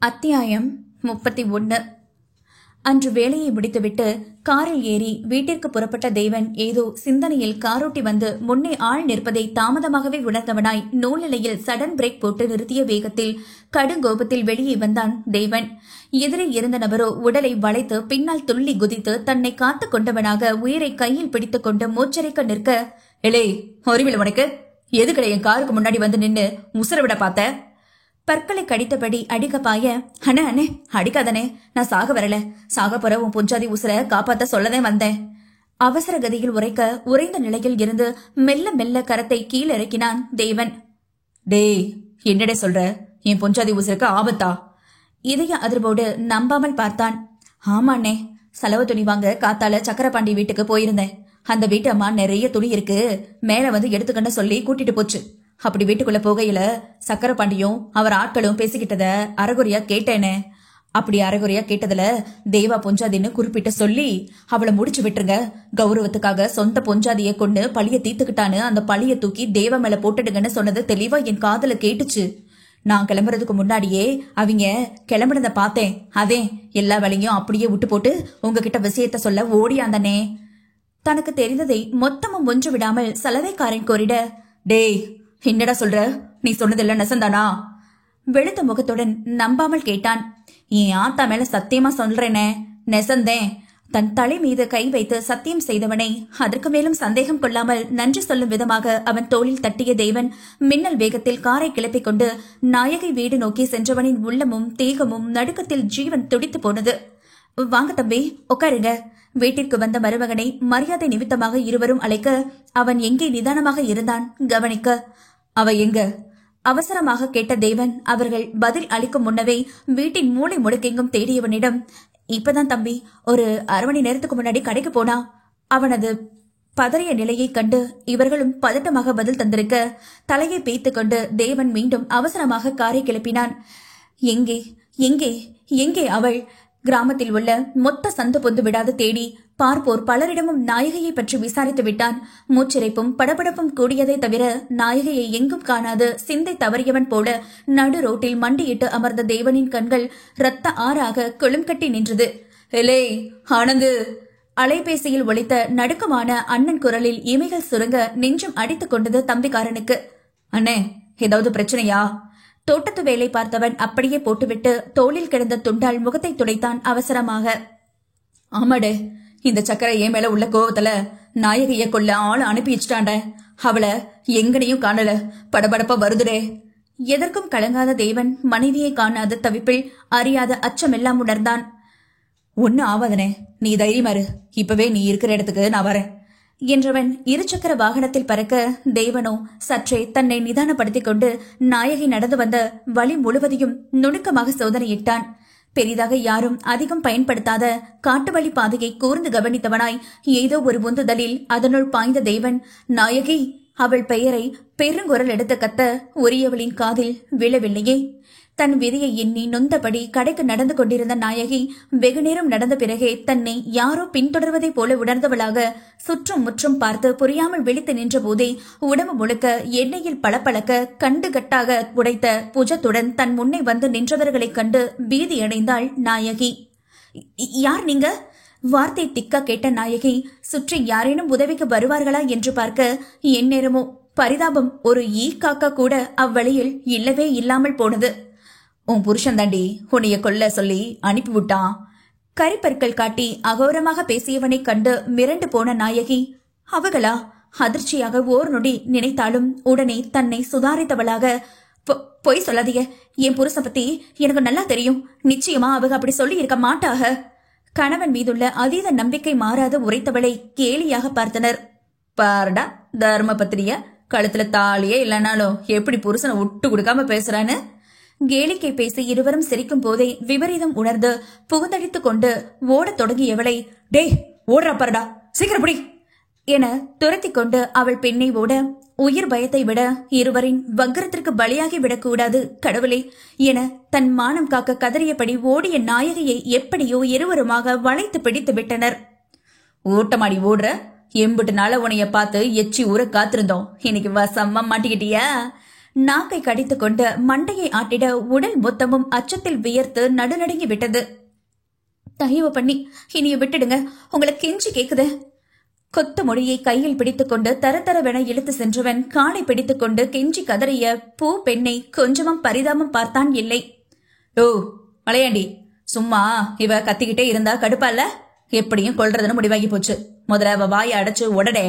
அத்தியாயம் 31. அன்று வேலையை முடித்துவிட்டு காரில் ஏறி வீட்டிற்கு புறப்பட்ட தேவன் ஏதோ சிந்தனையில் காரோட்டி வந்து முன்னே ஆள் நிற்பதை தாமதமாகவே உணர்ந்தவனாய் நூல்நிலையில் சடன் பிரேக் போட்டு நிறுத்திய வேகத்தில் கடுங்கோபத்தில் வெளியே வந்தான் தேவன். எதிரே இருந்த நபரோ உடலை வளைத்து பின்னால் துள்ளி குதித்து தன்னை காத்து கொண்டவனாக உயிரை கையில் பிடித்துக் கொண்டு மூச்சரைக்க நிற்க, "எலே, அறிவில உனக்கு? எதுக்கடை என் காருக்கு முன்னாடி வந்து நின்னு உசுர விட பார்த்த?" பற்களை கடித்தபடி அடிக்க பாய, "அண்ணே அண்ணே அடிக்காதனே, நான் சாக வரல. சாக போற உன் பொஞ்சாதி உசுர காப்பாத்த சொல்லதான் வந்தேன்." அவசர கதியில் உரைக்க உறைந்த நிலையில் இருந்து மெல்ல மெல்ல கரத்தை கீழிறக்கினான் தேவன். "டேய், என்னடே சொல்ற? என் பொஞ்சாதி உசுருக்கு ஆபத்தா?" இதய அதிர்வோடு நம்பாமல் பார்த்தான். "ஆமாண்ணே, செலவு துணி வாங்க காத்தால சக்கரபாண்டி வீட்டுக்கு போயிருந்தேன். அந்த வீட்டு அம்மா நிறைய துணி இருக்கு, மேல வந்து எடுத்துக்கண்ட சொல்லி கூட்டிட்டு போச்சு. அப்படி வீட்டுக்குள்ள போகையில சக்கரபாண்டியும் அவர் ஆட்களும் பேசிக்கிட்டத அரைகுறையா கேட்டேனே. அப்படி அரைகுறையா கேட்டதுல தேவா பொஞ்சாதின்னு குறிப்பிட்ட சொல்லி அவளை முடிச்சு விட்டுருங்க, கௌரவத்துக்காக சொந்த பொஞ்சாதிய கொண்டு பழிய தீர்த்துக்கிட்டான்னு அந்த பழிய தூக்கி தேவா மேல போட்டுடுங்கன்னு சொன்னது தெளிவா என் காதுல கேட்டுச்சு. நான் கிளம்புறதுக்கு முன்னாடியே அவங்க கிளம்புனத பார்த்தேன். அதே எல்லா வேலையும் அப்படியே விட்டு போட்டு உங்ககிட்ட விஷயத்த சொல்ல ஓடியாந்தனே." தனக்கு தெரிந்ததை மொத்தமும் ஒன்று விடாமல் சலவைக்காரன் கோரிட, "டேய், என்னடா சொல்ற? நீ சொன்னதெல்லாம் நெசந்தானா?" வெளுத்த முகத்துடன் நம்பாமல் கேட்டான். "என் ஆத்தா மேல சத்தியமா சொல்றேனே, நெசந்தேன்." தன் தலை மீது கை வைத்து சத்தியம் செய்தவனை அதற்கு மேலும் சந்தேகம் கொள்ளாமல் நன்றி சொல்லும் விதமாக அவன் தோளில் தட்டிய தேவன் மின்னல் வேகத்தில் காரை கிளப்பிக் கொண்டு நாயகி வீடு நோக்கி சென்றவனின் உள்ளமும் தேகமும் நடுக்கத்தில் ஜீவன் துடித்து போனது. "வாங்க தம்பி, உட்காருங்க." வீட்டிற்கு வந்த மருமகனை மரியாதை நிமித்தமாக இருவரும் அழைக்க அவன் எங்கே நிதானமாக இருந்தான் கவனிக்க. "அவ எங்க?" அவசரமாக கேட்ட தேவன் அவர்கள் பதில் அளிக்கும் முன்னவே வீட்டின் மூளை முடுக்கெங்கும் தேடியவனிடம், "இப்பதான் தம்பி, ஒரு அரை மணி நேரத்துக்கு முன்னாடி கடைக்கு போனா." அவனது பதறிய நிலையை கண்டு இவர்களும் பதட்டமாக பதில் தந்திருக்க தலையை பேய்த்து கொண்டு தேவன் மீண்டும் அவசரமாக காரை கிளப்பினான். "எங்கே எங்கே எங்கே அவள்?" கிராமத்தில் உள்ள மொத்த சந்து பொந்து விடாது தேடி பார்ப்போர் பலரிடமும் நாயகியை பற்றி விசாரித்து விட்டான். மூச்சிறைப்பும் படபடப்பும் கூடியதை தவிர நாயகியை எங்கும் காணாது சிந்தை தவறியவன் போல நடு ரோட்டில் மண்டியிட்டு அமர்ந்த தேவனின் கண்கள் இரத்த ஆறாக குளம் கட்டி நின்றது. "எலே ஆனந்து!" அலைபேசியில் ஒலித்த நடுக்கமான அண்ணன் குரலில் இமைகள் சுருங்க நெஞ்சும் அடித்துக் கொண்டது தம்பிக்காரனுக்கு. "அண்ணே, ஏதாவது பிரச்சனையா?" தோட்டத்து வேலை பார்த்தவன் அப்படியே போட்டுவிட்டு தோளில் கிடந்த துண்டால் முகத்தை துடைத்தான் அவசரமாக. "ஆமாடே, இந்த சக்கரை என் மேல உள்ள கோவத்துல நாயகிய கொல்ல ஆள் அனுப்பி வச்சுட்டாண்ட. அவளை எங்கனையும் காணல, படபடப்பா வருதுடே." எதற்கும் கலங்காத தேவன் மனைவியை காணாத தவிப்பில் அறியாத அச்சமெல்லாம் உணர்ந்தான். "ஒன்னு ஆவாதனே, நீ தைரியமாரு. இப்பவே நீ இருக்கிற இடத்துக்கு நான் வரேன்" என்றவன் இருசக்கர வாகனத்தில் பறக்க தேவனோ சற்றே தன்னை நிதானப்படுத்திக் கொண்டு நாயகி நடந்து வந்த வழி முழுவதையும் நுணுக்கமாக சோதனையிட்டான். பெரிதாக யாரும் அதிகம் பயன்படுத்தாத காட்டு வழி பாதையை கூர்ந்து கவனித்தவனாய் ஏதோ ஒரு உந்துதலில் அதனுள் பாய்ந்த தேவன், "நாயகி!" அவள் பெயரை பெருங்குரல் எடுத்து கத்த உரியவளின் காதில் விழவில்லையே. தன் விதியை எண்ணி நொந்தபடி கடைக்கு நடந்து கொண்டிருந்த நாயகி வெகுநேரம் நடந்த பிறகே தன்னை யாரோ பின்தொடர்வதை போல உணர்ந்தவளாக சுற்றும் முற்றும் பார்த்து புரியாமல் விழித்து நின்ற போதே உடம்பு முழுக்க எண்ணெயில் பளபளக்க கண்டு கட்டாக உடைத்த புஜத்துடன் தன் முன்னே வந்து நின்றவர்களைக் கண்டு பீதியடைந்தாள் நாயகி. "யார் நீங்க?" வார்த்தை திக்கா கேட்ட நாயகி சுற்றி யாரேனும் உதவிக்கு வருவார்களா என்று பார்க்க எந்நேரமோ பரிதாபம் ஒரு ஈ காக்கா கூட அவ்வழியில் இல்லவே இல்லாமல் போனது. "உன் புருஷன் தாண்டி உன்னைய கொல்ல சொல்லி அனுப்பிவிட்டான்." கரிப்பற்கள் காட்டி அகோரமாக பேசியவனை கண்டு மிரண்டு போன நாயகி, "அவங்களா?" அதிர்ச்சியாக ஓர் நொடி நினைத்தாலும் உடனே தன்னை சுதாரித்தவளாக, "பொய் சொல்லாதீங்க, என் புருஷன் பத்தி எனக்கு நல்லா தெரியும். நிச்சயமா அவங்க அப்படி சொல்லி இருக்க மாட்டாக." கணவன் மீதுள்ள அதீத நம்பிக்கை மாறாத உரைத்தவளை கேலியாக பார்த்தனர். "பாருடா தர்ம பத்திரிய, கழுத்துல தாலியே இல்லைனாலும் எப்படி புருஷனை விட்டு கொடுக்காம பேசுறான்னு." கேளிக்கை பேசி இருவரும் சிரிக்கும் போதே விபரீதம் உணர்ந்து புகுந்தடித்துக் கொண்டு ஓடத் தொடங்கியவளை, "டேய் ஓடுறா பாருடா, சீக்கிரம் புடி" என துரத்தி கொண்டு அவள் பெண்ணை ஓட உயிர் பயத்தை விட இருவரின் வக்கரத்திற்கு பலியாகி விடக்கூடாது கடவுளே என தன் மானம் காக்க கதறியபடி ஓடிய நாயகியை எப்படியோ இருவருமாக வளைத்து பிடித்து விட்டனர். "ஓட்டமாடி ஓடுற, எம்புட்டு நாள உனைய பார்த்து எச்சி ஊற காத்திருந்தோம், இன்னைக்கு வசமா மாட்டிக்கிட்டியா?" நாக்கை கடித்துக் கொண்டு மண்டையை ஆட்டிட உடல் மொத்தமும் அச்சத்தில் வியர்த்து நடுநடுங்கி விட்டது. தயவு பண்ணி இனிய விட்டுடுங்க, உங்களை கெஞ்சி கேக்குது. கொத்து மொழியை கையில் பிடித்துக்கொண்டு தரதரவென இழுத்து சென்றவன் காலை பிடித்துக்கொண்டு கெஞ்சி கதறிய பூ பெண்ணை கொஞ்சமும் பரிதாபம் பார்த்தான் இல்லை. ஓ மலையாண்டி, சும்மா இவ கத்திக்கிட்டே இருந்தா கடுப்பால? எப்படியும் கொல்றதுன்னு முடிவாகி போச்சு. முதல்ல அவ வாயை அடைச்சு உடனே.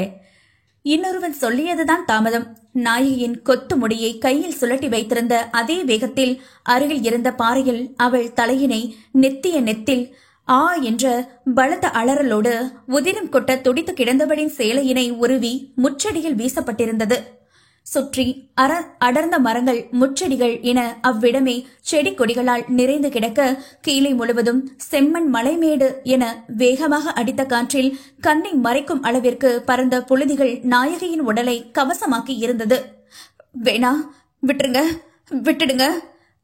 இன்னொருவன் சொல்லியதுதான் தாமதம். நாயகியின் கொத்து முடியை கையில் சுழட்டி வைத்திருந்த அதே வேகத்தில் அருகில் இருந்த பாறையில் அவள் தலையினை நெத்திய நெத்தில் ஆ என்ற பலத்த அலறலோடு உதிரம் கொட்ட துடித்து கிடந்தவளின் சேலையினை உருவி முச்சடியில் வீசப்பட்டிருந்தது. சுற்றி அடர்ந்த மரங்கள் முச்செடிகள் என அவ்விடமே செடி கொடிகளால் நிறைந்து கிடக்க கீழே முழுவதும் செம்மண் மலைமேடு என வேகமாக அடித்த காற்றில் கண்ணை மறைக்கும் அளவிற்கு பறந்த புழுதிகள் நாயகியின் உடலை கவசமாக்கி இருந்தது. வேணா, விட்டுருங்க, விட்டுடுங்க.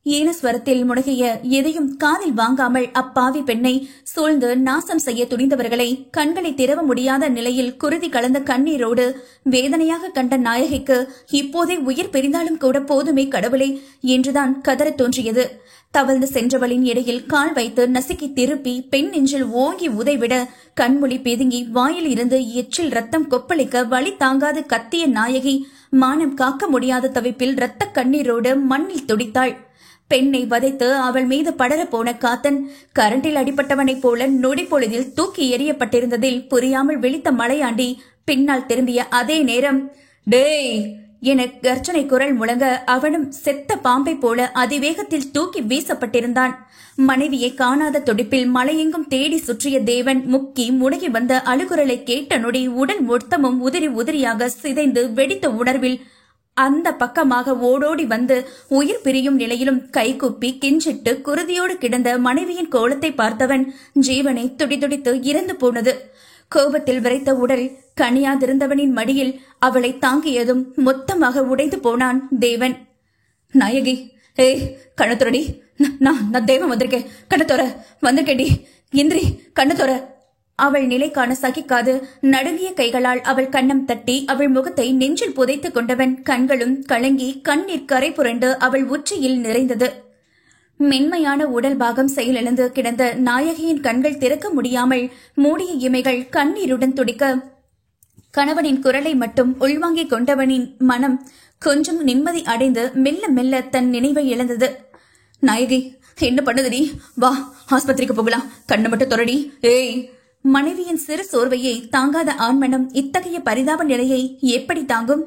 ஈனஸ்வரத்தில் முடகிய எதையும் காதில் வாங்காமல் அப்பாவி பெண்ணை சூழ்ந்து நாசம் செய்ய துணிந்தவர்களை கண்களை திறவ முடியாத நிலையில் குருதி கலந்த கண்ணீரோடு வேதனையாக கண்ட நாயகிக்கு இப்போதே உயிர் பிரிந்தாலும் கூட போதுமே கடவுளே என்றுதான் கதற தோன்றியது. தவழ்ந்து சென்றவளின் இடையில் கால் வைத்து நசுக்கி திருப்பி பெண் நெஞ்சில் ஓங்கி உதைவிட கண்மொழி பிதுங்கி வாயில் இருந்து எச்சில் ரத்தம் கொப்பளிக்க வலி தாங்காது கத்திய நாயகி மானம் காக்க முடியாத தவிப்பில் இரத்த கண்ணீரோடு மண்ணில் துடித்தாள். பெண்ணை வதைத்து அவள் மீது படர போன காத்தன் கரண்டில் அடிப்பட்டவனைப் போல நொடி பொழுதில் தூக்கி எறியப்பட்டிருந்ததில் புரியாமல் விழித்த மலையாண்டி பின்னால் திரும்பிய அதே நேரம் டேய் என கர்ச்சனை குரல் முழங்க அவனும் செத்த பாம்பை போல அதிவேகத்தில் தூக்கி வீசப்பட்டிருந்தான். மனைவியை காணாத துடிப்பில் மலையெங்கும் தேடி சுற்றிய தேவன் முக்கி முடங்கி வந்த அழுகுரலை கேட்ட நொடி உடல் மொத்தமும் உதிரி உதிரியாக சிதைந்து வெடித்த உணர்வில் அந்த பக்கமாக ஓடோடி வந்து உயிர் பிரியும் நிலையிலும் கைகூப்பி கிஞ்சிட்டு குருதியோடு கிடந்த மனைவியின் கோலத்தை பார்த்தவன் ஜீவனை துடிதுடித்து இறந்து போனது. கோபத்தில் விரைத்த உடல் கனியாதிருந்தவனின் மடியில் அவளை தாங்கியதும் மொத்தமாக உடைந்து போனான் தேவன். நாயகி, ஏய் கண்ணத்துறடி, நான் தேவன் வந்திருக்கேன், கண்ணத்தோர வந்திருக்கேடி, இந்திரி கண்ணத்தோர. அவள் நிலை காண சகிக்காது நடுங்கிய கைகளால் அவள் கன்னம் தட்டி அவள் முகத்தை நெஞ்சில் புதைத்துக் கொண்டவன் கண்களும் கலங்கி கண்ணீர் கரை புரண்டு அவள் உச்சியில் நிறைந்தது. மென்மையான உடல் பாகம் செயலிழந்து கிடந்த நாயகியின் கண்கள் திறக்க முடியாமல் மூடிய இமைகள் கண்ணீருடன் துடிக்க கணவனின் குரலை மட்டும் உள்வாங்கிக் கொண்டவனின் மனம் கொஞ்சம் நிம்மதி அடைந்து மெல்ல மெல்ல தன் நினைவை இழந்தது. நாயகி, என்ன பண்ணுதுடி? வா, ஆஸ்பத்திரிக்கு போகலாம், கண்ணு மட்டும் தொரடி. ஏய். மனைவியின் சிறு சோர்வையை தாங்காத ஆண்மனம் இத்தகைய பரிதாப நிலையை எப்படி தாங்கும்?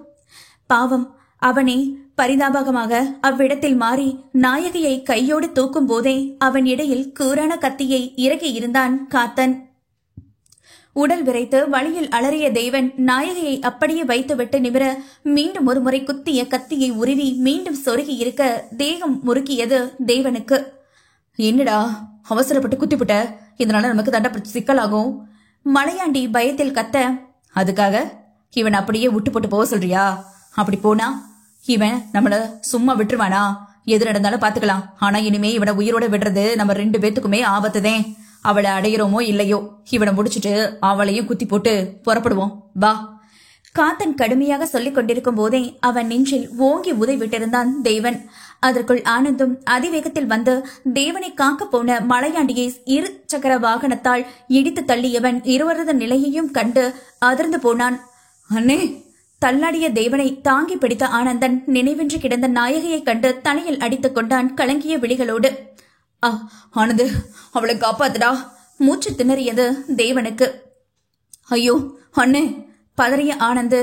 பாவம், அவனே பரிதாபகமாக அவ்விடத்தில் மாறி நாயகியை கையோடு தூக்கும் போதே அவன் இடையில் கூரான கத்தியை இறக்கி இருந்தான் காத்தன். உடல் விரைத்து வழியில் அலறிய தேவன் நாயகியை அப்படியே வைத்துவிட்டு நிமிர மீண்டும் ஒரு முறை குத்திய கத்தியை உருவி மீண்டும் சொருகி இருக்க தேகம் முறுக்கியது தேவனுக்கு. என்னடா அவசரப்பட்டு குத்திவிட்ட, இதனால நமக்கு தண்ட சிக்கலாகும். மலையாண்டி பயத்தில் கத்த, அதுக்காக இவன் அப்படியே விட்டு போட்டு போக சொல்றியா? அப்படி போனா இவன் நம்மள சும்மா விட்டுருவானா? எது நடந்தாலும் பாத்துக்கலாம். ஆனா இனிமே இவனை உயிரோட விடுறது நம்ம 2 பேத்துக்குமே ஆபத்துதேன். அவளை அடையிறோமோ இல்லையோ, இவனை முடிச்சுட்டு அவளையும் குத்தி போட்டு புறப்படுவோம், வா. காத்தன் கடுமையாக சொல்லிக் கொண்டிருக்கும் போதே அவன் நெஞ்சில் ஓங்கி உதை விட்டிருந்தான் தேவன். அதற்குள் ஆனந்தும் அதிவேகத்தில் வந்து தேவனை காக்க போன மலையாண்டியை 2 சக்கர வாகனத்தால் இடித்து தள்ளியவன் இருவரது நிலையையும் கண்டு அதிர்ந்து போனான். அண்ணே! தள்ளாடிய தேவனை தாங்கி பிடித்த ஆனந்தன் நினைவின்றி கிடந்த நாயகியை கண்டு தலையில் அடித்துக் கொண்டான் கலங்கிய விழிகளோடு. ஆனந்து, அவளை காப்பாத்துடா! மூச்சு திணறியது தேவனுக்கு. ஐயோ அண்ணே! பதறிய ஆனந்து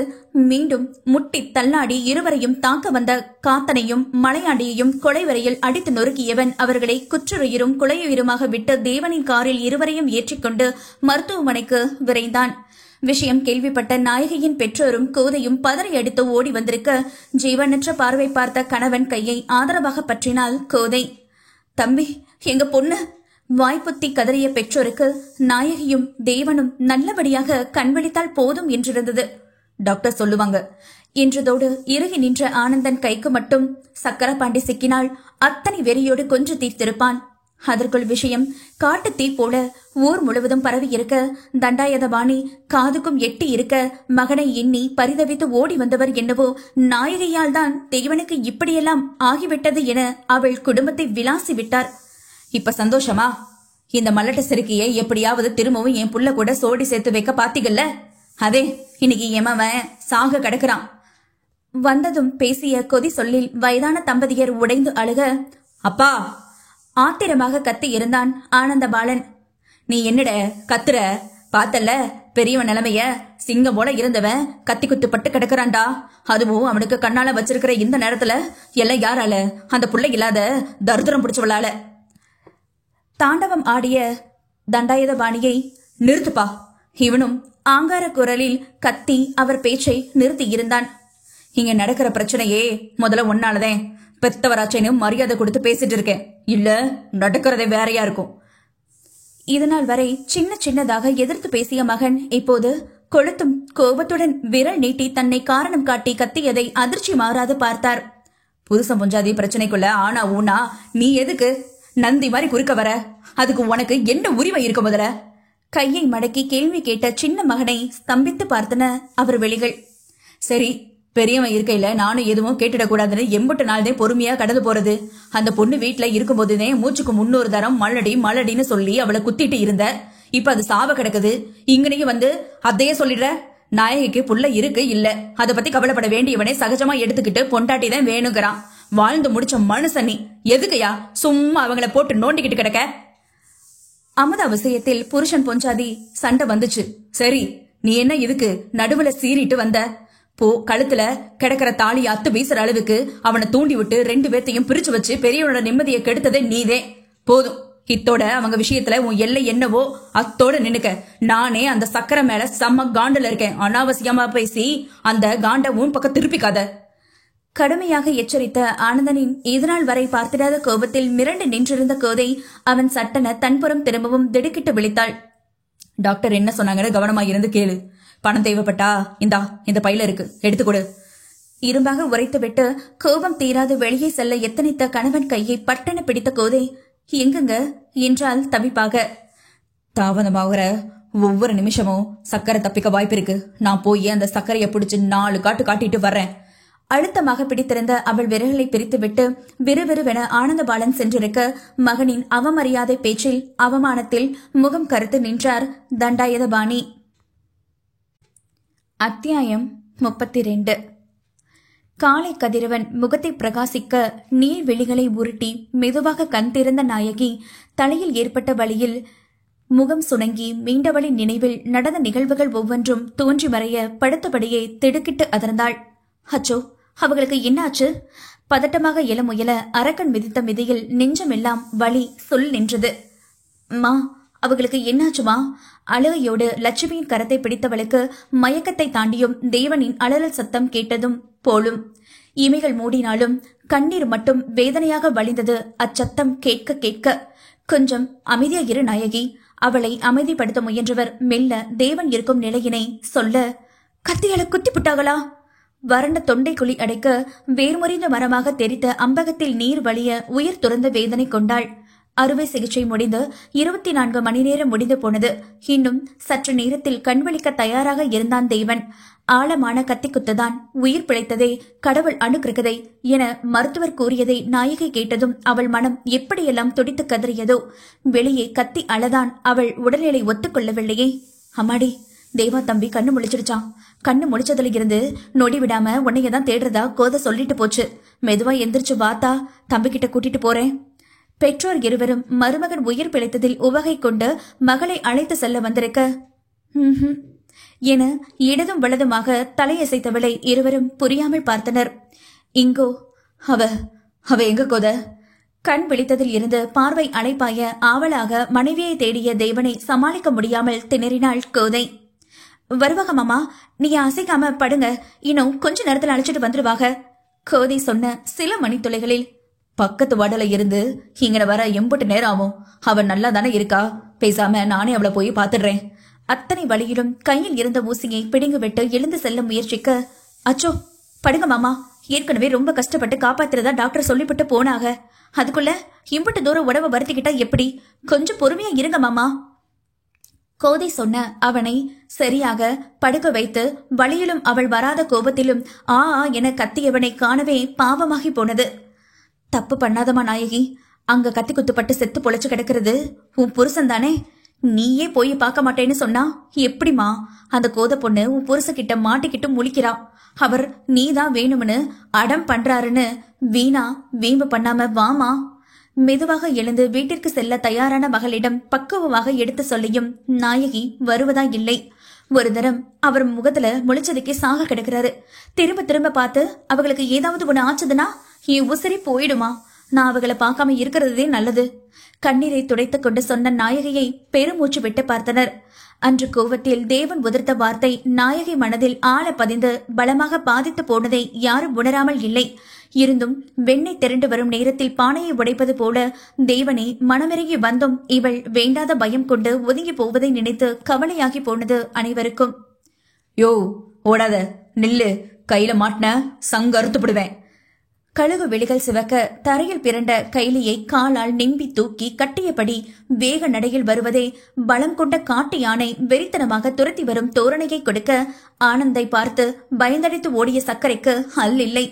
மீண்டும் முட்டி தள்ளாடி இருவரையும் தாக்க வந்த காத்தனையும் மலையாண்டியையும் கொலைவரையில் அடித்து நொறுக்கியவன் அவர்களை குற்றுயிரும் குலையுயிருமாக விட்டு தேவனின் காரில் இருவரையும் ஏற்றிக்கொண்டு மருத்துவமனைக்கு விரைந்தான். விஷயம் கேள்விப்பட்ட நாயகியின் பெற்றோரும் கோதையும் பதறி அடித்து ஓடி வந்திருக்க ஜீவனற்ற பார்வை பார்த்த கணவன் கையை ஆதரவாக பற்றினாள் கோதை. தம்பி, எங்க பொண்ணு! வாய்ப்புத்தி கதறிய பெற்றோருக்கு நாயகியும் தேவனும் நல்லபடியாக கண்விழித்தால் போதும் என்றிருந்தது. டாக்டர் சொல்லுவாங்க என்றதோடு இறுகி நின்ற ஆனந்தன் கைக்கு மட்டும் சக்கரபாண்டி சிக்கினால் அத்தனை வெறியோடு கொஞ்சு தீர்த்திருப்பான். அதற்குள் விஷயம் காட்டுத்தீ போல ஊர் முழுவதும் பரவி இருக்க, தண்டாயுதபாணி காதுக்கும் எட்டி இருக்க, மகனை எண்ணி பரிதவித்து ஓடி வந்தவர் என்னவோ நாயகியால் தான் தேவனுக்கு இப்படியெல்லாம் ஆகிவிட்டது என அவள் குடும்பத்தை விளாசி விட்டார். இப்ப சந்தோஷமா? இந்த மல்லட்ட சிறுக்கியை எப்படியாவது திரும்பவும் என் புள்ள கூட சோடி சேர்த்து வைக்க பாத்தீங்கல்ல? அதே இன்னைக்கு எமவன் சாக கிடக்குறான். வந்ததும் பேசிய கொதி சொல்லில் வயதான தம்பதியர் உடைந்து அழுக, அப்பா! ஆத்திரமாக கத்தி இருந்தான் ஆனந்தபாலன். நீ என்னட கத்துற? பார்த்தல்ல பெரியவன் நிலைமைய, சிங்கம் போல இருந்தவன் கத்தி குத்து பட்டு கிடக்குறான்டா. அதுவும் அவனுக்கு கண்ணால வச்சிருக்கிற இந்த நேரத்துல எல்லாம் யாரால? அந்த புள்ளை இல்லாத தருதரம் பிடிச்சவளால. தாண்டவம் ஆடிய தண்டாயுதபாணியை நிறுத்துப்பா. இவனும் ஆங்கார குரலில் கத்தி அவர் பேச்சை நிறுத்தி இருந்தான். இங்க நடக்கிற பிரச்சனையே முதல்ல ஒன்னாலதேன். பெத்தவராச்சேன்னு மரியாதை கொடுத்து பேசிட்டு இருக்கேன். இல்ல நடக்கிறதே வேறையா இருக்கும். இதனால் வரை சின்ன சின்னதாக எதிர்த்து பேசிய மகன் இப்போது கொளுத்தும் கோபத்துடன் விரல் நீட்டி தன்னை காரணம் காட்டி கத்தியதை அதிர்ச்சி மாறாது பார்த்தார். புருஷன் பொஞ்சாதி பிரச்சனைக்குள்ள ஆனா ஊனா நீ எதுக்கு நந்தி மாதிரி குறுக்க வர? அதுக்கு உனக்கு என்ன உரிமை இருக்க? முதல்ல கையை மடக்கி கேள்வி கேட்ட சின்ன மகனை ஸ்தம்பித்து பார்த்தன அவர் வெளிகள். சரி, பெரியவன் இருக்கையில நானும் எதுவும் கேட்டுடக்கூடாதுன்னு எம்பட்டு நாள்தே பொறுமையா கடந்து போறது. அந்த பொண்ணு வீட்டுல இருக்கும் போதுதே மூச்சுக்கு 300 தரம் மல்லடின்னு சொல்லி அவளை குத்திட்டு இருந்த. இப்ப அது சாவ கிடக்குது. இங்கனையும் வந்து அதையே சொல்லிடுற. நாயகிக்கு புள்ள இருக்கு இல்ல, அதை பத்தி கவலைப்பட வேண்டியவனே சகஜமா எடுத்துக்கிட்டு பொண்டாட்டி தான் வேணுங்கிறான். வாழ்ந்து முடிச்ச மனுஷன் நீ எதுக்கையா சும்மா அவங்கள போட்டு நோண்டிக்கிட்டு கிடக்க? அமுதா விஷயத்தில் புருஷன் பொஞ்சாதி சண்டை வந்துச்சு. சரி, நீ என்ன இதுக்கு நடுவுல சீறிட்டு வந்த? போ, கழுத்துல கிடக்கிற தாலி அத்து வீசுற அளவுக்கு அவனை தூண்டி விட்டு 2 பேர்த்தையும் பிரிச்சு வச்சு பெரியவனோட நிம்மதியை கெடுத்ததே நீதே. போதும், இத்தோட அவங்க விஷயத்துல உன் எல்லை என்னவோ அத்தோட நின்னுக்க. நானே அந்த சக்கரை மேல செம்ம காண்டுல இருக்கேன். அனாவசியமா பேசி அந்த காண்ட உன் பக்கம் திருப்பிக்காத. கடுமையாக எச்சரித்த ஆனந்தனின் இதனால் வரை பார்த்திடாத கோபத்தில் மிரண்டு நின்றிருந்த கோதை அவன் சட்டன தன்புறம் திரும்பவும் திடுக்கிட்டு விழித்தாள். டாக்டர் என்ன சொன்னாங்கன்னு கவனமா இருந்து கேளு. பணம் தேவைப்பட்டா இந்த பையில இருக்கு, எடுத்துக்கொடு. இரும்பாக உரைத்துவிட்டு கோபம் தீராது வெளியே செல்ல எத்தனைத்த கணவன் கையை பட்டன பிடித்த கோதை எங்குங்க என்றால் தவிப்பாக. தாமதமாகிற ஒவ்வொரு நிமிஷமும் சக்கரை தப்பிக்க வாய்ப்பு இருக்கு. நான் போய் அந்த சக்கரையை பிடிச்சு 4 காட்டு காட்டிட்டு வர்றேன். அழுத்தமாக பிடித்திருந்த அவள் விரல்களை பிரித்துவிட்டு விறுவிறுவென ஆனந்தபாலன் சென்றிருக்க, மகனின் அவமரியாதை பேச்சில் அவமானத்தில் முகம் கருத்து நின்றார் தண்டாயுதபாணி. அத்தியாயம் 32. காலை கதிரவன் முகத்தை பிரகாசிக்க நீள்வெளிகளை உருட்டி மெதுவாக கண் திறந்த நாயகி தலையில் ஏற்பட்ட வலியில் முகம் சுணங்கி மீண்டவளி நினைவில் நடந்த நிகழ்வுகள் ஒவ்வொன்றும் தோன்றி மறைய படுத்தபடியே திடுக்கிட்டு அதிர்ந்தாள். அச்சோ, அவர்களுக்கு என்னாச்சு? பதட்டமாக எழ முயல அரக்கன் மிதித்த மிதியில் நெஞ்சமெல்லாம் வலி சொல் நின்றது. மா, அவர்களுக்கு என்னாச்சுமா? அழுகையோடு லட்சுமியின் கரத்தை பிடித்தவளுக்கு மயக்கத்தை தாண்டியும் தேவனின் அலறல் சத்தம் கேட்டதும் போலும். இமைகள் மூடினாலும் கண்ணீர் மட்டும் வேதனையாக வழிந்தது அச்சத்தம் கேட்க கேட்க. கொஞ்சம் அமைதியா இரு நாயகி. அவளை அமைதிப்படுத்த முயன்றவர் மெல்ல தேவன் இருக்கும் நிலையினை சொல்ல, கத்தியால குத்தி புட்டாங்களா? வறண்ட தொண்டை குழி அடைக்க வேர்முறிந்த மரமாக தெரித்த அம்பகத்தில் நீர் வழிய உயிர் துறந்த வேதனை கொண்டாள். அறுவை சிகிச்சை முடிந்து 24 மணி நேரம் முடிந்து போனது. இன்னும் சற்று நேரத்தில் கண்வழிக்க தயாராக இருந்தான் தேவன். ஆழமான கத்தி குத்துதான், உயிர் பிழைத்ததே கடவுள் அனுக்கிரகதை என மருத்துவர் கூறியதை நாயகி கேட்டதும் அவள் மனம் எப்படியெல்லாம் துடித்து கதறியதோ. வெளியே கத்தி அழதான் அவள் உடல்நிலை ஒத்துக்கொள்ளவில்லையே. அம்மாடி, தேவா தம்பி கண்ணு முழிச்சிடுச்சான். கண்ணு முழிச்சதுல இருந்து நொடி விடாம உன்னையதான் தேடுறதா கோதை சொல்லிட்டு போச்சு. மெதுவா எந்திரிச்சு வாத்தா, தம்பிக்கிட்ட கூட்டிட்டு போறேன். பெற்றோர் இருவரும் மருமகன் உயிர் பிழைத்ததில் உவகை கொண்டு மகளை அழைத்து செல்ல வந்திருக்க என இடதும் வலதுமாக தலையசைத்தவளை இருவரும் புரியாமல் பார்த்தனர். இங்கோ அவ எங்க கோத? கண் விழித்ததில் இருந்து பார்வை அலைப்பாய ஆவலாக மனைவியை தேடிய தேவனை சமாளிக்க முடியாமல் திணறினாள் கோதை. வருவாக மாமா, நீங்க அசைக்காம படுங்க, இன்னும் கொஞ்ச நேரத்தில் அழைச்சிட்டு வந்துடுவாக. கோதை சொன்ன சில மணித்துளைகளில் பக்கத்து வாடல இருந்து இங்கன வர எம்பட்டு நேரம் ஆகும். அவன் நல்லா தானே இருக்கா? பேசாம நானே அவளை போய் பாத்துடுறேன். அத்தனை வழியிலும் கையில் இருந்த ஊசியை பிடுங்கி விட்டு எழுந்து செல்ல முயற்சிக்க, அச்சோ படுங்க மாமா, ஏற்கனவே ரொம்ப கஷ்டப்பட்டு காப்பாத்துறதா டாக்டர் சொல்லிவிட்டு போனாங்க. அதுக்குள்ள இம்புட்டு தூரம் உடம்ப வருத்திக்கிட்டா எப்படி? கொஞ்சம் பொறுமையா இருங்க மாமா. கோதை சொன்ன அவனை சரியாக படுக்க வைத்து வழியிலும் அவள் வராத கோபத்திலும் ஆ என கத்தியவனை காணவே பாவமாகி போனது. தப்பு பண்ணாதமா நாயகி, அங்க கத்தி குத்துப்பட்டு செத்து பொழைச்சு கிடக்கிறது உன் புருஷன் தானே. நீயே போய் பார்க்க மாட்டேன்னு சொன்னா எப்படிமா? அந்த கோத பொண்ணு உன் புருஷகிட்ட மாட்டிக்கிட்டு முழிக்கிறா. அவர் நீதான் வேணும்னு அடம் பண்றாருன்னு வீணா வீம்பு பண்ணாம வாமா. மெதுவாக எழுந்து வீட்டிற்கு செல்ல தயாரான மகளிடம் பக்குவமாக எடுத்து சொல்லியும் நாயகி வருவதா இல்லை. ஒரு தரம் அவர் முகத்துல முழிச்சதுக்கே சாக கிடக்கிறாரு. திரும்ப திரும்ப பார்த்து அவங்களுக்கு ஏதாவது ஒண்ணு ஆச்சுதுன்னா என் உசிரி போயிடுமா. நான் அவங்களை பார்க்காம இருக்கிறதே நல்லது. கண்ணீரை துடைத்துக் கொண்டு சொன்ன நாயகியை பெருமூச்சு விட்டு பார்த்தனர். அன்று கோவத்தில் தேவன் உதிர்த்த வார்த்தை நாயகி மனதில் ஆழ பதிந்து பலமாக பாதித்து போனதை யாரும் உணராமல் இல்லை. இருந்தும் வெண்ணெய் திரண்டு வரும் நேரத்தில் பானையை உடைப்பது போல தேவனை மனமிறங்கி வந்தும் இவள் வேண்டாத பயம் கொண்டு ஒதுங்கி போவதை நினைத்து கவலையாகி போனது அனைவருக்கும். யோ ஓடாத, நில்லு, கையில மாட்டின சங்க அறுத்துப்படுவேன். கழுகு விழிகள் சிவக்க தரையில் பிறண்ட கைலியை காலால் நிம்பி தூக்கி கட்டியபடி வேக நடையில் வருவதே பலம் கொண்ட காட்டு யானை வெறித்தனமாக துரத்தி வரும் தோரணையை கொடுக்க ஆனந்தை பார்த்து பயந்தடித்து ஓடிய சர்க்கரைக்கு அல்லில்லை.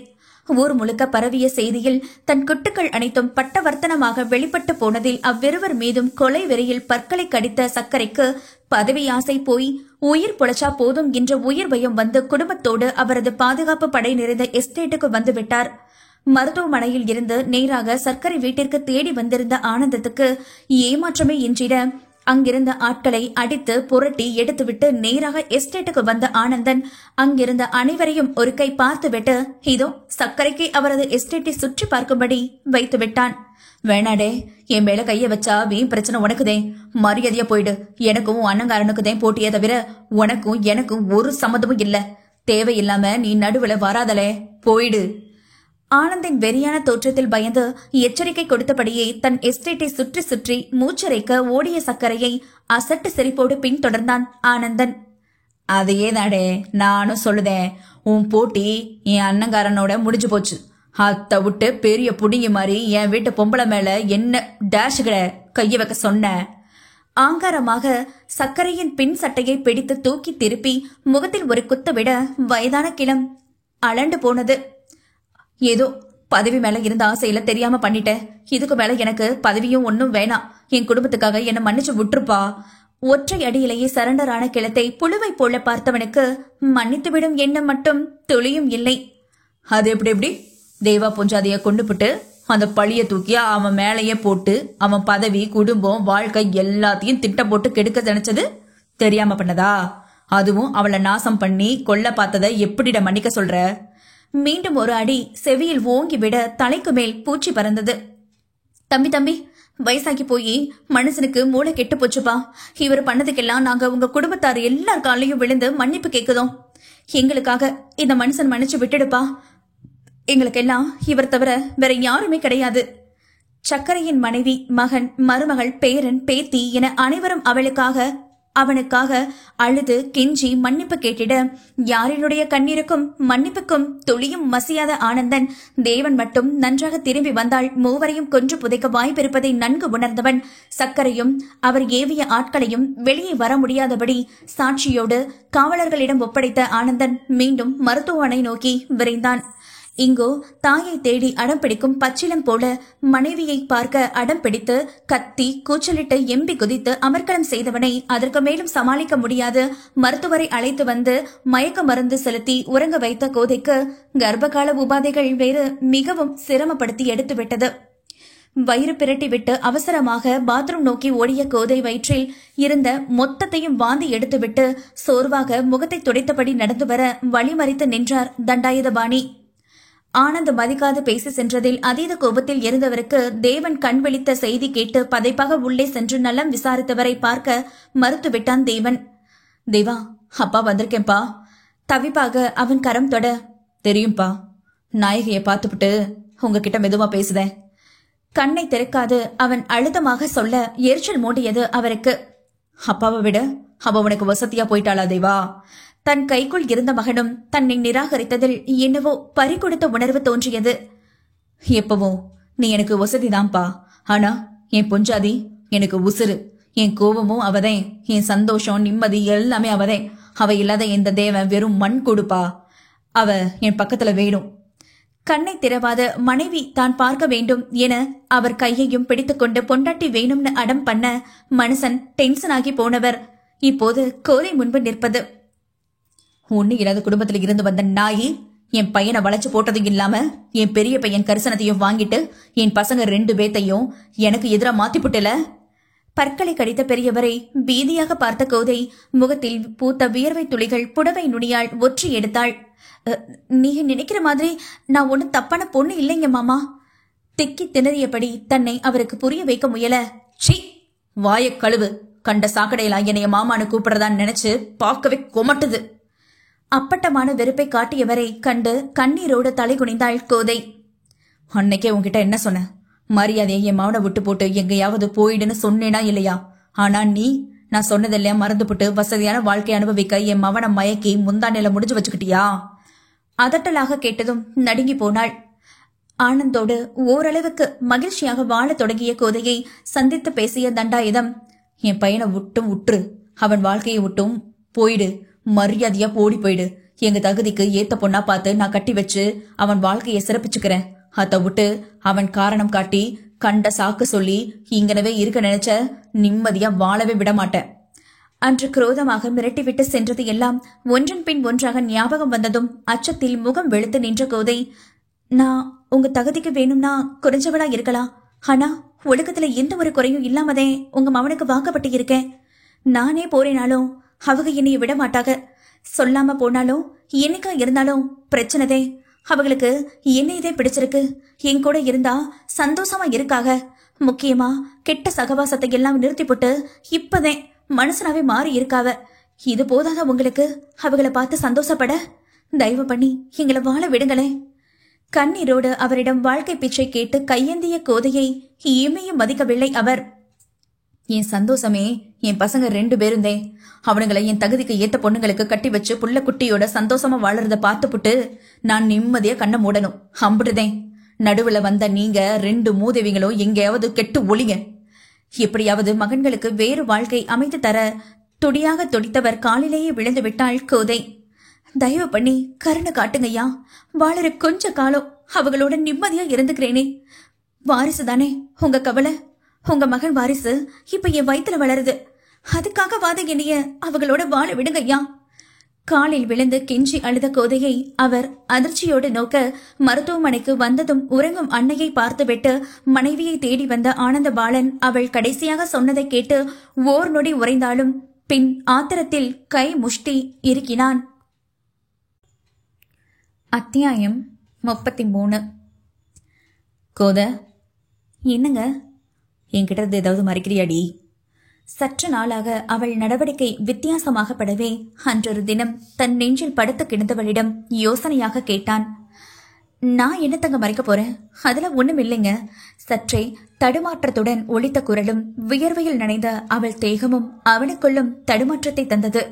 ஊர் முழுக்க பரவிய செய்தியில் தன் குட்டுக்கள் அனைத்தும் பட்டவர்த்தனமாக வெளிப்பட்டு போனதில் அவ்விருவர் மீதும் கொலை வெறியில் பற்களை கடித்த சர்க்கரைக்கு பதவி ஆசை போய் உயிர் பொழைச்சா போதும் என்ற உயிர் பயம் வந்து குடும்பத்தோடு அவரது பாதுகாப்பு படை நிறைந்த எஸ்டேட்டுக்கு வந்து விட்டார். மருத்துவமனையில் இருந்து நேராக சர்க்கரை வீட்டிற்கு தேடி வந்திருந்த ஆனந்தத்துக்கு ஏமாற்றமே இன்றிட அங்கிருந்த ஆட்களை அடித்து புரட்டி எடுத்துவிட்டு நேராக எஸ்டேட்டுக்கு வந்த ஆனந்தன் அங்கிருந்த அனைவரையும் ஒரு கை பார்த்துவிட்டு இதோ சர்க்கரைக்கு அவரது எஸ்டேட்டை சுற்றி பார்க்கும்படி வைத்து விட்டான். வேணாடே, என் மேல கைய வச்சா வீண் பிரச்சனை உனக்குதே. மரியாதையா போயிடு. எனக்கும் அண்ணங்காரனுக்குதான் போட்டியே தவிர உனக்கும் எனக்கும் ஒரு சம்மதமும் இல்ல. தேவையில்லாம நீ நடுவுல வராதலே, போயிடு. ஆனந்தின் வெறியான தோற்றத்தில் பயந்து எச்சரிக்கை கொடுத்தபடியே தன் எஸ்டேட்டை சுற்றி சுற்றி மூச்சரைக்க ஓடிய சர்க்கரையை அசட்டு சிரிப்போடு பின்தொடர்ந்தான் ஆனந்தன். அதையே தாடே நானும் சொல்லுதேன். உன் போட்டி என் அண்ணங்காரனோட முடிஞ்சு போச்சு. அத்தை விட்டு பெரிய புடிங்கி மாதிரி என் வீட்டு பொம்பளை மேல என்ன டேஷுகிற கைய வைக்க சொன்ன. ஆங்காரமாக சர்க்கரையின் பின் சட்டையை பிடித்து தூக்கி திருப்பி முகத்தில் ஒரு குத்து விட வயதான கிளம் அலண்டு போனது. ஏதோ பதவி மேல இருந்த ஆசையில தெரியாம பண்ணிட்டேன். இதுக்கு மேல எனக்கு பதவியும் ஒன்னும் வேணாம். என் குடும்பத்துக்காக என்ன மன்னிச்சு விட்டுருப்பா. ஒற்றை அடியிலேயே சரண்டரான கிளத்தை புழுவை போல பார்த்தவனுக்கு மன்னித்துவிடும் எண்ணம் மட்டும் துளியும் இல்லை. அது எப்படி தேவா பொஞ்சாதிய கொண்டு போட்டு அந்த பழிய தூக்கி அவன் மேலேயே போட்டு அவன் பதவி குடும்பம் வாழ்க்கை எல்லாத்தையும் திட்டம் போட்டு கெடுக்க நினைச்சது தெரியாம பண்ணதா? அதுவும் அவளை நாசம் பண்ணி கொல்ல பார்த்ததை எப்படிட மன்னிக்க சொல்ற? மீண்டும் ஒரு அடி செவியில் ஓங்கி விட தலைக்கு மேல் பூச்சி பறந்தது. தம்பி வயசாகி போய் மனுஷனுக்கு மூளை கெட்டு போச்சுப்பா. இவர் பண்ணதுக்கெல்லாம் நாங்க உங்க குடும்பத்தார் எல்லார் காலையும் விழுந்து மன்னிப்பு கேக்குதோம். எங்களுக்காக இந்த மனுஷன் மன்னிச்சு விட்டுடுப்பா. எங்களுக்கெல்லாம் இவர் தவிர வேற யாருமே கிடையாது. சர்க்கரையின் மனைவி, மகன், மருமகள், பேரன், பேத்தி என அனைவரும் அவனுக்காக அழுது கெஞ்சி மன்னிப்பு கேட்டிட யாரினுடைய கண்ணீருக்கும் மன்னிப்புக்கும் துளியும் மசியாத ஆனந்தன் தேவன் மட்டும் நன்றாக திரும்பி வந்தால் மூவரையும் கொன்று புதைக்க வாய்ப்பிருப்பதை நன்கு உணர்ந்தவன் சர்க்கரையும் அவர் ஏவிய ஆட்களையும் வெளியே வர முடியாதபடி சாட்சியோடு காவலர்களிடம் ஒப்படைத்த ஆனந்தன் மீண்டும் மருத்துவமனை நோக்கி விரைந்தான். இங்கோ தாயை தேடி அடம் பிடிக்கும் பச்சிலம் போல மனைவியை பார்க்க அடம் பிடித்து கத்தி கூச்சலிட்டு எம்பி குதித்து அமர்க்களம் செய்தவனை அதற்கு மேலும் சமாளிக்க முடியாது மருத்துவரை அழைத்து வந்து மயக்க மருந்து செலுத்தி உறங்க வைத்த கோதைக்கு கர்ப்பகால உபாதைகள் வேறு மிகவும் சிரமப்படுத்தி எடுத்துவிட்டது. வயிறு பிரட்டி விட்டு அவசரமாக பாத்ரூம் நோக்கி ஓடிய கோதை வயிற்றில் இருந்த மொத்தத்தையும் வாந்தி எடுத்துவிட்டு சோர்வாக முகத்தை துடைத்தபடி நடந்து வர வழிமறித்து நின்றார் தண்டாயுதபாணி. ஆனந்த் மதிக்காது பேசி சென்றதில் அதீத கோபத்தில் இருந்தவருக்கு தேவன் கண் விழித்த செய்தி கேட்டு பதைப்பாக உள்ளே சென்று நலம் விசாரித்தவரை பார்க்க மறுத்துவிட்டான் தேவன். தேவா, அப்பா வந்திருக்கேன்பா. தவிப்பாக அவன் கரம் தொட, தெரியும்பா, நாயகியை பார்த்துவிட்டு உங்ககிட்ட மெதுவா பேசுதேன். கண்ணை திறக்காது அவன் அழுத்தமாக சொல்ல எரிச்சல் மூடியது அவருக்கு. அப்பாவை விட அவ உனக்கு வசதியா போயிட்டாளா தேவா? தன் கைக்குள் இருந்த மகனும் தன்னை நிராகரித்ததில் என்னவோ பறிகொடுத்த உணர்வு தோன்றியது. எப்பவும் நீ எனக்கு வசதிதான்ப்பா, ஆனா என் பொஞ்சாதி எனக்கு உசுறு. என் கோபமும் அவதேன், என் சந்தோஷம் நிம்மதி எல்லாமே அவதேன். அவ இல்லாத இந்த தேவன் வெறும் மண் கொடுப்பா. அவ என் பக்கத்துல வேணும். கண்ணை திறவாத மனைவி தான் பார்க்க வேண்டும் என அவர் கையையும் பிடித்துக்கொண்டு பொண்டாட்டி வேணும்னு அடம் பண்ண மனுஷன் டென்ஷன் ஆகி போனவர் இப்போது கோதை முன்பு நிற்பது. ஒண்ணு இல்லாத குடும்பத்துல இருந்து வந்த நாயி என் பையனை வளைச்சு போட்டதும் இல்லாம என் பெரிய பையன் கரிசனத்தையும் வாங்கிட்டு என் பசங்க 2 பேத்தையும் எனக்கு எதிரா மாத்திப்புட்டல. பற்களை கடித்த பெரியவரை பீதியாக பார்த்த கோதை முகத்தில் பூத்த வியர்வை துளிகள் புடவை நுனியால் ஒற்றி எடுத்தாள். நீங்க நினைக்கிற மாதிரி நான் ஒன்னும் தப்பான பொண்ணு இல்லைங்க மாமா. திக்கி திணறியபடி தன்னை அவருக்கு புரிய வைக்க முயல. சி, வாய கழுவு. கண்ட சாக்கடையில என்னைய மாமானு கூப்பிடுறதான்னு நினைச்சு பார்க்கவே கொமட்டுது. அப்பட்டமான வெறுப்பை காட்டியவரை கண்டு கண்ணீரோடு தலை குனிந்தாள் கோதை. அன்னைக்கே உன்கிட்ட என்ன சொன்ன? மரியாதையை என் மாவனை விட்டு போட்டு எங்கேயாவது போயிடுன்னு சொன்னேனா இல்லையா? ஆனா நீ நான் சொன்னதெல்லாம் மறந்து போட்டு வசதியான வாழ்க்கை அனுபவிக்க என் மவனை மயக்கி முந்தானையில முடிஞ்சு வச்சுக்கிட்டியா? அதட்டலாக கேட்டதும் நடுங்கி போனாள். ஆனந்தோடு ஓரளவுக்கு மகிழ்ச்சியாக வாழ தொடங்கிய கோதையை சந்தித்து பேசிய தண்டாயுதம், என் பையனை விட்டும் விட்டுரு, அவன் வாழ்க்கையை விட்டும் போயிடு, மரியாதையா போடி போயிடு. எங்க தகுதிக்கு ஏத்த பொண்ணா பார்த்து நான் கட்டி வச்சு அவன் வாழ்க்கையை சிறப்பிச்சுக்கிறேன். அதை விட்டு அவன் காரணம் காட்டி கண்ட சாக்கு சொல்லி இங்கனவே இருக்க நினைச்ச நிம்மதியா வாழவே விட மாட்டேன். அன்று குரோதமாக மிரட்டிவிட்டு சென்றது எல்லாம் ஒன்றன் பின் ஒன்றாக ஞாபகம் வந்ததும் அச்சத்தில் முகம் வெளுத்து நின்ற கோதை, நான் உங்க தகுதிக்கு வேணும்னா குறைஞ்சவளா இருக்கலாம், ஆனா ஒழுக்கத்துல எந்த ஒரு குறையும் இல்லாமதே உங்க மவனுக்கு வாக்கப்பட்டு இருக்கேன். நானே போறேனாலும் அவங்க என்னைய விட மாட்டாக. சொல்லாம போனாலும் என்னைக்கா இருந்தாலும் பிரச்சனைதே. அவங்களுக்கு என்னையதே பிடிச்சிருக்கு. என் கூட இருந்தா சந்தோஷமா இருக்காக. முக்கியமா கெட்ட சகவாசத்தை எல்லாம் நிறுத்தி போட்டு இப்பதே மனுஷனாவே மாறி இருக்காவ. இது போதாத உங்களுக்கு அவங்கள பார்த்து சந்தோஷப்பட? தயவு பண்ணி எங்களை வாழ விடுங்களேன். கண்ணீரோடு அவரிடம் வாழ்க்கை பிச்சை கேட்டு கையேந்திய கோதையை இமையும் மதிக்கவில்லை அவர். என் சந்தோஷமே என் பசங்க 2 பேருந்தே. அவனுங்களை என் தகுதிக்கு ஏத்த பொண்ணுங்களுக்கு கட்டி வச்சு புள்ள குட்டியோட சந்தோஷமா வாழறத பார்த்துப்புட்டு நான் நிம்மதியா கண்ணை மூடணும். அம்பிடுதேன். நடுவுல வந்த நீங்க 2 மூதேவிகளும் எங்கேயாவது கெட்டு ஒளிங்க. எப்படியாவது மகன்களுக்கு வேறு வாழ்க்கை அமைத்து தர துடியாக துடித்தவர் காலிலேயே விழுந்து விட்டாள் கோதை. தயவு பண்ணி கருணை காட்டுங்கய்யா. வாழற கொஞ்ச காலம் அவங்களோட நிம்மதியா இருந்துக்கிறேனே. வாரிசு தானே உங்க கவலை. உங்க மகன் வாரிசு இப்ப என் வயித்துல வளருது. அதுக்காக வாத என்னைய அவங்களோட வாழ விடுங்கய்யா. காலில் விழுந்து கெஞ்சி அழுத கோதையை அவர் அதிர்ச்சியோடு நோக்க மருத்துவமனைக்கு வந்ததும் உறங்கும் அன்னையை பார்த்துவிட்டு மனைவியை தேடி வந்த ஆனந்த பாலன் அவள் கடைசியாக சொன்னதை கேட்டு ஓர் நொடி உறைந்தாலும் பின் ஆத்திரத்தில் கை முஷ்டி இருக்கினான். அத்தியாயம் 33. கோத, என்னங்க? என்கிட்ட ஏதாவது மறைக்கிறியாடி? சற்று நாளாக அவள் நடவடிக்கை வித்தியாசமாக படவே அன்றொரு தினம் தன் நெஞ்சில் படுத்து கிடந்தவளிடம் யோசனையாக கேட்டான். நான் என்னத்தங்க மறைக்க போறேன்? அதுல ஒண்ணும் இல்லைங்க. சற்றே தடுமாற்றத்துடன் ஒலித்த குரலும் வியர்வையில் நனைந்த அவள் தேகமும் அவனுக்குள்ளும் தடுமாற்றத்தை தந்தது.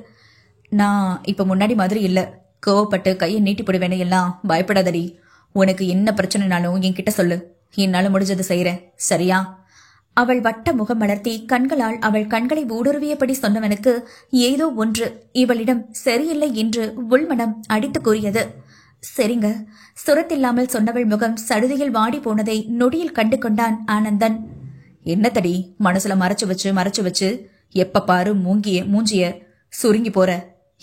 நான் இப்ப முன்னாடி மாதிரி இல்ல. கோவப்பட்டு கையை நீட்டி போடுவேனே எல்லாம் பயப்படாதடி. உனக்கு என்ன பிரச்சனைனாலும் என்கிட்ட சொல்லு. என்னால முடிஞ்சது செய்யறேன், சரியா? அவள் வட்ட முகம் மலர்த்தி கண்களால் அவள் கண்களை ஊடுருவியபடி சொன்னவனுக்கு ஏதோ ஒன்று இவளிடம் சரியில்லை என்று உள்மனம் அடித்து கூறியது. சரிங்க. சுரத்தில்லாமல் சொன்னவள் முகம் சடுதியில் வாடி போனதை நொடியில் கண்டு கொண்டான் ஆனந்தன். என்னத்தடி மனசுல மறைச்சு வச்சு எப்ப பாரு மூஞ்சிய சுருங்கி போற?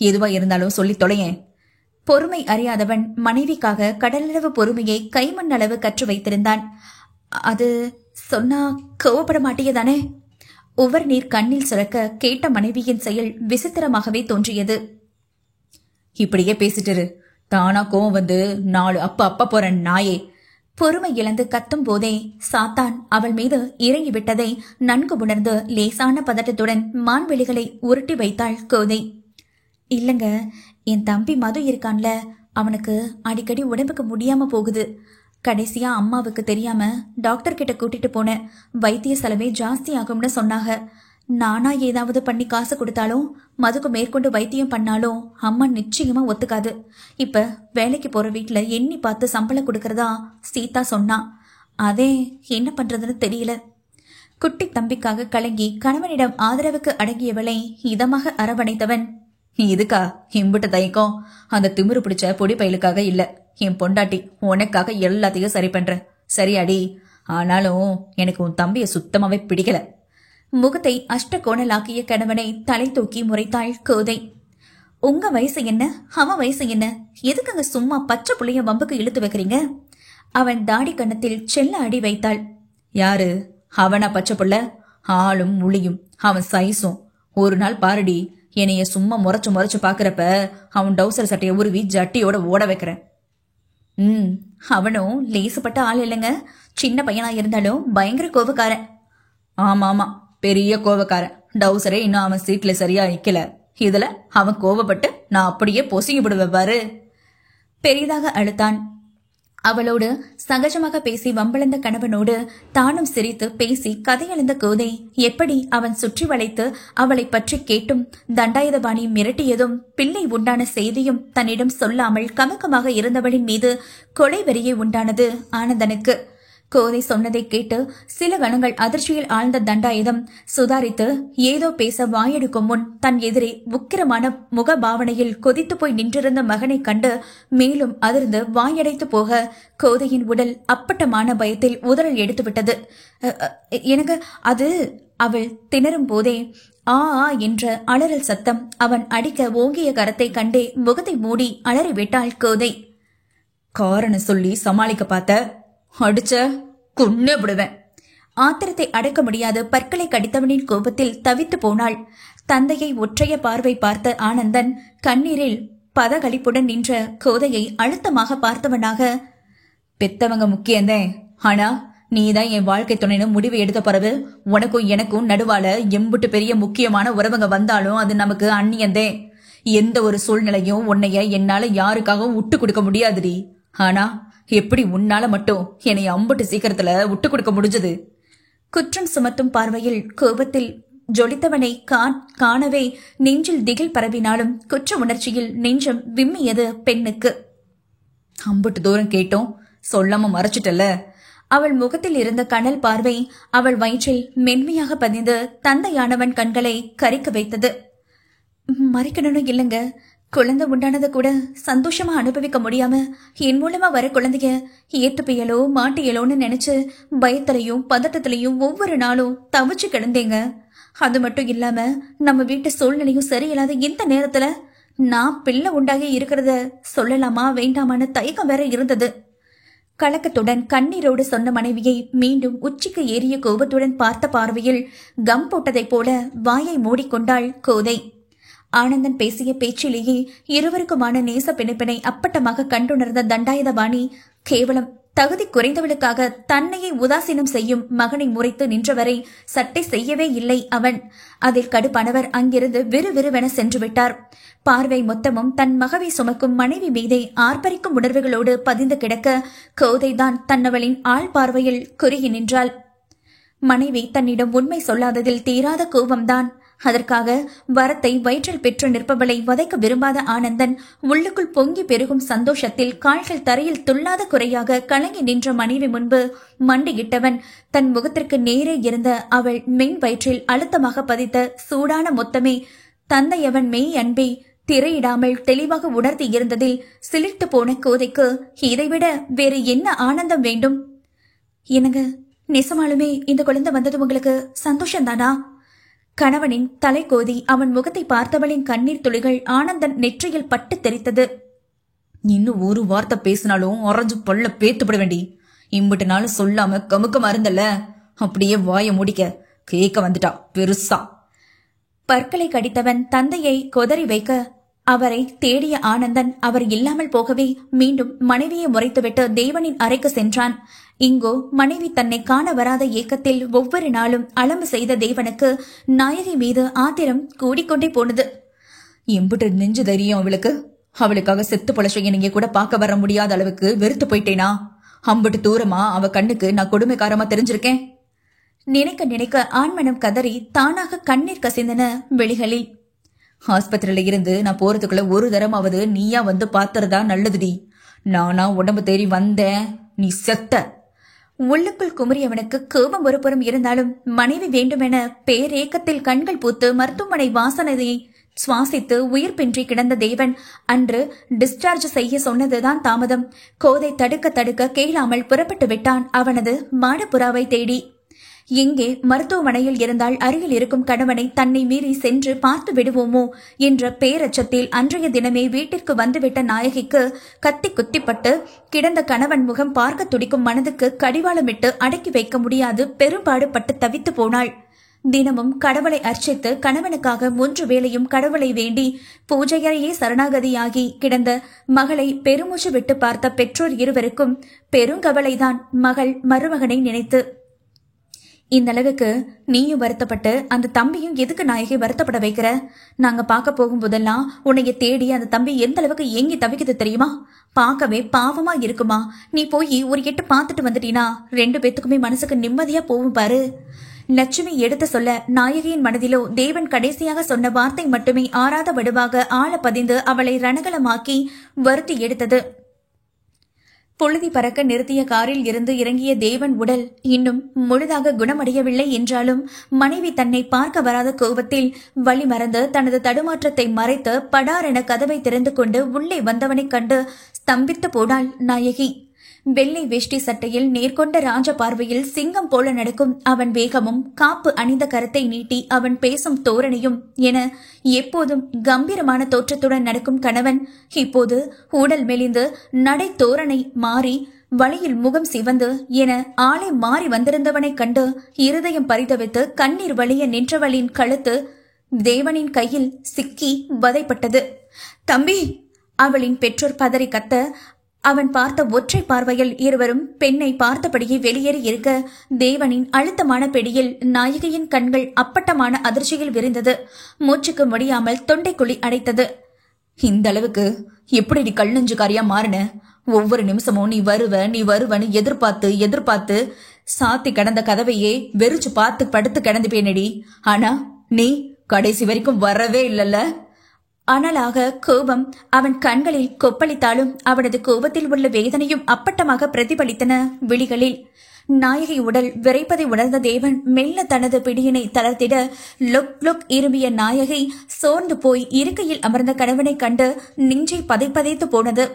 எதுவா இருந்தாலும் சொல்லி தொலையேன். பொறுமை அறியாதவன் மனைவிக்காக கடலளவு பொறுமையை கைமண் அளவு கற்று வைத்திருந்தான். அது சொன்னா கோவப்பட மாட்டியதானே? உவர் நீர் கண்ணில் சுரக்க கேட்ட மனைவியின் செயல் விசித்திரமாகவே தோன்றியது. இப்படியே பேசிட்டு தானா கோவம் வந்து 4 அப்ப போற நாயே. பொறுமை இழந்து கத்தும் போதே சாத்தான் அவள் மீது இறங்கிவிட்டதை நன்கு உணர்ந்து லேசான பதட்டத்துடன் மான்வெளிகளை உருட்டி வைத்தாள் கோதை. இல்லங்க, என் தம்பி மது இருக்கான்ல, அவனுக்கு அடிக்கடி உடம்புக்கு முடியாம போகுது. கடைசியா அம்மாவுக்கு தெரியாம டாக்டர் கிட்ட கூட்டிட்டு போனேன். வைத்திய செலவே ஜாஸ்தி ஆகும்னு சொன்னாங்க. நானா ஏதாவது பண்ணி காசு கொடுத்தாலும் மதுக்கு மேற்கொண்டு வைத்தியம் பண்ணாலும் அம்மா நிச்சயமா ஒத்துக்காது. இப்ப வேலைக்கு போற வீட்டுல எண்ணி பார்த்து சம்பளம் கொடுக்கறதா சீதா சொன்னா. அதே என்ன பண்றதுன்னு தெரியல. குட்டி தம்பிக்காக கலங்கி கணவனிடம் ஆதரவுக்கு அடங்கியவளை இதமாக அரவணைத்தவன், இதுக்கா இம்புட்டு தயக்கம்? அந்த திமிரு பிடிச்ச பொடி பயலுக்காக இல்ல, என் பொண்டாட்டி உனக்காக எல்லாத்தையும் சரி பண்றேன். சரியாடி? ஆனாலும் எனக்கு உன் தம்பிய சுத்தமாவே பிடிக்கல. முகத்தை அஷ்டகோணலாக்கிய கணவனை தலை தூக்கி முறைத்தாள் கோதை. உங்க வயசு என்ன, அவன் வயசு என்ன? எதுக்குங்க சும்மா பச்சை புள்ளைய வம்புக்கு இழுத்து வைக்கிறீங்க? அவன் தாடி கன்னத்தில் செல்ல அடி வைத்தாள். யாரு அவனா பச்சை புள்ள? ஆளும் முழியும் அவன் சைஸும். ஒரு நாள் பாருடி, என்னைய சும்மா முறைச்சு முறைச்சு பாக்குறப்ப அவன் டவுசர் சட்டையை உருவி ஜட்டியோட ஓட வைக்கிறேன். அவனும் லேசுப்பட்ட ஆள் இல்லைங்க. சின்ன பையனா இருந்தாலும் பயங்கர கோபக்காரன். ஆமா ஆமா, பெரிய கோவக்காரன். டவுசரே இன்னும் அவன் சீட்ல சரியா நிக்கல. இதுல அவன் கோவப்பட்டு நான் அப்படியே பொசுங்கி விடுவேன் பாரு. பெரிதாக அழுத்தான். அவளோடு சகஜமாக பேசி வம்பளந்த கணவனோடு தானும் சிரித்து பேசி கதையளந்த கோதை எப்படி அவன் சுற்றி வளைத்து அவளை பற்றி கேட்டும் தண்டாயுதபாணி மிரட்டியதும் பிள்ளை உண்டான செய்தியும் தன்னிடம் சொல்லாமல் கமக்கமாக இருந்தவளின் மீது கொலை வெறியே உண்டானது ஆனந்தனுக்கு. கோதை சொன்னதை கேட்டு சில கணங்கள் அதிர்ச்சியில் ஆழ்ந்த தண்டாயுதம் சுதாரித்து ஏதோ பேச வாயெடுக்கும் முன் தன் எதிரே உக்கிரமான முகபாவனையில் கொதித்து போய் நின்றிருந்த மகனை கண்டு மேலும் அதிர்ந்து வாயடைத்து போக கோதையின் உடல் அப்பட்டமான பயத்தில் உதறல் எடுத்துவிட்டது. எனக்கு அது அவள் திணறும் போதே ஆ என்ற அலறல் சத்தம் அவன் அடிக்க ஓங்கிய கரத்தை கண்டே முகத்தை மூடி அலறிவிட்டாள் கோதை. காரணம் சொல்லி சமாளிக்க பார்த்த, அடிச்ச கொன்னே விடுவேன். ஆத்திரத்தை அடக்க முடியாது பற்களை கடித்தவனின் கோபத்தில் தவித்து போனாள். தந்தையை ஒற்றைய பார்வை பார்த்த ஆனந்தன் கண்ணீரில் பதகளிப்புடன் நின்ற கோதையை அழுத்தமாக பார்த்தவனாக, பெத்தவங்க முக்கியந்தேன், ஆனா நீதான் என் வாழ்க்கை துணைன்னு முடிவு எடுத்த பிறகு உனக்கும் எனக்கும் நடுவால எம்புட்டு பெரிய முக்கியமான உறவங்க வந்தாலும் அது நமக்கு அந்நியந்தே. எந்த ஒரு சூழ்நிலையும் உன்னைய என்னால யாருக்காகவும் விட்டு கொடுக்க முடியாதுடி. ஆனா எப்படி உன்னால மட்டும் என்னை அம்புட்டு சீக்கிரத்துல விட்டு கொடுக்க முடிஞ்சது? குற்றம் சுமத்தும் பார்வையில் கோபத்தில் ஜொலித்தவனை காணவே நெஞ்சில் திகில் பரவினாலும் குற்ற உணர்ச்சியில் நெஞ்சம் விம்மியது பெண்ணுக்கு. அம்புட்டு தூரம் கேட்டோம், சொல்லாம மறைச்சிட்டல. அவள் முகத்தில் இருந்த கனல் பார்வை அவள் வயிற்றில் மென்மையாக பதிந்து தந்தையானவன் கண்களை கரிக்க வைத்தது. மறைக்கணும் இல்லைங்க, குழந்தை உண்டானதை கூட சந்தோஷமா அனுபவிக்க முடியாம என் மூலமா வர குழந்தைய ஏத்துப்பியலோ மாட்டியலோன்னு நினைச்சு பயத்திலையும் பதட்டத்திலையும் ஒவ்வொரு நாளும் தவிச்சு கிடந்தேங்க. அது மட்டும் இல்லாம நம்ம வீட்டு சூழ்நிலையும் சரியில்லாத இந்த நேரத்துல நான் பிள்ளை உண்டாகி இருக்கிறத சொல்லலாமா வேண்டாமான்னு தயக்கம் வேற இருந்தது. கலக்கத்துடன் கண்ணீரோடு சொன்ன மனைவியை மீண்டும் உச்சிக்கு ஏறிய கோபத்துடன் பார்த்த பார்வையில் கம் போட்டதைப் போல வாயை மூடிக்கொண்டாள் கோதை. ஆனந்தன் பேசிய பேச்சிலேயே இருவருக்குமான நேச பிணைப்பினை அப்பட்டமாக கண்டுணர்ந்த தண்டாயுதபாணி கேவலம் தகுதி குறைந்தவளுக்காக தன்னையே உதாசீனம் செய்யும் மகனை முறைத்து நின்றவரை சட்டை செய்யவே இல்லை அவன். அதில் கடுப்பானவர் அங்கிருந்து விறுவிறுவென சென்று விட்டார். பார்வை மொத்தமும் தன் மகவை சுமக்கும் மனைவி மீதே ஆர்ப்பரிக்கும் உணர்வுகளோடு பதிந்து கிடக்க கோதைதான் தன்னவளின் ஆள் பார்வையில் குறுகி நின்றாள். மனைவி தன்னிடம் உண்மை சொல்லாததில் தீராத கோபம்தான். அதற்காக வரத்தை வயிற்றில் பெற்று நிற்பவளை வதைக்க விரும்பாத ஆனந்தன் உள்ளுக்குள் பொங்கி பெருகும் சந்தோஷத்தில் கால்கள் தரையில் துள்ளாத குறையாக கலங்கி நின்ற மனைவி முன்பு மண்டியிட்டவன் தன் முகத்திற்கு நேரே இருந்த அவள் மென் வயிற்றில் அழுத்தமாக பதித்த சூடான மொத்தமே தந்தையவன் மெய் அன்பை திரையிடாமல் தெளிவாக உணர்த்தி இருந்ததில் சிலிர்த்து போன கோதைக்கு இதைவிட வேறு என்ன ஆனந்தம் வேண்டும்? எனக்கு நிசமாலுமே இந்த குழந்தை வந்தது உங்களுக்கு சந்தோஷம்தானா? கணவனின் தலை கோதி அவன் முகத்தை பார்த்தவளின் கண்ணீர் துளிகள் ஆனந்தன் நெற்றியில் பட்டு தெரித்தது. இன்னும் ஒரு வார்த்தை பேசினாலும் உறைஞ்சு பல்ல பேத்துப்பட வேண்டி. இம்பிட்டு நாளும் சொல்லாம கமுக்கமா இருந்தல்ல, அப்படியே வாய முடிக்க கேட்க வந்துட்டா பெருசா. பற்களை கடித்தவன் தந்தையை கொதறி வைக்க அவரை தேடிய ஆனந்தன் அவர் இல்லாமல் போகவே மீண்டும் மனைவியை முறைத்துவிட்டு தேவனின் அறைக்கு சென்றான். இங்கோ மனைவி தன்னை காண வராத ஏக்கத்தில் ஒவ்வொரு நாளும் அலம்பு செய்த தேவனுக்கு நாயகி மீது ஆத்திரம் கூடிக்கொண்டே போனது. எம்பிட்டு நெஞ்சு தைரியம் அவளுக்கு? அவளுக்காக செத்து பொழைச்ச நீங்க கூட பார்க்க வர முடியாத அளவுக்கு வெறுத்து போயிட்டேனா? அம்பிட்டு தூரமா அவ கண்ணுக்கு நான் கொடுமைக்காரமா தெரிஞ்சிருக்கேன். நினைக்க நினைக்க ஆண்மனம் கதறி தானாக கண்ணீர் கசிந்தன விழிகளில். ஆஸ்பத்திரியில இருந்து நான் போறதுக்குள்ள ஒரு தரமாவது நீயா வந்து பாத்துறதா நல்லதுடி. நானா உடம்பு தேறி வந்தேன், நீ செத்த. உள்ளுக்குள் குமரியவனுக்கு கோபம் ஒரு புறம் இருந்தாலும் மனைவி வேண்டுமென பேரேக்கத்தில் கண்கள் பூத்து மருத்துவமனை வாசனையை சுவாசித்து உயிர் பின்றி கிடந்த தேவன் அன்று டிஸ்சார்ஜ் செய்ய சொன்னதுதான் தாமதம். கோதை தடுக்க தடுக்க கேளாமல் புறப்பட்டு விட்டான் அவனது மாடப்புறாவை தேடி. எங்கே மருத்துவமனையில் இருந்தால் அருகில் இருக்கும் கணவனை தன்னை மீறி சென்று பார்த்து விடுவோமோ என்ற பேரச்சத்தில் அன்றைய தினமே வீட்டிற்கு வந்துவிட்ட நாயகிக்கு கத்தி குத்திப்பட்டு கிடந்த கணவன் முகம் பார்க்க துடிக்கும் மனதுக்கு கடிவாளமிட்டு அடக்கி வைக்க முடியாது பெரும்பாடுபட்டு தவித்து போனாள். தினமும் கடவுளை அர்ச்சித்து கணவனுக்காக 3 வேளையும் கடவுளை வேண்டி பூஜையறையே சரணாகதியாகி கிடந்த மகளை பெருமூச்சு விட்டு பார்த்த பெற்றோர் இருவருக்கும் பெருங்கவலைதான் மகள் மருமகனை நினைத்து. இந்த அளவுக்கு நீயும் வருத்தப்பட்டு அந்த தம்பியும் எதுக்கு நாயகி வருத்தப்பட வைக்கிற? நாங்க பார்க்க போகும்போதெல்லாம் உன்னைய தேடி அந்த தம்பி எந்த அளவுக்கு ஏங்கி தவிக்குது தெரியுமா? பார்க்கவே பாவமா இருக்குமா? நீ போய் ஒரு எட்டு பார்த்துட்டு வந்துட்டீனா 2 பேத்துக்குமே மனசுக்கு நிம்மதியா போகும் பாரு. லட்சுமி எடுத்து சொல்ல நாயகியின் மனதிலோ தேவன் கடைசியாக சொன்ன வார்த்தை மட்டுமே ஆறாத வடுவாக ஆழ பதிந்து அவளை ரணகலமாக்கி வருத்தி எடுத்தது. புழுதி பறக்க நிறுத்திய காரில் இருந்து இறங்கிய தேவன் உடல் இன்னும் முழுதாக குணமடையவில்லை என்றாலும் மனைவி தன்னை பார்க்க வராத கோபத்தில் வழி மறந்து தனது தடுமாற்றத்தை மறைத்து படாரென கதவை திறந்து கொண்டு உள்ளே வந்தவனைக் கண்டு ஸ்தம்பித்து போனாள் நாயகி. வெள்ளை வேஷ்டி சட்டையில் நேர்கொண்ட ராஜ பார்வையில் சிங்கம் போல நடக்கும் அவன் வேகமும் காப்பு அணிந்த கரத்தை நீட்டி அவன் பேசும் தோரணையும் என எப்போதும் கம்பீரமான தோற்றத்துடன் நடக்கும் கணவன் இப்போது உடல் மெலிந்து நடை தோரணை மாறி வழியில் முகம் சிவந்து என ஆளை மாறி வந்திருந்தவனைக் கண்டு இருதயம் பரிதவித்து கண்ணீர் வழிய நின்றவளின் கழுத்து தேவனின் கையில் சிக்கி வதைப்பட்டது. தம்பி! அவளின் பெற்றோர் பதறி கத்த அவன் பார்த்த ஒற்றை பார்வையில் இருவரும் பெண்ணை பார்த்தபடியே வெளியேறி இருக்க தேவனின் அழுத்தமான பிடியில் நாயகியின் கண்கள் அப்பட்டமான அதிர்ச்சியில் விரிந்தது. மூச்சுக்கு முடியாமல் தொண்டைக்குழி அடைத்தது. இந்த அளவுக்கு எப்படி நீ கல்லஞ்சுக்காரியா மாறின? ஒவ்வொரு நிமிஷமும் நீ வருவன்னு எதிர்பார்த்து சாத்தி கடந்த கதவையே வெறிச்சு பார்த்து படுத்து கிடந்து பேனடி. ஆனா நீ கடைசி வரைக்கும் வரவே இல்லல்ல. அனலாக கோபம் அவன் கண்களில் கொப்பளித்தாலும் அவனது கோபத்தில் உள்ள வேதனையும் அப்பட்டமாக பிரதிபலித்தன விழிகளில். நாயகி உடல் விரைப்பதை உணர்ந்த தேவன் மெல்ல தனது பிடியினை தளர்த்திட லொக் லொக் இரும்பிய நாயகி சோர்ந்து போய் இருக்கையில் அமர்ந்த கணவனை கண்டு நெஞ்சை பதைத்து போனது.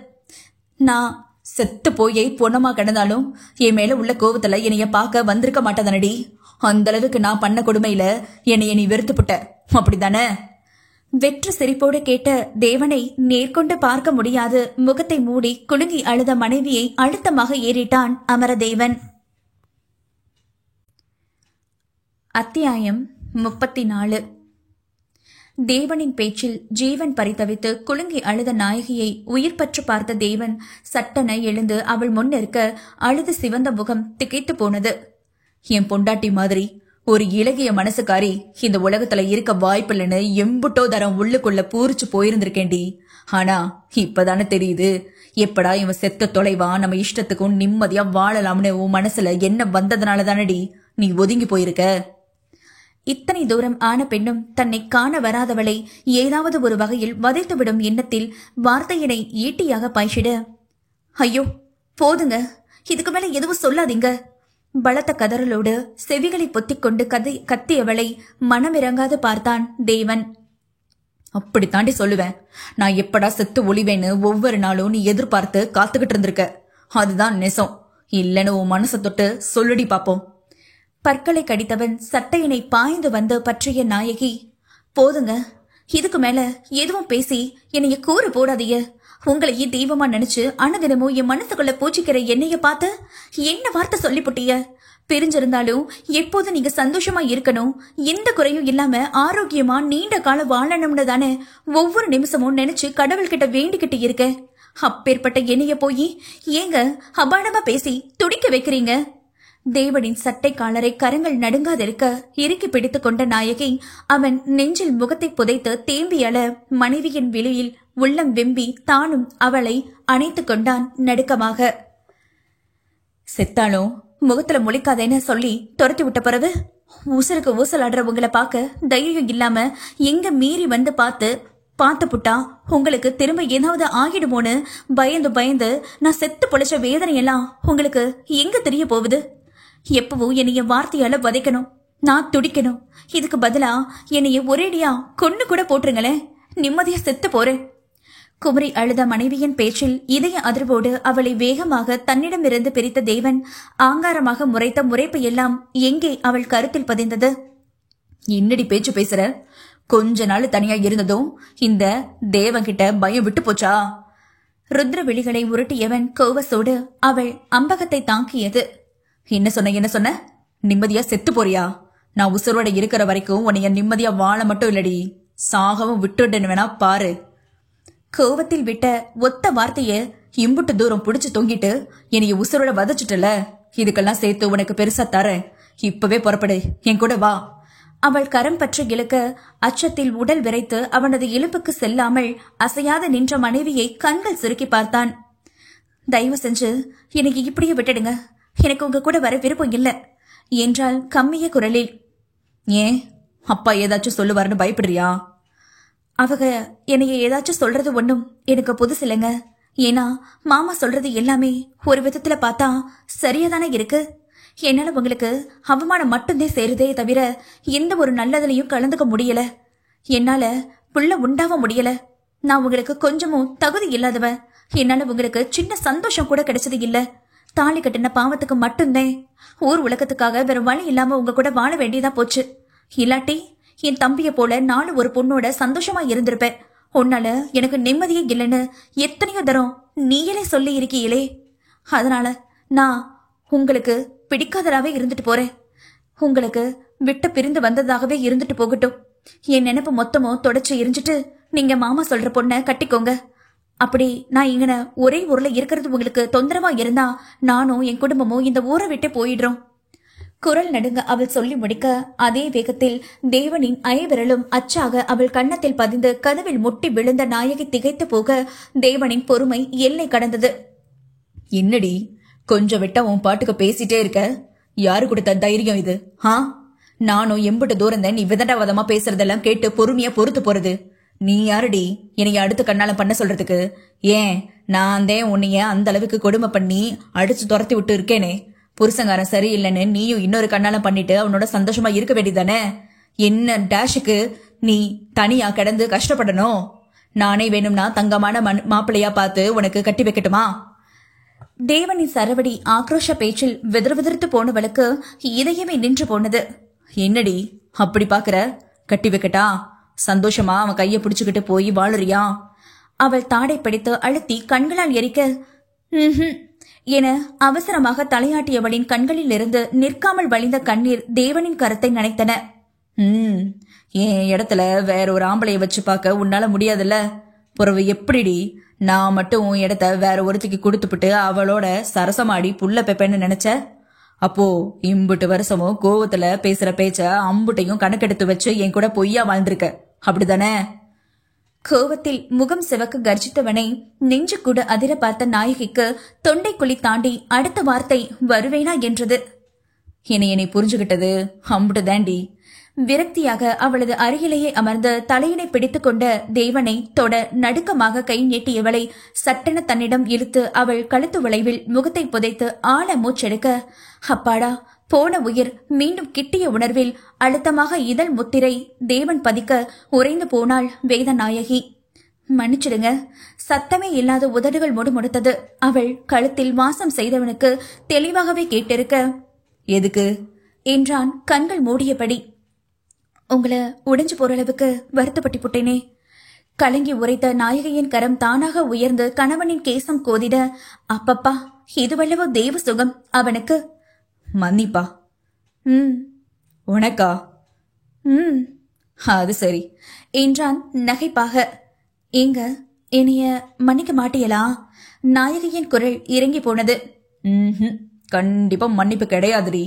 நான் செத்து போயே பொணமா கிடந்தாலும் என் மேல உள்ள கோபத்துல என்னைய பார்க்க வந்திருக்க மாட்டதனடி. அந்த அளவுக்கு நான் பண்ண கொடுமையில என்னைய நீ வெறுத்துப்புட்ட, அப்படித்தானே? வெற்று சிரிப்போடு கேட்ட தேவனை நேர்கொண்டு பார்க்க முடியாது முகத்தை மூடி குலுங்கி அழுத மனைவியை அழுத்தமாக ஏறிட்டான் அமரதேவன். அத்தியாயம் 34. தேவனின் பேச்சில் ஜீவன் பறித்தவித்து குலுங்கி அழுத நாயகியை உயிர் பற்று பார்த்த தேவன் சட்டென எழுந்து அவள் முன்னிற்க அழுது சிவந்த முகம் திகைத்து போனது. என் பொண்டாட்டி மாதிரி ஒரு இலகிய மனசுக்காரி இந்த உலகத்துல இருக்க வாய்ப்பில்லைன்னு எம்புட்டோ தரம் உள்ளுக்குள்ள பூரிச்சு போயிருந்திருக்கேண்டி. ஆனா இப்பதானே தெரியுது, எப்படா இவன் செத்த தொலைவான், நம்ம இஷ்டத்துக்கும் நிம்மதியா வாழலாம்னு உன் மனசுல என்ன வந்ததுனால தானடி நீ ஒதுங்கி போயிருக்க. இத்தனை தூரம் ஆன பெண்ணும் தன்னை காண வராதவளை ஏதாவது ஒரு வகையில் வதைத்துவிடும் எண்ணத்தில் வார்த்தையினை ஈட்டியாக பாய்ச்சிட, ஐயோ போதுங்க, இதுக்கு மேல எதுவும் சொல்லாதீங்க. பலத்த கதறலோடு செவிகளை பொத்திக்கொண்டு கத்தியவளை மனமிறங்காது பார்த்தான் தேவன். அப்படி தாண்டி சொல்லுவேன். நான் எப்படா செத்து ஒளிவேன்னு ஒவ்வொரு நாளும் நீ எதிர்பார்த்து காத்துக்கிட்டு இருந்திருக்க. அதுதான் நெசம். இல்லன்னு உன் மனசை தொட்டு சொல்லுடி பாப்போம். பற்களை கடித்தவன் சட்டையினை பாய்ந்து வந்து பற்றிய நாயகி, போதுங்க, இதுக்கு மேல எதுவும் பேசி என்னைய கூறு போடாதீங்க. உங்களையே தெய்வமா நினைச்சு அனுதினமும் என் மனசுக்குள்ள பூச்சிக்கிற என்னைய பார்த்து என்ன வார்த்தை சொல்லி புட்டிய. பிரிஞ்சிருந்தாலும் எப்போது நீங்க சந்தோஷமா இருக்கணும், எந்த குறையும் இல்லாம ஆரோக்கியமா நீண்ட காலம் வாழணும்னு தானே ஒவ்வொரு நிமிஷமும் நினைச்சு கடவுள்கிட்ட வேண்டிக்கிட்டு இருக்க. அப்பேற்பட்ட என்னைய போய் ஏங்க அபாண்டமா பேசி துடிக்க வைக்கிறீங்க? தேவனின் சட்டை காலரை கரங்கள் நடுங்காதிருக்க இறுக்கி பிடித்துக் கொண்ட நாயகி அவன் நெஞ்சில் முகத்தை புதைத்து தேம்பியள மனைவியின் விழியில் உள்ளம் வெம்பி தானும் அவளை அணைத்துக் கொண்டான் நடுக்கமாக. செத்தாலும் முகத்துல முழிக்காதேன்னு சொல்லி துரத்தி விட்ட பிறகு ஊசலுக்கு ஊசலாடுற உங்களை பார்க்க தைரியம் இல்லாம எங்க மீறி வந்து பார்த்து புட்டா உங்களுக்கு திரும்ப ஏதாவது ஆகிடுமோன்னு பயந்து பயந்து நான் செத்து பொழைச்ச வேதனையெல்லாம் உங்களுக்கு எங்க தெரிய போகுது? எப்பவும் என்னைய வார்த்தையால வதைக்கணும், நான் துடிக்கணும். இதுக்கு பதிலா என்னைய ஒரேடியா கொன்னு கூட போட்டுருங்களேன், நிம்மதியா செத்து போறேன். குமரி அழுத மனைவியின் பேச்சில் இதய அதிர்வோடு அவளை வேகமாக தன்னிடமிருந்து பிரித்த தேவன் ஆங்காரமாக முறைத்த முறைப்பு எல்லாம் எங்கே அவள் கருத்தில் பதிந்தது. என்னடி பேச்சு பேசுற? கொஞ்ச நாள் தனியா இருந்ததும் இந்த தேவன் கிட்ட பயம் விட்டு போச்சா? ருத்ர விழிகளை உருட்டியவன் கோவசோடு அவள் அம்பகத்தை தாக்கியது. என்ன சொன்ன? நிம்மதியா செத்து போறியா? நான் உசுரோட இருக்கிற வரைக்கும் உன்னைய நிம்மதியா வாழ மட்டும் இல்லடி, சாகவும் விட்டுடுன்னு வேணா பாரு. கோவத்தில் விட்ட ஒத்த வார்த்தைய இம்புட்டு தூரம் புடிச்சு தொங்கிட்டு என்னைய உசுரோட வதச்சிட்டல, இதுக்கெல்லாம் சேர்த்து உனக்கு பெருசா தரேன். இப்பவே புறப்படு, என் கூட வா. அவள் கரம் பற்றி இழுக்க அச்சத்தில் உடல் விரைத்து அவனது இழுப்புக்கு செல்லாமல் அசையாது நின்ற மனைவியை கண்கள் சுருக்கி பார்த்தான். தயவு செஞ்சு எனக்கு இப்படியே விட்டுடுங்க, எனக்கு உங்க கூட வர விருப்பம் இல்ல என்றால் கம்மிய குரலில். ஏன் அப்பா ஏதாச்சும் சொல்லுவாருன்னு பயப்படுறியா? அவங்க என்னைய ஏதாச்சும் சொல்றது ஒண்ணும் எனக்கு புதுசு இல்லைங்க. ஏன்னா மாமா சொல்றது எல்லாமே ஒரு விதத்துல பார்த்தா சரியாதானே இருக்கு. என்னால உங்களுக்கு அவமானம் மட்டும்தான் சேருதே தவிர எந்த ஒரு நல்லதுலயும் கலந்துக்க முடியல. என்னால புள்ள உண்டாவ முடியல. நான் உங்களுக்கு கொஞ்சமும் தகுதி இல்லாதவ. என்னால உங்களுக்கு சின்ன சந்தோஷம் கூட கிடைச்சது இல்ல. தாலி கட்டின பாவத்துக்கு மட்டும்தான் ஊர் உலகத்துக்காக வேற வழி இல்லாம உங்க கூட வாழ வேண்டியதா போச்சு. இல்லாட்டி என் தம்பிய போல நானும் ஒரு பொண்ணோட சந்தோஷமா இருந்திருப்பேன். உன்னால எனக்கு நிம்மதியே இல்லைன்னு எத்தனையோ தரம் நீங்களே சொல்லி இருக்கீங்களே. அதனால நான் உங்களுக்கு பிடிக்காததாவே இருந்துட்டு போறேன். உங்களுக்கு விட்டு பிரிந்து வந்ததாகவே இருந்துட்டு போகட்டும். என் நினைப்பு மொத்தமும் தொடச்சு எரிஞ்சிட்டு நீங்க மாமா சொல்ற பொண்ண கட்டிக்கோங்க. அப்படி நான் இங்கன ஒரே ஊர்ல இருக்கிறது உங்களுக்கு தொந்தரவா இருந்தா நானும் என் குடும்பமும் இந்த ஊரை விட்டு போயிடுறோம். குரல் நடுங்க அவள் சொல்லி முடிக்க அதே வேகத்தில் தேவனின் ஐவிரலும் அச்சாக அவள் கன்னத்தில் பதிந்து கதவில் முட்டி விழுந்த நாயகி திகைத்து போக தேவனின் பொறுமை எல்லை கடந்தது. என்னடி கொஞ்சம் விட்டா உன் பாட்டுக்கு பேசிட்டே இருக்க? யாரு கொடுத்த தைரியம் இது? நானும் எம்பிட்டு தூரம் நீ விதண்டாவதமா பேசுறதெல்லாம் கேட்டு பொறுமையா பொறுத்து போறது. நீ யாருடி என்னைய அடுத்து கண்ணாலம் பண்ண சொல்றதுக்கு? ஏன் நான் தான் உன்னைய அந்த அளவுக்கு கொடுமை பண்ணி அடிச்சு துரத்தி விட்டு இருக்கேனே. புருஷங்காரன் சரியில்லைன்னு நீயும் இன்னொரு கண்ணாலம் பண்ணிட்டு அவனோட சந்தோஷமா இருக்க வேண்டியதானே? என்ன டேஷுக்கு நீ தனியா கிடந்து கஷ்டப்படணும்? நானே வேணும்னா தங்கமான மாப்பிள்ளையா பார்த்து உனக்கு கட்டி வைக்கட்டுமா? தேவனின் சரவடி ஆக்ரோஷ பேச்சில் விதிர்விதிர்த்து போனவளுக்கு இதயமே நின்று போனது. என்னடி அப்படி பாக்குற? கட்டி வைக்கட்டா? சந்தோஷமா அவன் கைய பிடிச்சுக்கிட்டு போய் வாழுறியா? அவள் தாடை பிடித்து அழுத்தி கண்களால் எரிக்க என அவசரமாக தலையாட்டியவளின் கண்களில் இருந்து நிற்காமல் வழிந்த கண்ணீர் தேவனின் கரத்தை நனைத்தன. என் இடத்துல வேற ஒரு ஆம்பளைய வச்சு பார்க்க உன்னால முடியாதுல்ல. பிறவு எப்படிடி நான் மட்டும் உன் இடத்த வேற ஒருத்திக்கு கொடுத்துப்புட்டு அவளோட சரசமாடி புள்ள பெப்பேன்னு நினைச்ச? அப்போ இம்புட்டு வருஷமும் கோவத்துல பேசுற பேச்ச அம்புட்டையும் கணக்கெடுத்து வச்சு என் கூட பொய்யா வாழ்ந்திருக்க, அப்படிதானே? கோவத்தில் முகம் சிவக்கு கர்ஜித்தவனை நெஞ்சு கூட அதிர பார்த்த நாயகிக்கு தொண்டைக்குழி தாண்டி அடுத்த வார்த்தை வருவேனா என்றது. என்னை புரிஞ்சுகிட்டது அம்புட்டு தாண்டி. விரக்தியாக அவளது அருகிலேயே அமர்ந்து தலையினை பிடித்துக் கொண்ட தேவனை தொட நடுக்கமாக கை நீட்டியவளை சட்டென தன்னிடம் இழுத்து அவள் கழுத்து வளைவில் முகத்தை புதைத்து ஆழ மூச்செடுக்க, அப்பாடா போன உயிர் மீண்டும் கிட்டிய உணர்வில் அழுத்தமாக இதழ் முத்திரை தேவன் பதிக்க உறைந்து போனாள் வேதநாயகி. மன்னிச்சிடுங்க. சத்தமே இல்லாத உதடுகள் முடுமுடுத்தது. அவள் கழுத்தில் வாசம் செய்தவனுக்கு தெளிவாகவே கேட்டிருக்க, எதுக்கு என்றான் கண்கள் மூடியபடி. உங்களை உடைஞ்சு போற அளவுக்கு வருத்தப்பட்டு புட்டேனே. கலங்கி உரைத்த நாயகியின் கரம் தானாக உயர்ந்து கணவனின் கேசம் கோதிட, அப்பப்பா இதுவல்லவோ தெய்வ சுகம் அவனுக்கு. மன்னிப்பா. உனக்கா? அது சரி என்றான் நகைப்பாக. எங்க என்னைய மன்னிக்க மாட்டியலா? நாயகியின் குரல் இறங்கி போனது. கண்டிப்பா மன்னிப்பு கிடையாதுடி,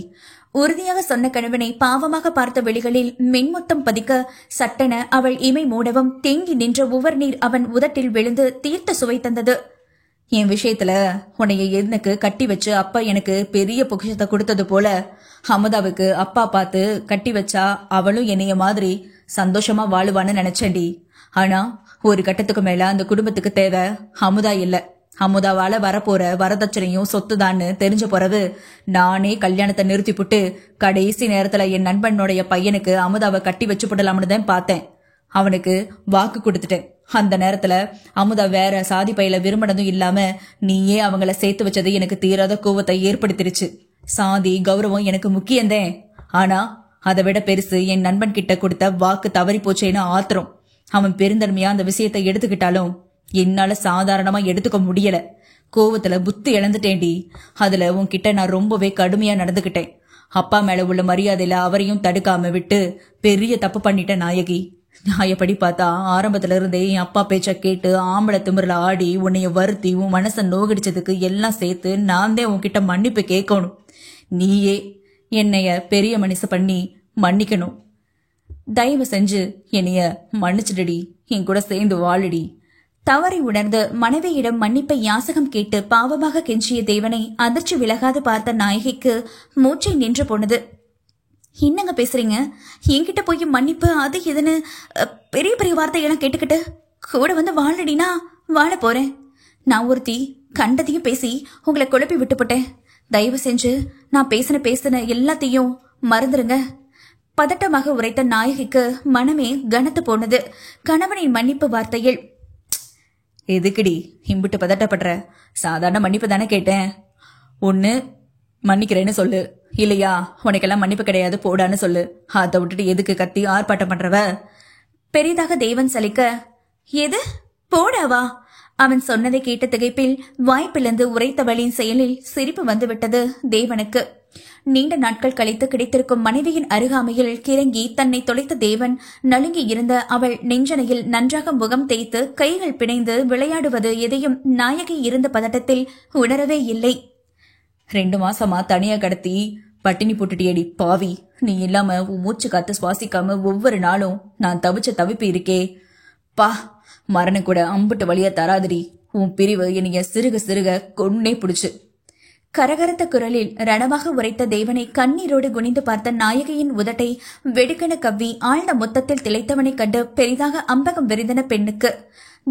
உறுதியாக சொன்ன கணவனை பாவமாக பார்த்த வெளிகளில் மென்மொத்தம் பதிக்க சட்டென அவள் இமை மூடவும் தேங்கி நின்ற உவர் நீர் அவன் உதட்டில் விழுந்து தீர்த்த சுவை தந்தது. என் விஷயத்துல உன்னைய எனக்கு கட்டி வச்சு அப்பா எனக்கு பெரிய பொக்கிஷத்தை கொடுத்தது போல அமுதாவுக்கு அப்பா பார்த்து கட்டி வச்சா அவளும் என்னைய மாதிரி சந்தோஷமா வாழுவான்னு நினைச்சேன்டி. ஆனா ஒரு கட்டத்துக்கு மேல அந்த குடும்பத்துக்கு தேவை அமுதா இல்ல. அமுதாவால வரப்போற வரதட்சணையும் சொத்துதான்னு தெரிஞ்ச பிறகு நானே கல்யாணத்தை நிறுத்தி புட்டு கடைசி நேரத்துல என் நண்பனுடைய பையனுக்கு அமுதாவை கட்டி வச்சு போடலாம்னு தான் பார்த்தேன். அவனுக்கு வாக்கு கொடுத்துட்டேன். அந்த நேரத்துல அமுதா வேற சாதி பையில விரும்பினதும் இல்லாம நீயே அவங்கள சேர்த்து வச்சது எனக்கு தீராத கோவத்தை ஏற்படுத்திருச்சு. சாதி கௌரவம் எனக்கு முக்கியந்தேன். ஆனா அதை விட பெருசு என் நண்பன் கிட்ட கொடுத்த வாக்கு தவறி போச்சேன்னு ஆத்திரம். அவன் பெருந்தன்மையா அந்த விஷயத்தை எடுத்துக்கிட்டாலும் என்னால சாதாரணமா எடுத்துக்க முடியல. கோவத்துல புத்தி இழந்துட்டேன்டி. அதுல உன்கிட்ட நான் ரொம்பவே கடுமையா நடந்துகிட்டேன். அப்பா மேல உள்ள மரியாதையில அவரையும் தடுக்காம விட்டு பெரிய தப்பு பண்ணிட்ட நாயகி. நியாயப்படி பார்த்தா ஆரம்பத்துல இருந்தே என் அப்பா பேச்ச கேட்டு ஆம்பளை திமிரில ஆடி உன்னைய வருத்தி உன் மனசை நோகடிச்சதுக்கு எல்லாம் சேர்த்து நான் தான் உன்கிட்ட மன்னிப்பு கேட்கணும். நீயே என்னைய பெரிய மனுஷ பண்ணி மன்னிக்கணும். தயவு செஞ்சு என்னைய மன்னிச்சிடுடி, என் கூட சேர்ந்து வாழுடி. தவறை உணர்ந்து மனைவியிடம் மன்னிப்பை யாசகம் கேட்டு பாவமாக கெஞ்சிய தேவனை அதிர்ச்சி விலகாது பார்த்த நாயகிக்கு மூச்சை நின்று போனது. என்னங்க பேசுறீங்க? என்கிட்ட போய் மன்னிப்பு அது இதுன்னு பெரிய பெரிய வார்த்தையெல்லாம் கேட்டுக்கிட்டு கூட வந்து வாழடினா வாழ போறேன். நான் ஒருத்தி கண்டதையும் பேசி உங்களை குழப்பி விட்டு போட்டேன். தயவு செஞ்சு நான் பேசின எல்லாத்தையும் மறந்துருங்க. பதட்டமாக உரைத்த நாயகிக்கு மனமே கனத்து போனது. கணவனின் மன்னிப்பு வார்த்தையில், எதுக்குடி இம்புட்டு பதட்டப்படுற? சாதாரண மன்னிப்பு தானே கேட்டேன். ஒண்ணு மன்னிக்கிறேன்னு சொல்லு, இல்லையா உனக்கெல்லாம் மன்னிப்பு கிடையாது போடான்னு சொல்லு. அதை விட்டுட்டு எதுக்கு கத்தி ஆர்ப்பாட்டம் பண்றவ? பெரிதாக தேவன் சலிக்க, எது போடாவா? அவன் சொன்னதை கேட்ட திகைப்பில் வாய்ப்பிழந்து உரைத்தவளின் செயலில் சிரிப்பு வந்துவிட்டது தேவனுக்கு. நீண்ட நாட்கள் கழித்து கிடைத்திருக்கும் மனைவியின் அருகாமையில் கிறங்கி தன்னை தொலைத்த தேவன் நலுங்கி இருந்த அவள் நெஞ்சனையில் நன்றாக முகம் தேய்த்து கைகள் பிணைந்து விளையாடுவது எதையும் நாயகி இருந்த பதட்டத்தில் உணரவே இல்லை. 2 மாசமா தனியா கடத்தி பட்டினி போட்டுட்டியடி பாவி. நீ இல்லாம உன் மூச்சு காத்து சுவாசிக்காம ஒவ்வொரு நாளும் நான் தவிச்ச தவிப்பு இருக்கே பா. மரணம் கூட அம்புட்டு வழியா தராதிரி. உன் பிரிவு என்னைய சிறுக சிறுக கொன்னே புடிச்சு. கரகரத்த குரலில் ரணமாக உரைத்த தேவனை கண்ணீரோடு குனிந்து பார்த்த நாயகியின் உதட்டை வெடுக்கென கவ்வி ஆழ்ந்த மொத்தத்தில் திளைத்தவனை கண்டு பெரிதாக அம்பகம் விரிந்தன பெண்ணுக்கு.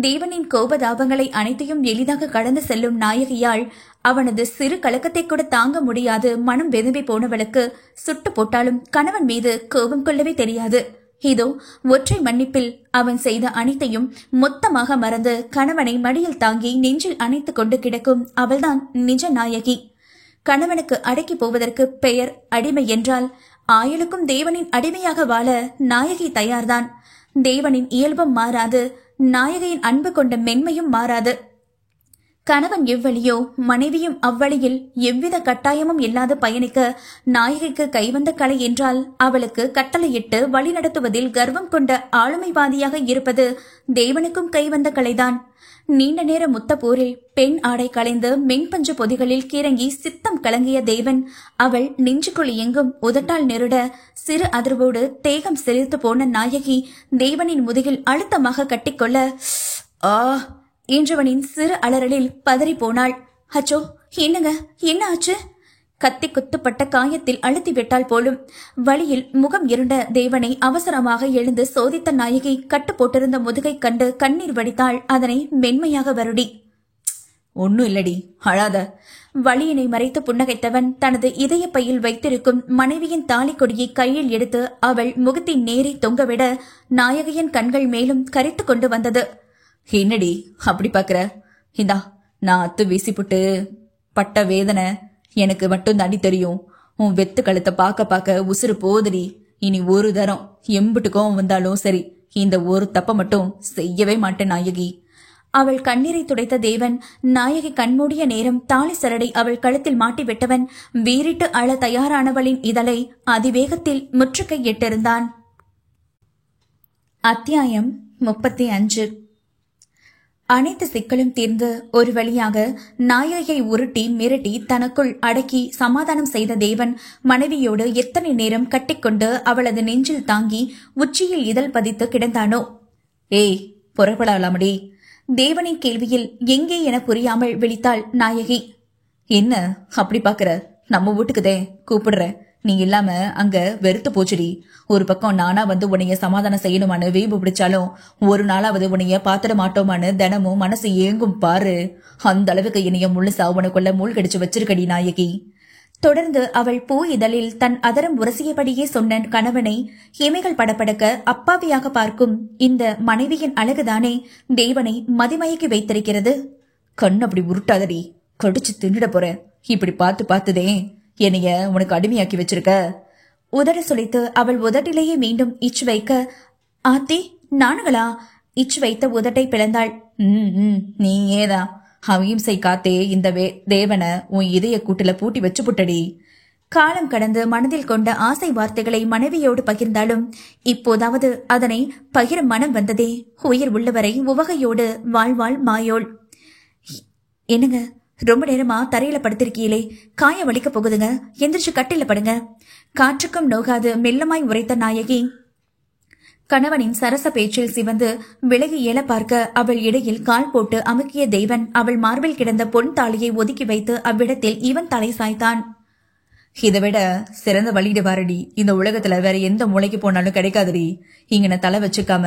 தேவனின் கோபதாபங்களை அனைத்தையும் எளிதாக கடந்து செல்லும் நாயகியால் அவனது சிறு கலக்கத்தை கூட தாங்க முடியாது மனம் வெதும்பி போனவளுக்கு சுட்டு போட்டாலும் கணவன் மீது கோபம் கொள்ளவே தெரியாது. இதோ ஒற்றை மன்னிப்பில் அவன் செய்த அனைத்தையும் மொத்தமாக மறந்து கணவனை மடியில் தாங்கி நெஞ்சில் அணைத்துக் கொண்டு கிடக்கும் அவள்தான் நிஜ நாயகி. கணவனுக்கு அடக்கி போவதற்கு பெயர் அடிமை என்றால் ஆயுளுக்கும் தேவனின் அடிமையாக வாழ நாயகி தயார்தான். தேவனின் இயல்பும் மாறாது, நாயகியின் அன்பு கொண்ட மென்மையும் மாறாது. கணவன் எவ்வழியோ மனைவியும் அவ்வழியில் எவ்வித கட்டாயமும் இல்லாது பயணிக்க நாயகிக்கு கைவந்த கலை என்றால் அவளுக்கு கட்டளையிட்டு வழிநடத்துவதில் கர்வம் கொண்ட ஆளுமைவாதியாக இருப்பது தேவனுக்கும் கைவந்த கலைதான். நீண்ட நேர முத்த போரில் பெண் ஆடை களைந்து மென்பஞ்சு பொதிகளில் கிறங்கி சித்தம் கலங்கிய தேவன் அவள் நெஞ்சுக்குள் எங்கும் உதட்டால் நெருட சிறு அதிர்வோடு தேகம் செலுத்து போன நாயகி தேவனின் முதுகில் அழுத்தமாக கட்டிக்கொள்ள ஆ என்றவனின் சிறு அலறலில் பதறி போனாள். அச்சோ, என்னங்க, என்ன ஆச்சு? கத்தி குத்துப்பட்ட காயத்தில் அழுத்தி விட்டால் போலும். வழியில் முகம் இருண்ட தேவனை அவசரமாக எழுந்து சோதித்த நாயகி கட்டு போட்டிருந்த முதுகை கண்டு கண்ணீர் வடித்தாள். அதனை மென்மையாக வருடி, ஒன்னும் இல்லடி, அழாத. வழியினை மறைத்து புன்னகைத்தவன் தனது இதய பையில் வைத்திருக்கும் மனைவியின் தாலி கொடியை கையில் எடுத்து அவள் முகத்தின் நேரே தொங்கவிட நாயகியின் கண்கள் மேலும் கரித்து கொண்டு வந்தது. என்னடி அப்படி பாக்குற? இந்தா, நான் அத்து வீசி புட்டு பட்ட வேதனை எனக்கு மட்டும் தாண்டி தெரியும். உன் வெத்து கழுத்தை பாக்க பாக்க உசுறு போதுடி. இனி ஒரு தரம் எம்புட்டுக்கும் வந்தாலும் சரி, இந்த ஒரு தப்ப மட்டும் செய்யவே மாட்டேன் நாயகி. அவள் கண்ணீரை துடைத்த தேவன் நாயகி கண்மூடிய நேரம் தாலி சரடை அவள் கழுத்தில் மாட்டி விட்டவன் வீறிட்டு அழ தயாரானவளின் இதழை அதிவேகத்தில் முற்றுகை எட்டிருந்தான். அத்தியாயம் 35. அனைத்து சிக்கலும் தீர்ந்து ஒரு வழியாக நாயகியை உருட்டி மிரட்டி தனக்குள் அடக்கி சமாதானம் செய்த தேவன் மனைவியோடு எத்தனை நேரம் கட்டிக்கொண்டு அவளது நெஞ்சில் தாங்கி உச்சியில் இதழ் பதித்து கிடந்தானோ. ஏய், புறப்படலாமடி. தேவனின் கேள்வியில் எங்கே என புரியாமல் விழித்தாள் நாயகி. என்ன அப்படி பாக்குற? நம்ம வீட்டுக்குதே கூப்பிடுற. நீ இல்லாம அங்க வெறுத்து போச்சுடி. ஒரு பக்கம் நானா வந்து உன்னைய சமாதானம் செய்யணுமான்னு வீம்பு பிடிச்சாலும் ஒரு நாளாவது உன்னைய பாத்திட மாட்டோமான்னு தினமும் மனசு ஏங்கும் பாரு. அந்த அளவுக்கு என்னைய முழுசா உனக்குள்ள மூழ்கடிச்சு வச்சிருக்கடி நாயகி. தொடர்ந்து அவள் பூ இதழில் தன் அதரம் உரசியபடியே சொன்ன கணவனை இமைகள் படபடக்க அப்பாவியாக பார்க்கும் இந்த மனைவியின் அழகுதானே தேவனை மதிமயக்கி வைத்திருக்கிறது. கண் அப்படி உருட்டாதடி, கடிச்சு தின்னுட போற. இப்படி பார்த்துதே என்னைய உனக்கு அடிமையாக்கி வச்சிருக்க. உதட சுளித்து அவள் உதட்டிலேயே மீண்டும் இச்சு வைக்க, ஆத்தி நானுங்களா? இச்சு வைத்த உதட்டை பிளந்தாள். நீ ஏதான் அகிம்சை காத்தே இந்த தேவனை உன் இதய கூட்டுல பூட்டி வச்சு புட்டடி. காலம் கடந்து மனதில் கொண்ட ஆசை வார்த்தைகளை மனைவியோடு பகிர்ந்தாலும் இப்போதாவது அதனை பகிர மனம் வந்ததே. உயிர் உள்ளவரை உவகையோடு வாழ்வாள் மாயோள். என்னங்க ரொம்ப நேரமா தரையில படுத்திருக்கீங்களே, காய வலிக்க போகுதுங்க, எந்திரிச்சு கட்டில படுங்க. காற்றுக்கும் நோகாது மெல்லமாய் உரைத்த நாயகி கணவனின் சரச பேச்சில் சிவந்து விலகி எழ பார்க்க அவள் இடையில் கால் போட்டு அமுக்கிய தெய்வன் அவள் மார்பில் கிடந்த பொன் தாலியை ஒதுக்கி வைத்து அவ்விடத்தில் இவன் தலை சாய்த்தான். இதை விட சிறந்த வழியிட பாரடி. இந்த உலகத்துல வேற எந்த மூளைக்கு போனாலும் கிடைக்காதுடி. இங்கன தலை வச்சுக்காம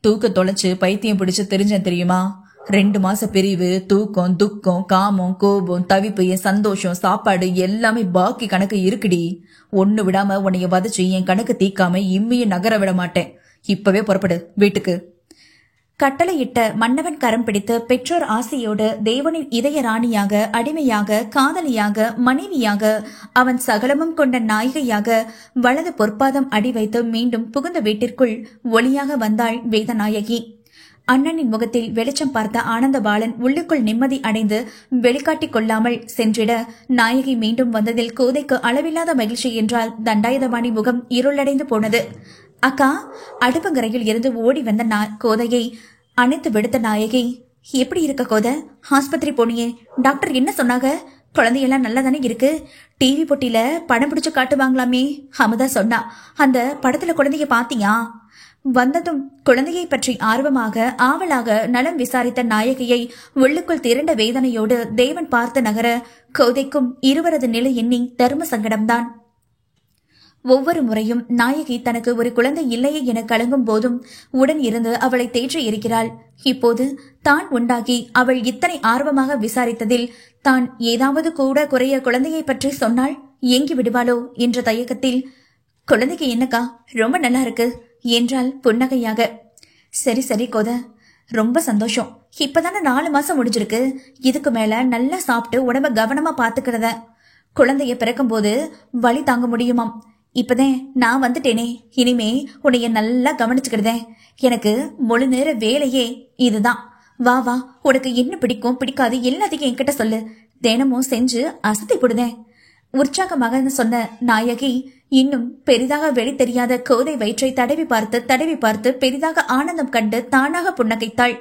தூக்க தொலைச்சு பைத்தியம் பிடிச்சு தெரிஞ்சேன் தெரியுமா? 2 மாச பிரிவு, தூக்கம், துக்கம், காமம், கோபம், தவிப்பு, என் சந்தோஷம், சாப்பாடு எல்லாமே பாக்கி கணக்கு இருக்குடி. ஒண்ணு விடாம உன்னைய வதச்சு என் கணக்கு தீக்காம இம்மியும் நகர விட மாட்டேன். இப்பவே புறப்படு வீட்டுக்கு. கட்டளையிட்ட மன்னவன் கரம் பிடித்து பெற்றோர் ஆசையோடு தேவனின் இதய ராணியாக, அடிமையாக, காதலியாக, மனைவியாக, அவன் சகலமும் கொண்ட நாயகியாக வலது பொற்பாதம் அடி வைத்து மீண்டும் புகுந்த வீட்டிற்குள் ஒளியாக வந்தாள் வேதநாயகி. அண்ணனின் முகத்தில் வெளிச்சம் பார்த்த ஆனந்த பாலன் உள்ளுக்குள் நிம்மதி அடைந்து வெளிக்காட்டிக் கொள்ளாமல் சென்றிட நாயகி மீண்டும் வந்ததில் கோதைக்கு அளவில்லாத மகிழ்ச்சி என்றால் தண்டாயுதபாணி முகம் இருளடைந்து போனது. அக்கா, அடுப்பங்கரையில் இருந்து ஓடி வந்த கோதையை அணைத்து விடுத்த நாயகி, எப்படி இருக்க கோதை? ஆஸ்பத்திரி போனியே, டாக்டர் என்ன சொன்னாங்க? குழந்தையெல்லாம் நல்லா தானே இருக்கு? டிவி போட்டியில படம் பிடிச்சு காட்டுவாங்களாமே, அமுதா சொன்னா. அந்த படத்துல குழந்தைய பாத்தியா? வந்ததும் குழந்தையை பற்றி ஆர்வமாக ஆவலாக நலம் விசாரித்த நாயகியை உள்ளுக்குள் திரண்ட வேதனையோடு தேவன் பார்த்து நகர கோதைக்கும் இருவரது நிலை எண்ணி தர்ம சங்கடம்தான். ஒவ்வொரு முறையும் நாயகி தனக்கு ஒரு குழந்தை இல்லையே என கலங்கும் போதும் உடன் இருந்து அவளை தேற்றி இருக்கிறாள். இப்போது தான் உண்டாகி அவள் இத்தனை ஆர்வமாக விசாரித்ததில் தான் ஏதாவது கூட குறைய குழந்தையை பற்றி சொன்னால் ஏங்கி விடுவாளோ என்ற தயக்கத்தில், குழந்தைக்கு என்னக்கா, ரொம்ப நல்லா இருக்கு என்றாள் புன்னகையாக. சரி சரி கோத, ரொம்ப சந்தோஷம். இப்பதானே 4 மாசம் முடிஞ்சிருக்கு. இதுக்கு மேல நல்லா சாப்பிட்டு உடம்ப கவனமா பாத்துக்கிறத. குழந்தைய பிறக்கும் போது வலி தாங்க முடியுமாம். இப்பதான் நான் வந்துட்டேனே, இனிமே உன்னைய நல்லா கவனிச்சுக்கிறதேன். எனக்கு முழு நேர வேலையே இதுதான். வா வா, உனக்கு என்ன பிடிக்கும் பிடிக்காது எல்லாத்தையும் என்கிட்ட சொல்லு. தினமும் செஞ்சு அசத்தி போடுதேன். உற்சாகமாக சொன்ன நாயகி இன்னும் பெரிதாக வெளி தெரியாத கோதை வயிற்றை தடவி பார்த்து பெரிதாக ஆனந்தம் கண்டு தானாக புன்னகைத்தாள்.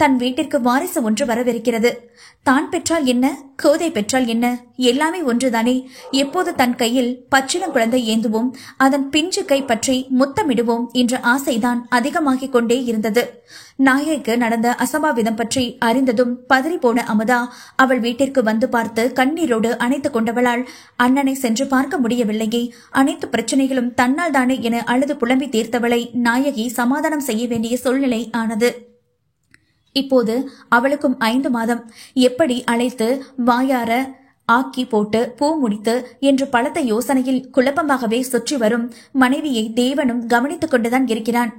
தன் வீட்டிற்கு வாரிசு ஒன்று வரவிருக்கிறது. தான் பெற்றால் என்ன, கோதை பெற்றால் என்ன, எல்லாமே ஒன்றுதானே. எப்போது தன் கையில் பச்சிளம் குழந்தை ஏந்துவோம், அதன் பிஞ்சு கை பற்றி முத்தமிடுவோம் என்ற ஆசைதான் அதிகமாகிக் கொண்டே இருந்தது. நாயகிக்கு நடந்த அசம்பாவிதம் பற்றி அறிந்ததும் பதறி போன அமுதா அவள் வீட்டிற்கு வந்து பார்த்து கண்ணீரோடு அணைத்துக் கொண்டவளால் அண்ணனை சென்று பார்க்க முடியவில்லையே. அனைத்து பிரச்சனைகளும் தன்னால் தானே என அழுது புலம்பி தீர்த்தவளை நாயகி சமாதானம் செய்ய வேண்டிய சூழ்நிலை ஆனது. இப்போது அவளுக்கும் 5 மாதம். எப்படி அழைத்து வாயார ஆக்கி போட்டு பூ முடித்து என்று பலத்த யோசனையில் குழப்பமாகவே சுற்றி வரும் மனைவியை தேவனும் கவனித்துக் கொண்டுதான் இருக்கிறான்.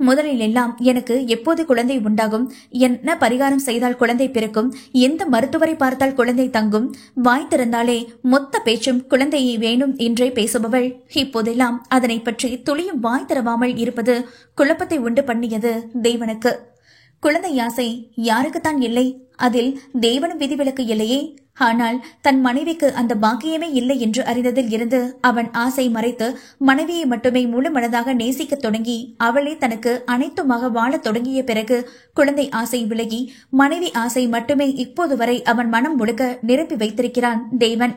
முதலில் எல்லாம் எனக்கு எப்போது குழந்தை உண்டாகும், என்ன பரிகாரம் செய்தால் குழந்தை பிறக்கும், எந்த மருத்துவரை பார்த்தால் குழந்தை தங்கும், வாய் திறந்தாலே மொத்த பேச்சும் குழந்தையை வேணும் என்றே பேசுபவள் இப்போதெல்லாம் அதனை பற்றி துளியும் வாய் திறவாமல் இருப்பது குழப்பத்தை உண்டு பண்ணியது தேவனுக்கு. குழந்தை ஆசை யாருக்குத்தான் இல்லை? அதில் தேவனும் விதிவிலக்கு இல்லையே. ஆனால் தன் மனைவிக்கு அந்த பாக்கியமே இல்லை என்று அறிந்ததில் இருந்து அவன் ஆசை மறைத்து மனைவியை மட்டுமே முழு மனதாக நேசிக்க தொடங்கி அவளே தனக்கு அனைத்துமாக வாழத் தொடங்கிய பிறகு குழந்தை ஆசை விலகி மனைவி ஆசை மட்டுமே இப்போது வரை அவன் மனம் முழுக்க நிரப்பி வைத்திருக்கிறான் தேவன்.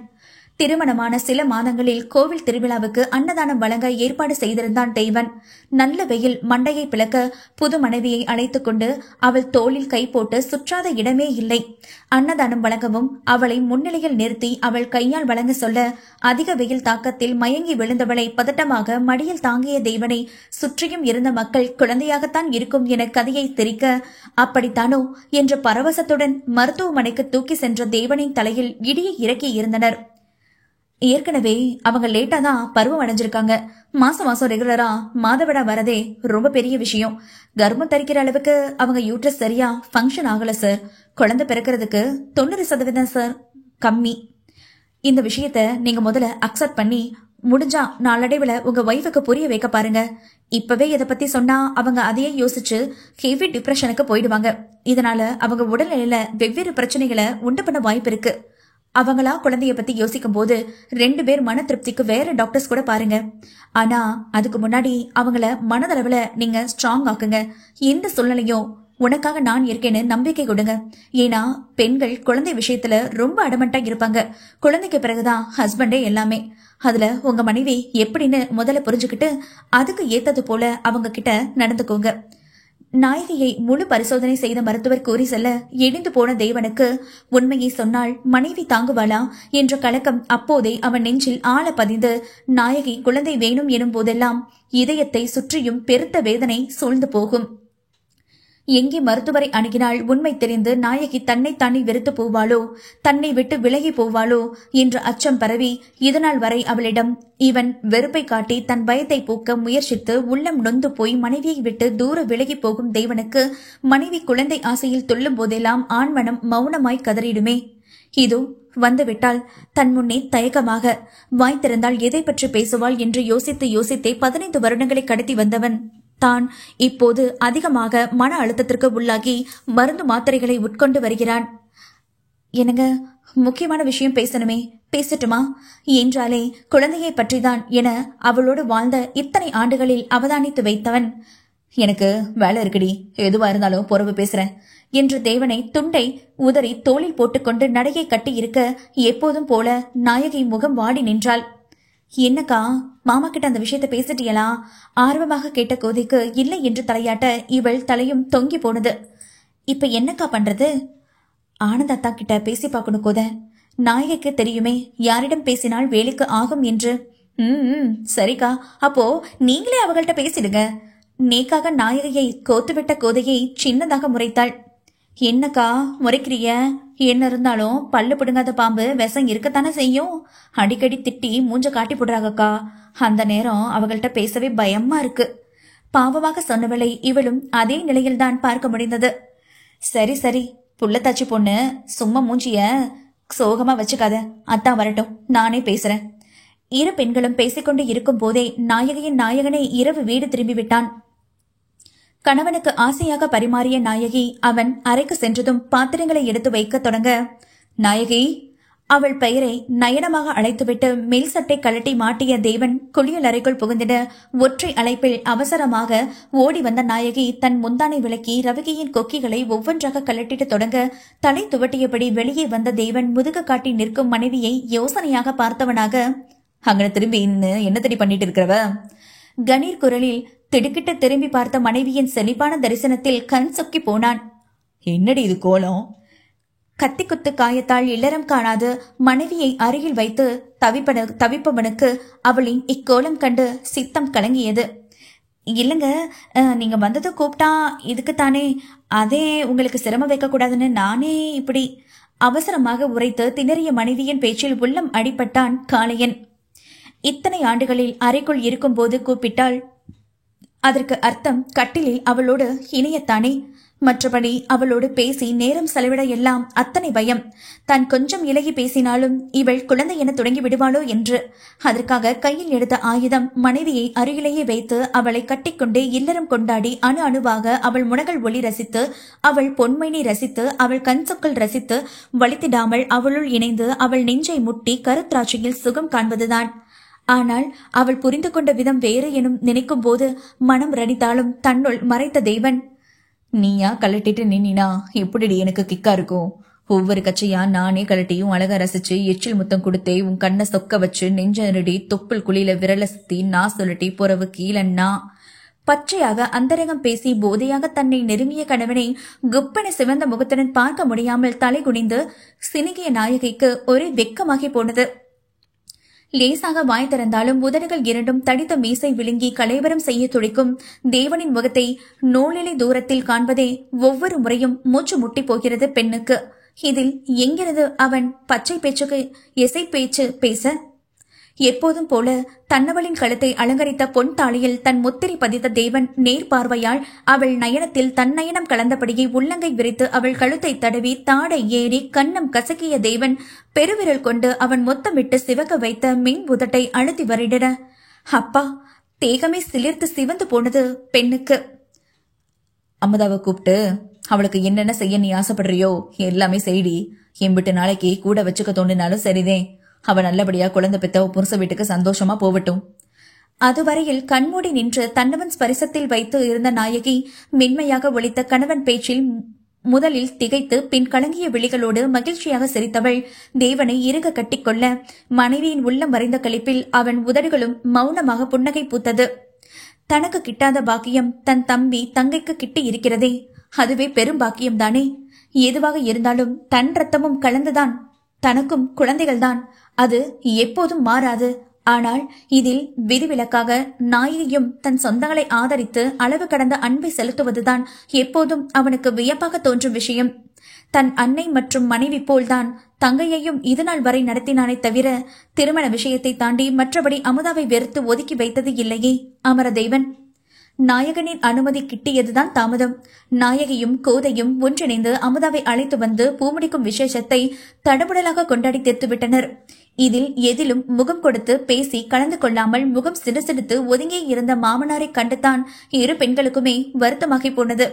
திருமணமான சில மாதங்களில் கோவில் திருவிழாவுக்கு அன்னதானம் வழங்க ஏற்பாடு செய்திருந்தான் தேவன். நல்ல வெயில் மண்டையை பிளக்க புது மனைவியை அழைத்துக் கொண்டு அவள் தோளில் கை போட்டு சுற்றாத இடமே இல்லை. அன்னதானம் வழங்கவும் அவளை முன்னிலையில் நிறுத்தி அவள் கையால் வழங்க சொல்ல அதிக வெயில் தாக்கத்தில் மயங்கி விழுந்தவளை பதட்டமாக மடியில் தாங்கிய தேவனை சுற்றியும் இருந்த மக்கள் குழந்தையாகத்தான் இருக்கும் என கதையை திரிக்க, அப்படித்தானோ என்ற பரவசத்துடன் மருத்துவமனைக்கு தூக்கி சென்ற தேவனின் தலையில் இடியை இறக்கி இருந்தனர். ஏற்கனவே அவங்க லேட்டா தான் பருவம் அடைஞ்சிருக்காங்க. மாசம் ரெகுலரா மாதவிடா வரதே ரொம்ப பெரிய விஷயம். கர்ப்பம் தரிக்கிற அளவுக்கு அவங்க யூட்ரஸ் சரியா ஃபங்க்ஷன் ஆகல சார். குழந்தை பிறக்கிறதுக்கு 90% சார் கம்மி. இந்த விஷயத்த நீங்க முதல்ல அக்செப்ட் பண்ணி முடிஞ்சா நாளடைவுல உங்க வைஃபுக்கு புரிய வைக்க பாருங்க. இப்பவே இதை பத்தி சொன்னா அவங்க அதையே யோசிச்சு ஹெவி டிப்ரெஷனுக்கு போயிடுவாங்க. இதனால அவங்க உடல்நிலையில வெவ்வேறு பிரச்சனைகளை உண்டு பண்ண வாய்ப்பு இருக்கு. அவங்களா குழந்தைய பத்தி யோசிக்கும் போது 2 பேர் மன திருப்திக்கு வேற டாக்டர்ஸ் கூட பாருங்க. ஆனா அதுக்கு முன்னாடி அவங்கள மனதளவுல நீங்க ஸ்ட்ராங் ஆக்குங்க. எந்த சூழ்நிலையும் உனக்காக நான் இருக்கேன்னு நம்பிக்கை கொடுங்க. ஏன்னா பெண்கள் குழந்தை விஷயத்துல ரொம்ப அடமண்டா இருப்பாங்க. குழந்தைக்கு பிறகுதான் ஹஸ்பண்டே எல்லாமே. அதுல உங்க மனைவி எப்படின்னு முதல்ல புரிஞ்சுக்கிட்டு அதுக்கு ஏத்தது போல அவங்க கிட்ட நடந்துக்கோங்க. நாயகியை முழு பரிசோதனை செய்த மருத்துவர் கூறி செல்ல இடிந்து போன தேவனுக்கு உண்மையை சொன்னால் மனைவி தாங்குவாளா என்ற கலக்கம் அப்போதே அவன் நெஞ்சில் ஆழ பதிந்து நாயகி குழந்தை வேணும் எனும் போதெல்லாம் இதயத்தை சுற்றியும் பெருத்த வேதனை சூழ்ந்து போகும். எங்கே மருத்துவரை அணுகினால் உண்மை தெரிந்து நாயகி தன்னைத்தானே வெறுத்து போவாளோ, தன்னை விட்டு விலகி போவாளோ என்ற அச்சம் பரவி இதனால் வரை அவளிடம் இவன் வெறுப்பை காட்டி தன் பயத்தை போக்க முயற்சித்து உள்ளம் நொந்து போய் மனைவியை விட்டு தூர விலகி போகும் தேவனுக்கு மனைவி குழந்தை ஆசையில் துள்ளும் போதெல்லாம் ஆண்மனம் மௌனமாய் கதறிடுமே. இதோ வந்துவிட்டால் தன் முன்னே தயக்கமாக வாய் திறந்தால் எதை பற்றி பேசுவாள் என்று யோசித்தே 15 வருடங்களை கடத்தி வந்தவன் தான் இப்போது அதிகமாக மன அழுத்தத்திற்கு உள்ளாகி மருந்து மாத்திரைகளை உட்கொண்டு வருகிறான். என்னங்க, முக்கியமான விஷயம் பேசணுமே, பேசட்டுமா என்றாலே குழந்தையை பற்றிதான் என அவளோடு வாழ்ந்த இத்தனை ஆண்டுகளில் அவதானித்து வைத்தவன், எனக்கு வேலை இருக்குடி, எதுவா இருந்தாலும் பொறுப்பு பேசுறேன் என்று தேவனை துண்டை உதறி தோளில் போட்டுக்கொண்டு நடையை கட்டி இருக்க எப்போதும் போல நாயகி முகம் வாடி நின்றாள். என்னக்கா, மாமா கிட்ட அந்த விஷயத்த பேசிட்டியலா? ஆர்வமாக கேட்ட கோதைக்கு இல்லை என்று தலையாட்ட இவள் தலையும் தொங்கி போனது. இப்ப என்னக்கா பண்றது? ஆனந்தாத்தா கிட்ட பேசி பார்க்கணும் கோத. நாயகிக்கு தெரியுமே யாரிடம் பேசினால் வேலைக்கு ஆகும் என்று. சரிக்கா, அப்போ நீங்களே அவங்கள்ட்ட பேசிடுங்க. நேக்காக நாயகியை கோத்துவிட்ட கோதையை சின்னதாக முறைத்தாள். என்னக்கா முறைக்கிறிய? என்ன இருந்தாலும் பல்லு பிடுங்காத பாம்பு விஷம் இருக்கத்தானே செய்யும். அடிக்கடி திட்டி மூஞ்ச காட்டி போடுறாங்கக்கா. அந்த நேரம் அவங்கள்ட்ட பேசவே பயமா இருக்கு. பாவமாக சொன்னவளை இவளும் அதே நிலையில்தான் பார்க்க முடிந்தது. சரி புள்ளத்தாச்சி பொண்ணு, சும்மா மூஞ்சிய சோகமா வச்சுக்காத. அத்தான் வரட்டும், நானே பேசுறேன். இரு பெண்களும் பேசிக்கொண்டு இருக்கும் போதே நாயகியின் நாயகனை இரவு வீடு திரும்பி விட்டான். கணவனுக்கு ஆசையாக பரிமாறிய நாயகி அவன் அறைக்கு சென்றதும் பாத்திரங்களை எடுத்து வைக்க தொடங்க, நாயகி அவள் பெயரை நயனமாக அழைத்துவிட்டு மேல் சட்டை கழட்டி மாட்டிய தேவன் குளியல் அறைக்குள் புகுந்திட ஒற்றை அழைப்பில் அவசரமாக ஓடி வந்த நாயகி தன் முந்தானை விளக்கி ரவிகையின் கொக்கிகளை ஒவ்வொன்றாக கழட்டிட்டு தொடங்க தலை துவட்டியபடி வெளியே வந்த தேவன் முதுக காட்டி நிற்கும் மனைவியை யோசனையாக பார்த்தவனாக, அங்க திரும்பி என்ன தடி பண்ணிட்டு இருக்கிறவ? கணீர் குரலில் திடுக்கிட்டு திரும்பி பார்த்த மனைவியின் செழிப்பான தரிசனத்தில் கண் சொக்கி போனான். என்னடி இது கோலம்? கத்திக்குத்து காயத்தால் இல்லறம் காணாது மனைவியை அருகில் வைத்து தவிப்பவனுக்கு அவளின் இக்கோலம் கண்டு சித்தம் கலங்கியது. இல்லங்க, நீங்க வந்தது கூப்பிட்டா இதுக்குத்தானே, அதே உங்களுக்கு சிரமம் வைக்க கூடாதுன்னு நானே இப்படி அவசரமாக உரைத்து திணறிய மனைவியின் பேச்சில் உள்ளம் அடிபட்டான் காளையன். இத்தனை ஆண்டுகளில் அறைக்குள் இருக்கும் போது கூப்பிட்டாள். அதற்கு அர்த்தம் கட்டிலில் அவளோடு இணையத்தானே. மற்றபடி அவளோடு பேசி நேரம் செலவிட எல்லாம் அத்தனை பயம். தான் கொஞ்சம் இலகி பேசினாலும் இவள் குழந்தை என தொடங்கி விடுவாளோ என்று. அதற்காக கையில் எடுத்த ஆயுதம் மனைவியை அருகிலேயே வைத்து அவளை கட்டிக்கொண்டே இல்லறம் கொண்டாடி அணு அணுவாக அவள் முனகல் ஒளி ரசித்து, அவள் பொன்மைனை ரசித்து, அவள் கண் சொற்கள் ரசித்து, வலித்திடாமல் அவளுள் இணைந்து அவள் நெஞ்சை முட்டி கருத்திராட்சியில் சுகம் காண்பதுதான். ஆனால் அவள் புரிந்து கொண்ட விதம் வேறு எனும் நினைக்கும் போது மனம் ரடித்தாலும் தன்னுள் மறைத்த தேவன், நீயா கலட்டிட்டு நின்னா எப்படி எனக்கு கிக்கா இருக்கும்? ஒவ்வொரு கச்சையா நானே கலட்டியும் அழகா ரசிச்சு எச்சில் முத்தம் கொடுத்தே உன் கண்ணை சொக்க வச்சு நெஞ்சருடி தொப்புள் குழியில விரல சுத்தி நான் சொல்லட்டி புறவு கீழன்னா. பச்சையாக அந்தரங்கம் பேசி போதையாக தன்னை நெருங்கிய கணவனை குப்பென சிவந்த முகத்துடன் பார்க்க முடியாமல் தலை குனிந்து சினுகிய நாயகிக்கு ஒரே வெக்கமாகி போனது. லேசாக வாய் திறந்தாலும் உதடுகள் இரண்டும் தடித்த மீசை விழுங்கி கலைவரம் செய்ய துடிக்கும் தேவனின் முகத்தை நூலிலை தூரத்தில் காண்பதே ஒவ்வொரு முறையும் மூச்சு முட்டி போகிறது பெண்ணுக்கு. இதில் எங்கிறது அவன் பச்சை பேச்சுக்கு எசை பேச்சு பேச? எப்போதும் போல தன்னவளின் கழுத்தை அலங்கரித்த பொன் தாளியில் தன் முத்திரை பதித்த தேவன் நேர் பார்வையால் அவள் நயனத்தில் தன்னயனம் கலந்தபடியே உள்ளங்கை விரித்து அவள் கழுத்தை தடவி தாடை ஏறி கன்னம் கசக்கிய தேவன் பெருவிரல் கொண்டு அவன் மொத்தமிட்டு சிவக்க வைத்த மின் உதட்டை அழுத்தி வருடிட, அப்பா, தேகமே சிலிர்த்து சிவந்து போனது பெண்ணுக்கு. அமுதாவை கூப்பிட்டு அவளுக்கு என்னென்ன செய்ய நீ ஆசைப்படுறியோ எல்லாமே செய்டி. எம்பிட்டு நாளைக்கு கூட வச்சுக்க தோண்டினாலும் சரிதே. அவ நல்லபடியா குழந்தை பெத்த புருஷ வீட்டுக்கு சந்தோஷமா போகட்டும். அதுவரையில் கண்மூடி நின்று தன்னவன் ஸ்பரிசத்தில் வைத்து இருந்த நாயகி மென்மையாக ஒலித்த கணவன் பேச்சில் முதலில் திகைத்து பின் கலங்கிய விழிகளோடு மகிழ்ச்சியாக சிரித்தவள் தேவனை இறுக கட்டிக்கொள்ள மனைவியின் உள்ளம் மறைந்த களிப்பில் அவன் உதடுகளும் மௌனமாக புன்னகை பூத்தது. தனக்கு கிட்டாத பாக்கியம் தன் தம்பி தங்கைக்கு கிட்டி இருக்கிறதே, அதுவே பெரும் பாக்கியம்தானே. எதுவாக இருந்தாலும் தன் ரத்தமும் கலந்துதான். தனக்கும் குழந்தைகள்தான், அது எப்போதும் மாறாது. ஆனால் இதில் விதிவிலக்காக நாயகியும் தன் சொந்தங்களை ஆதரித்து அளவு கடந்த அன்பை செலுத்துவதுதான் எப்போதும் அவனுக்கு வியப்பாக தோன்றும் விஷயம். தன் அன்னை மற்றும் மனைவி போல்தான் தங்கையையும் இதுநாள் வரை நடத்தினானே தவிர திருமண விஷயத்தை தாண்டி மற்றபடி அமுதாவை வெறுத்து ஒதுக்கி வைத்தது இல்லையே அமரதேவன். நாயகனின் அனுமதி கிட்டியதுதான் தாமதம். நாயகியும் கோதையும் ஒன்றிணைந்து அமுதாவை அழைத்து வந்து பூமுடிக்கும் விசேஷத்தை தடபுடலாக கொண்டாடி தீர்த்துவிட்டனர். இதில் எதிலும் முகம் கொடுத்து பேசி கலந்து கொள்ளாமல் முகம் சிடுசிடுத்து ஒதுங்கி இருந்த மாமனாரை கண்டுதான் இரு பெண்களுக்குமே வருத்தமாகி போனது.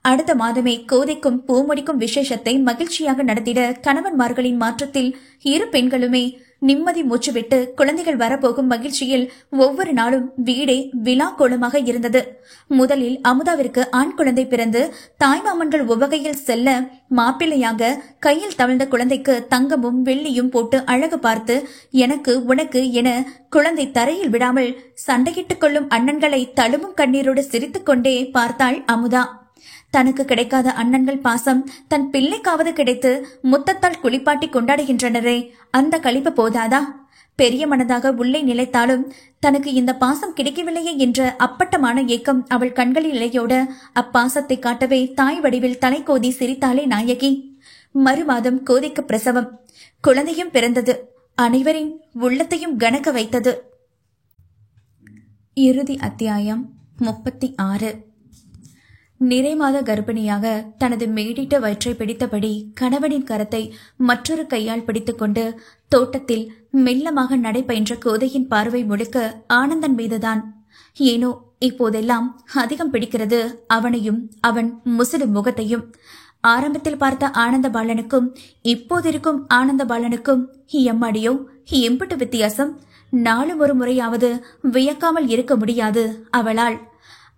அடுத்த மாதமே கோதைக்கும் பூமுடிக்கும் விசேஷத்தை மகிழ்ச்சியாக நடத்திட கணவன்மார்களின் மாற்றத்தில் இரு பெண்களுமே நிம்மதி மூச்சுவிட்டு குழந்தைகள் வரப்போகும் மகிழ்ச்சியில் ஒவ்வொரு நாளும் வீடே விழா கோலமாக இருந்தது. முதலில் அமுதாவிற்கு ஆண் குழந்தை பிறந்து தாய்மாமன்கள் உவகையில் செல்ல மாப்பிள்ளையாக கையில் தவழ்ந்த குழந்தைக்கு தங்கமும் வெள்ளியும் போட்டு அழகு பார்த்து எனக்கு உனக்கு என குழந்தை தரையில் விடாமல் சண்டையிட்டுக் கொள்ளும் அண்ணன்களை தழும்பும் கண்ணீரோடு சிரித்துக் கொண்டே பார்த்தாள் அமுதா. தனக்கு கிடைக்காத அண்ணன்கள் பாசம் தன் பிள்ளைக்காவது கிடைத்து முத்தத்தால் குளிப்பாட்டி கொண்டாடுகின்றனரே, அந்த களிப்பு போதாதா? பெரிய மனதாக உள்ளே நிலைத்தாலும் தனக்கு இந்த பாசம் கிடைக்கவில்லையே என்ற அப்பட்டமான ஏக்கம் அவள் கண்களில் இலையோட அப்பாசத்தை காட்டவே தாய் வடிவில் தலை கோதி சிரித்தாளே நாயகி. மறுமாதம் கோதைக்கு பிரசவம். குழந்தையும் பிறந்தது. அனைவரின் உள்ளத்தையும் கனக்க வைத்தது. இறுதி அத்தியாயம் 36. நிறைமாத கர்ப்பிணியாக தனது மேடிட்ட வயிற்றை பிடித்தபடி கணவனின் கரத்தை மற்றொரு கையால் பிடித்துக்கொண்டு தோட்டத்தில் மெல்லமாக நடைபயின்ற கோதையின் பார்வை முழுக்க ஆனந்தன் மீதுதான். ஏனோ இப்போதெல்லாம் அதிகம் பிடிக்கிறது அவனையும் அவன் முசுடு முகத்தையும். ஆரம்பத்தில் பார்த்த ஆனந்த பாலனுக்கும் இப்போதிருக்கும் ஆனந்த பாலனுக்கும் எம்மாடியோ எம்பிட்டு வித்தியாசம். நாளும் ஒரு முறையாவது வியக்காமல் இருக்க முடியாது அவளால்.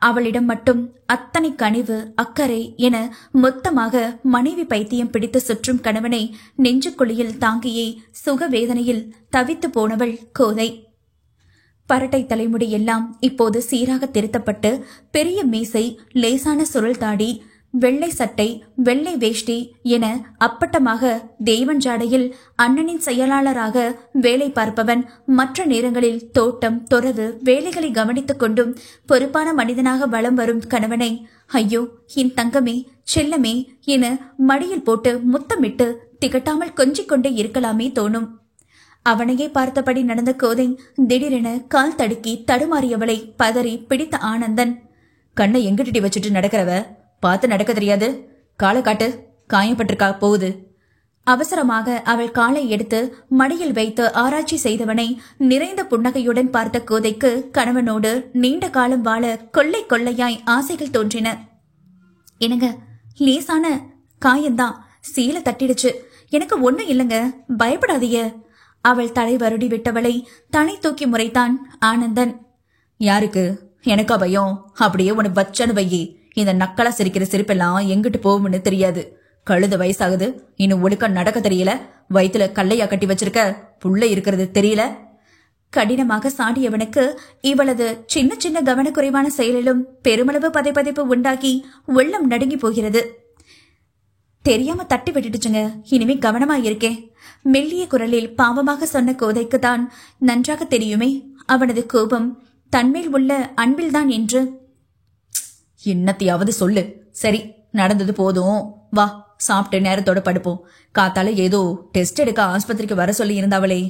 அவளிடம் மட்டும் அத்தனை கனிவு அக்கறை என மொத்தமாக மனைவி பைத்தியம் பிடித்து சுற்றும் கணவனை நெஞ்சுக்குழியில் தாங்கியே சுகவேதனையில் தவித்து போனவள் கோதை. பரட்டை தலைமுடி எல்லாம் இப்போது சீராக திருத்தப்பட்டு பெரிய மீசை, லேசான சுருள் தாடி, வெள்ளை சட்டை, வெள்ளை வேஷ்டி என அப்பட்டமாக தேவன் ஜாடையில் அண்ணனின் செயலாளராக வேலை பார்ப்பவன் மற்ற நேரங்களில் தோட்டம் தொரவு வேலைகளை கவனித்துக் கொண்டும் பொறுப்பான மனிதனாக வலம் வரும் கணவனை ஐயோ என் தங்கமே செல்லமே என மடியில் போட்டு முத்தமிட்டு திகட்டாமல் கொஞ்சிக் கொண்டே இருக்கலாமே தோணும். அவனையே பார்த்தபடி நடந்த கோதை திடீரென கால் தடுக்கி தடுமாறியவளை பதறி பிடித்த ஆனந்தன், கண்ணை எங்கிட்டி வச்சுட்டு நடக்கிறவ, பார்த்து நடக்க தெரியாது, காலை காட்டு, காயப்பட்டிருக்கா போகுது. அவசரமாக அவள் காலை எடுத்து மடியில் வைத்து ஆராய்ச்சி செய்தவனை நிறைந்த புன்னகையுடன் பார்த்த கோதைக்கு கணவனோடு நீண்ட காலம் வாழ கொள்ளை கொள்ளையாய் ஆசைகள் தோன்றின. என்னங்க, லேசான காயந்தான், சீலை தட்டிடுச்சு, எனக்கு ஒண்ணும் இல்லைங்க, பயப்படாதீங்க. அவள் தலை வருடி விட்டவளை தலை தூக்கி முறைத்தான் ஆனந்தன். யாருக்கு? எனக்கா பயம்? அப்படியே உனக்கு வச்சனு வையி, இந்த நக்கலா சிரிக்கிற சிரிப்பெல்லாம் எங்கிட்டு போகும்னு தெரியாது. கழுத வயசாகுது, இன்னும் ஒழுக்கா நடக்க தெரியல, வயித்துல கல்லையா கட்டி வச்சிருக்க, புள்ள இருக்கிறது தெரியல. கடினமாக சாடியவனுக்கு இவளது சின்ன சின்ன கவனக்குறைவான செயலிலும் பெருமளவு பதைப்பதைப்பு உண்டாக்கி உள்ளம் நடுங்கி போகிறது. தெரியாம தட்டி விட்டுடுச்சுங்க, இனிமே கவனமா இருக்கேன். மெல்லிய குரலில் பாவமாக சொன்ன கோதைக்கு தான் நன்றாக தெரியுமே அவனது கோபம் தன்மேல் உள்ள அன்பில்தான் என்று. என்னத்தையாவது சொல்லு. சரி, நடந்தது போதும், வா சாப்பிட்டு நேரத்தோட படுப்போம். காத்தால ஏதோ டெஸ்ட் எடுக்க ஆஸ்பத்திரிக்கு வர சொல்லி இருந்தாவளே,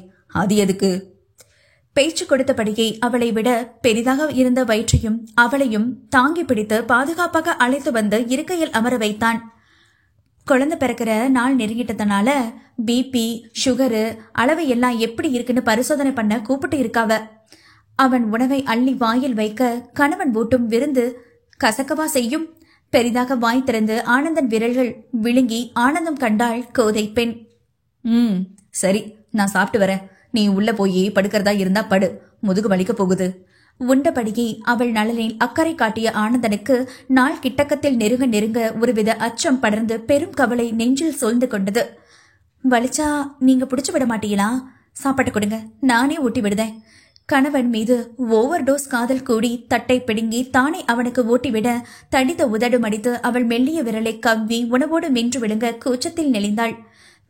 அது எதுக்கு? பேச்சு கொடுத்தபடியே அவளை விட பெரிதாக இருந்த வயிற்றையும் அவளையும் தாங்கி பிடித்து பாதுகாப்பாக அழைத்து வந்து இருக்கையில் அமர வைத்தான். குழந்தை பிறக்கிற நாள் நெருங்கிட்டதுனால பிபி சுகரு அளவு எல்லாம் எப்படி இருக்குன்னு பரிசோதனை பண்ண கூப்பிட்டு இருக்காவ. அவன் உணவை அள்ளி வாயில் வைக்க கணவன் ஊட்டும் விருந்து கசக்கவா செய்யும். பெரிதாக வாய் திறந்து ஆனந்தன் விரல்கள் விழுங்கி ஆனந்தம் கண்டாள் கோதை பெண். சரி, நான் சாப்பிட்டு வரேன். நீ உள்ள போய் படுக்கிறதா இருந்தா படு, முதுகு வலிக்க போகுது. உண்டபடியே அவள் நலனில் அக்கறை காட்டிய ஆனந்தனுக்கு நாள் கிட்டக்கத்தில் நெருங்க நெருங்க ஒருவித அச்சம் படர்ந்து பெரும் கவலை நெஞ்சில் சூழ்ந்து கொண்டது. வலிச்சா நீங்க புடிச்சு விட மாட்டீங்களா? சாப்பாட்டு கொடுங்க, நானே ஊட்டி விடுதேன். கணவன் மீது ஓவர் டோஸ் காதல் கூடி தட்டை பிடுங்கி தானே அவனுக்கு ஓட்டிவிட தடித்த உதடு மடித்து அவள் மெல்லிய விரலை கவ்வி உணவோடு மென்று விழுங்க கூச்சத்தில் நெளிந்தாள்.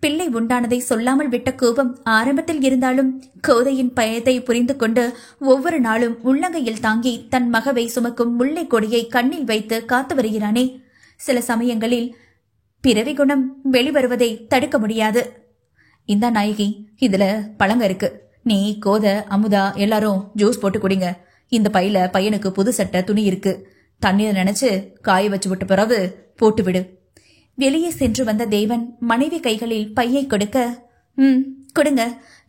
பிள்ளை உண்டானதை சொல்லாமல் விட்ட கோபம் ஆரம்பத்தில் இருந்தாலும் கோதையின் பயத்தை புரிந்து கொண்டு ஒவ்வொரு நாளும் உள்ளங்கையில் தாங்கி தன் மகவை சுமக்கும் முல்லை கொடியை கண்ணில் வைத்து காத்து வருகிறானே. சில சமயங்களில் பிறவி குணம் வெளிவருவதை தடுக்க முடியாது. இந்த நாயகி, இதுல பழங்க இருக்கு. நீ கோத அமுதா எல்லாரும் ஜூஸ் போட்டு குடிங்க. இந்த பையில பையனுக்கு புது சட்டை துணி இருக்கு. தண்ணீர் நினைச்சு காய வச்சு விட்ட பிறகு போட்டு விடு. வெளியே சென்று வந்த தேவன் மனைவி கைகளில் பையை கொடுக்க கொடுங்க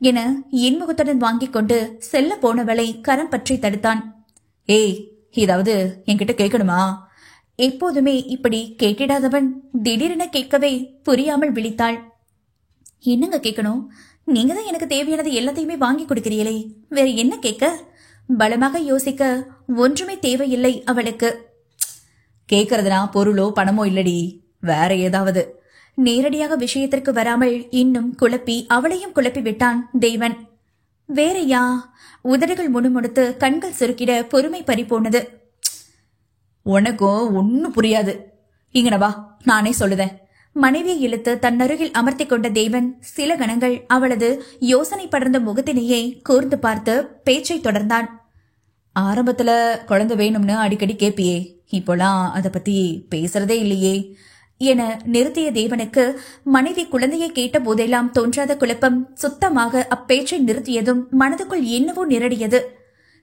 என இன்முகத்துடன் வாங்கிக் கொண்டு செல்ல போனவளை கரம் பற்றி தடுத்தான். ஏய், ஏதாவது என்கிட்ட கேட்கணுமா? எப்போதுமே இப்படி கேட்டிடாதவன் திடீரென கேட்கவே புரியாமல் விழித்தாள். என்னங்க கேட்கணும்? நீங்க தான் எனக்கு தேவையானது எல்லாத்தையுமே வாங்கி கொடுக்கிறீங்களே, வேற என்ன கேட்க? பலமாக யோசிக்க ஒன்றுமே தேவையில்லை அவளுக்கு. கேட்கறதுனா பொருளோ பணமோ இல்லடி, வேற ஏதாவது. நேரடியாக விஷயத்திற்கு வராமல் இன்னும் குழப்பி அவளையும் குழப்பி விட்டான் தேவன். வேறையா? உதடுகள் முணுமுணுத்து கண்கள் சுருக்கிட பொறுமை பறிபோனது. உனக்கும் ஒன்னும் புரியாது. இங்கனவா, நானே சொல்லுதேன். மனைவியை இழுத்து தன்னருகில் அமர்த்தி கொண்ட தேவன் சில கணங்கள் அவளது யோசனை படர்ந்த முகத்தினையே கூர்ந்து பார்த்து பேச்சை தொடர்ந்தான். ஆரம்பத்துல குழந்தை வேணும்னு அடிக்கடி கேப்பியே, இப்போலாம் அதை பத்தி பேசுறதே இல்லையே என நிறுத்திய தேவனுக்கு மனைவி குழந்தையை கேட்ட போதெல்லாம் தோன்றாத குழப்பம் சுத்தமாக அப்பேச்சை நிறுத்தியதும் மனதுக்குள் என்னவோ நிரடியது.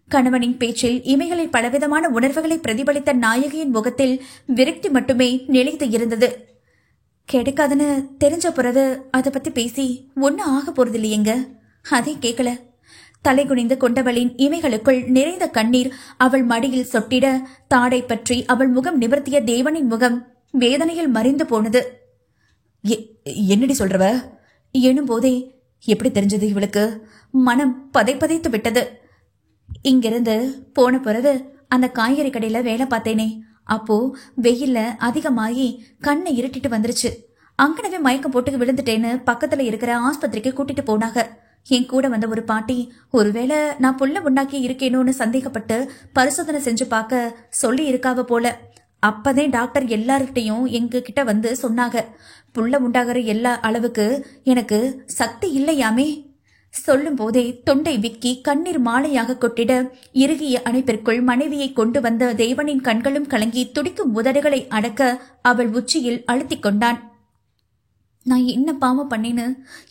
கணவனின் பேச்சில் இமைகளில் பலவிதமான உணர்வுகளை பிரதிபலித்த நாயகியின் முகத்தில் விரக்தி மட்டுமே நிலைத்து இருந்தது. கிடைக்காதுன்னு தெரிஞ்ச பிறகு அதை பத்தி பேசி ஒன்னும் ஆக போறது இல்லையேங்க, அதே கேட்கல. தலை குனிந்து கொண்டவளின் இமைகளுக்குள் நிறைந்த கண்ணீர் அவள் மடியில் சொட்டிட தாடை பற்றி அவள் முகம் நிவர்த்திய தேவனின் முகம் வேதனையில் மறைந்து போனது. என்னடி சொல்றவ? எனும் போதே எப்படி தெரிஞ்சது இவளுக்கு? மனம் பதைத்து விட்டது. இங்கிருந்து போன பிறகு அந்த காய்கறி கடையில வேலை பார்த்தேனே, அப்போ வெயில்ல அதிகமாகி கண்ணை இருட்டிட்டு வந்துருச்சு. அங்கனவே மயக்கம் போட்டு விழுந்துட்டேன்னு பக்கத்துல இருக்கிற ஆஸ்பத்திரிக்கு கூட்டிட்டு போனாங்க. என் கூட வந்த ஒரு பாட்டி ஒருவேளை நான் புள்ள உண்டாக்கி இருக்கேனோன்னு சந்தேகப்பட்டு பரிசோதனை செஞ்சு பார்க்க சொல்லி இருக்காவ போல. அப்பதே டாக்டர் எல்லார்கிட்டையும் எங்க கிட்ட வந்து சொன்னாங்க, புள்ள உண்டாகிற எல்லா அளவுக்கு எனக்கு சக்தி இல்லையாமே. சொல்லும் போதே தொண்டை விக்கி கண்ணீர் மாலையாக கொட்டிட இறுகிய அணைப்பிற்குள் மனைவியை கொண்டு வந்த தேவனின் கண்களும் கலங்கி துடிக்கும் உதடுகளை அடக்க அவள் உச்சியில் அழுத்தி கொண்டான். நான் என்ன பாவம் பண்ணின்னு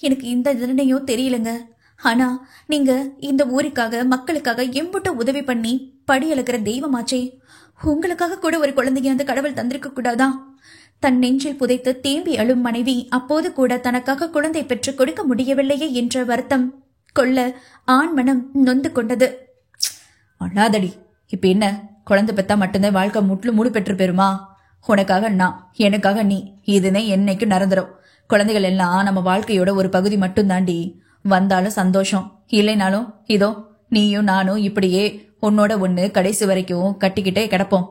எனக்கு இந்த தண்டனையோ தெரியலங்க. ஆனா நீங்க இந்த ஊருக்காக மக்களுக்காக எம்புட்ட உதவி பண்ணி படியளக்கிற தெய்வமாச்சே, உங்களுக்காக கூட ஒரு குழந்தைய அந்த கடவுள் தந்திருக்க கூடாதா? தன் நெஞ்சில் புதைத்து தேம்பி அழும் மனைவி அப்போது கூட தனக்காக குழந்தை பெற்று கொடுக்க முடியவில்லையே என்ற வருத்தம் கொள்ள ஆண் மனம் நொந்து கொண்டது. அண்ணாதடி, இப்ப என்ன குழந்தை பெத்தா மட்டும்தான் வாழ்க்கை முட்லும் மூடு பெற்று பெறுமா? உனக்காக நான், எனக்காக நீ, இதுனே என்னைக்கு நடந்துரும். குழந்தைகள் எல்லாம் நம்ம வாழ்க்கையோட ஒரு பகுதி மட்டும் தாண்டி. வந்தாலும் சந்தோஷம், இல்லைனாலும் இதோ நீயும் நானும் இப்படியே உன்னோட ஒண்ணு கடைசி வரைக்கும் கட்டிக்கிட்டே கிடப்போம்.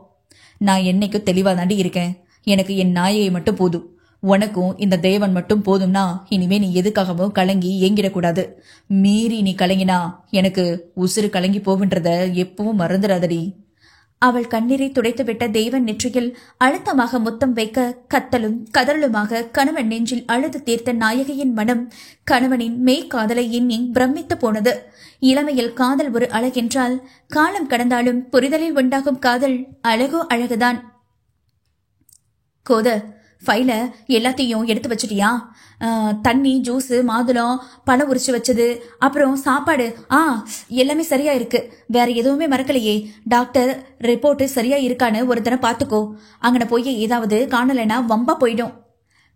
நான் என்னைக்கும் தெளிவா தாண்டி இருக்கேன். எனக்கு என் நாயை மட்டும் போதும். உனக்கும் இந்த தேவன் மட்டும் போதும்னா இனிமே நீ எதுக்காகவும் கலங்கி ஏங்கிடக்கூடாது. மீறி நீ கலங்கினா எனக்கு உசுறு கலங்கி போகுன்றத எப்பவும் மறந்துடாதடி. அவள் கண்ணீரை துடைத்துவிட்ட தேவன் நெற்றியில் அழுத்தமாக முத்தம் வைக்க கத்தலும் கதறலுமாக கணவன் நெஞ்சில் அழுது தீர்த்த நாயகியின் மனம் கணவனின் மெய்காதலை எண்ணி பிரமித்து போனது. இளமையில் காதல் ஒரு அழகென்றால் காலம் கடந்தாலும் புரிதலில் உண்டாகும் காதல் அழகோ அழகுதான். கோத, ஃபைல எல்லாத்தையும் எடுத்து வச்சிட்டியா? தண்ணி, ஜூஸ், மாதுளம், பழம் உரிச்சு வச்சது, அப்புறம் சாப்பாடு எல்லாமே சரியா இருக்கு. வேற எதுவுமே மறக்கலையே. டாக்டர் ரிப்போர்ட் சரியா இருக்கான்னு ஒரு தடவை பாத்துக்கோ. அங்கன போய் ஏதாவது காணலைன்னா வம்பா போயிடும்.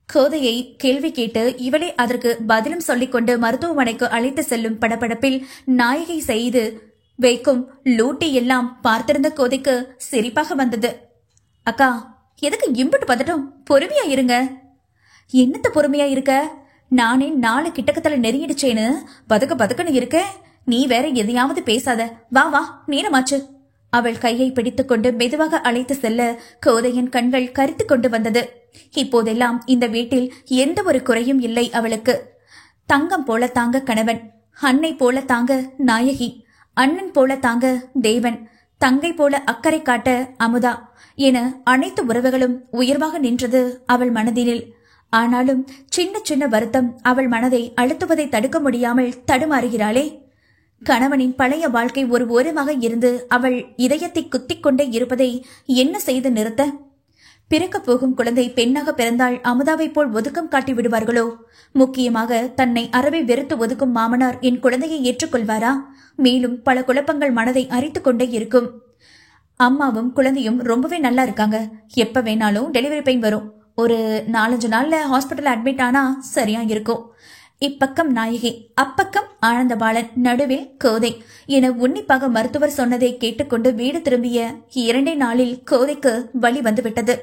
கோதையை கேள்வி கேட்டு இவளே அதற்கு பதிலும் சொல்லிக்கொண்டு மருத்துவமனைக்கு அழைத்து செல்லும் படபடப்பில் நாயகி செய்து வைக்கும் லூட்டி எல்லாம் பார்த்திருந்த கோதைக்கு சிரிப்பாக வந்தது. அக்கா, எதுக்கு இம்புட்டு பதட்டம்? பொறுமையா இருங்க. என்னத்த பொறுமையா இருக்க? நானே 4 கிட்டக்கத்துல நெருங்கிடுச்சேன்னு பதுக்குன்னு இருக்க. நீ வேற எதையாவது பேசாத. வா வா, நேரமாச்சு. அவள் கையை பிடித்துக்கொண்டு மெதுவாக அழைத்து செல்ல கோதையின் கண்கள் கரித்து கொண்டு வந்தது. இப்போதெல்லாம் இந்த வீட்டில் எந்த ஒரு குறையும் இல்லை அவளுக்கு. தங்கம் போல தாங்க கணவன், அன்னை போல தாங்க நாயகி, அண்ணன் போல தாங்க தேவன், தங்கை போல அக்கறை காட்ட அமுதா என அனைத்து உறவுகளும் உயர்வாக நின்றது அவள் மனதினில். ஆனாலும் சின்ன சின்ன வருத்தம் அவள் மனதை அழுத்துவதை தடுக்க முடியாமல் தடுமாறுகிறாளே. கணவனின் பழைய வாழ்க்கை ஒரு ஓரமாக இருந்து அவள் இதயத்தை குத்திக் கொண்டே இருப்பதை என்ன செய்து நிறுத்த? பிறக்கப் போகும் குழந்தை பெண்ணாக பிறந்தால் அமுதாவை போல் ஒதுக்கம் காட்டி விடுவார்களோ? முக்கியமாக தன்னை அறவே வெறுத்து ஒதுக்கும் மாமனார் என் குழந்தையை ஏற்றுக்கொள்வாரா? மேலும் பல குழப்பங்கள் மனதை அரித்து கொண்டே இருக்கும். அம்மாவும் குழந்தையும் ரொம்பவே நல்லா இருக்காங்க. எப்ப வேணாலும் டெலிவரி பெயின் வரும். ஒரு 4-5 நாள்ல ஹாஸ்பிட்டல் அட்மிட் ஆனா சரியா இருக்கும். இப்பக்கம் நாயகி, அப்பக்கம் ஆனந்தபாலன், நடுவில் கோதை என உன்னிப்பாக மருத்துவர் சொன்னதை கேட்டுக்கொண்டு வீடு திரும்பிய 2 நாளில் கோதைக்கு வலி வந்துவிட்டது.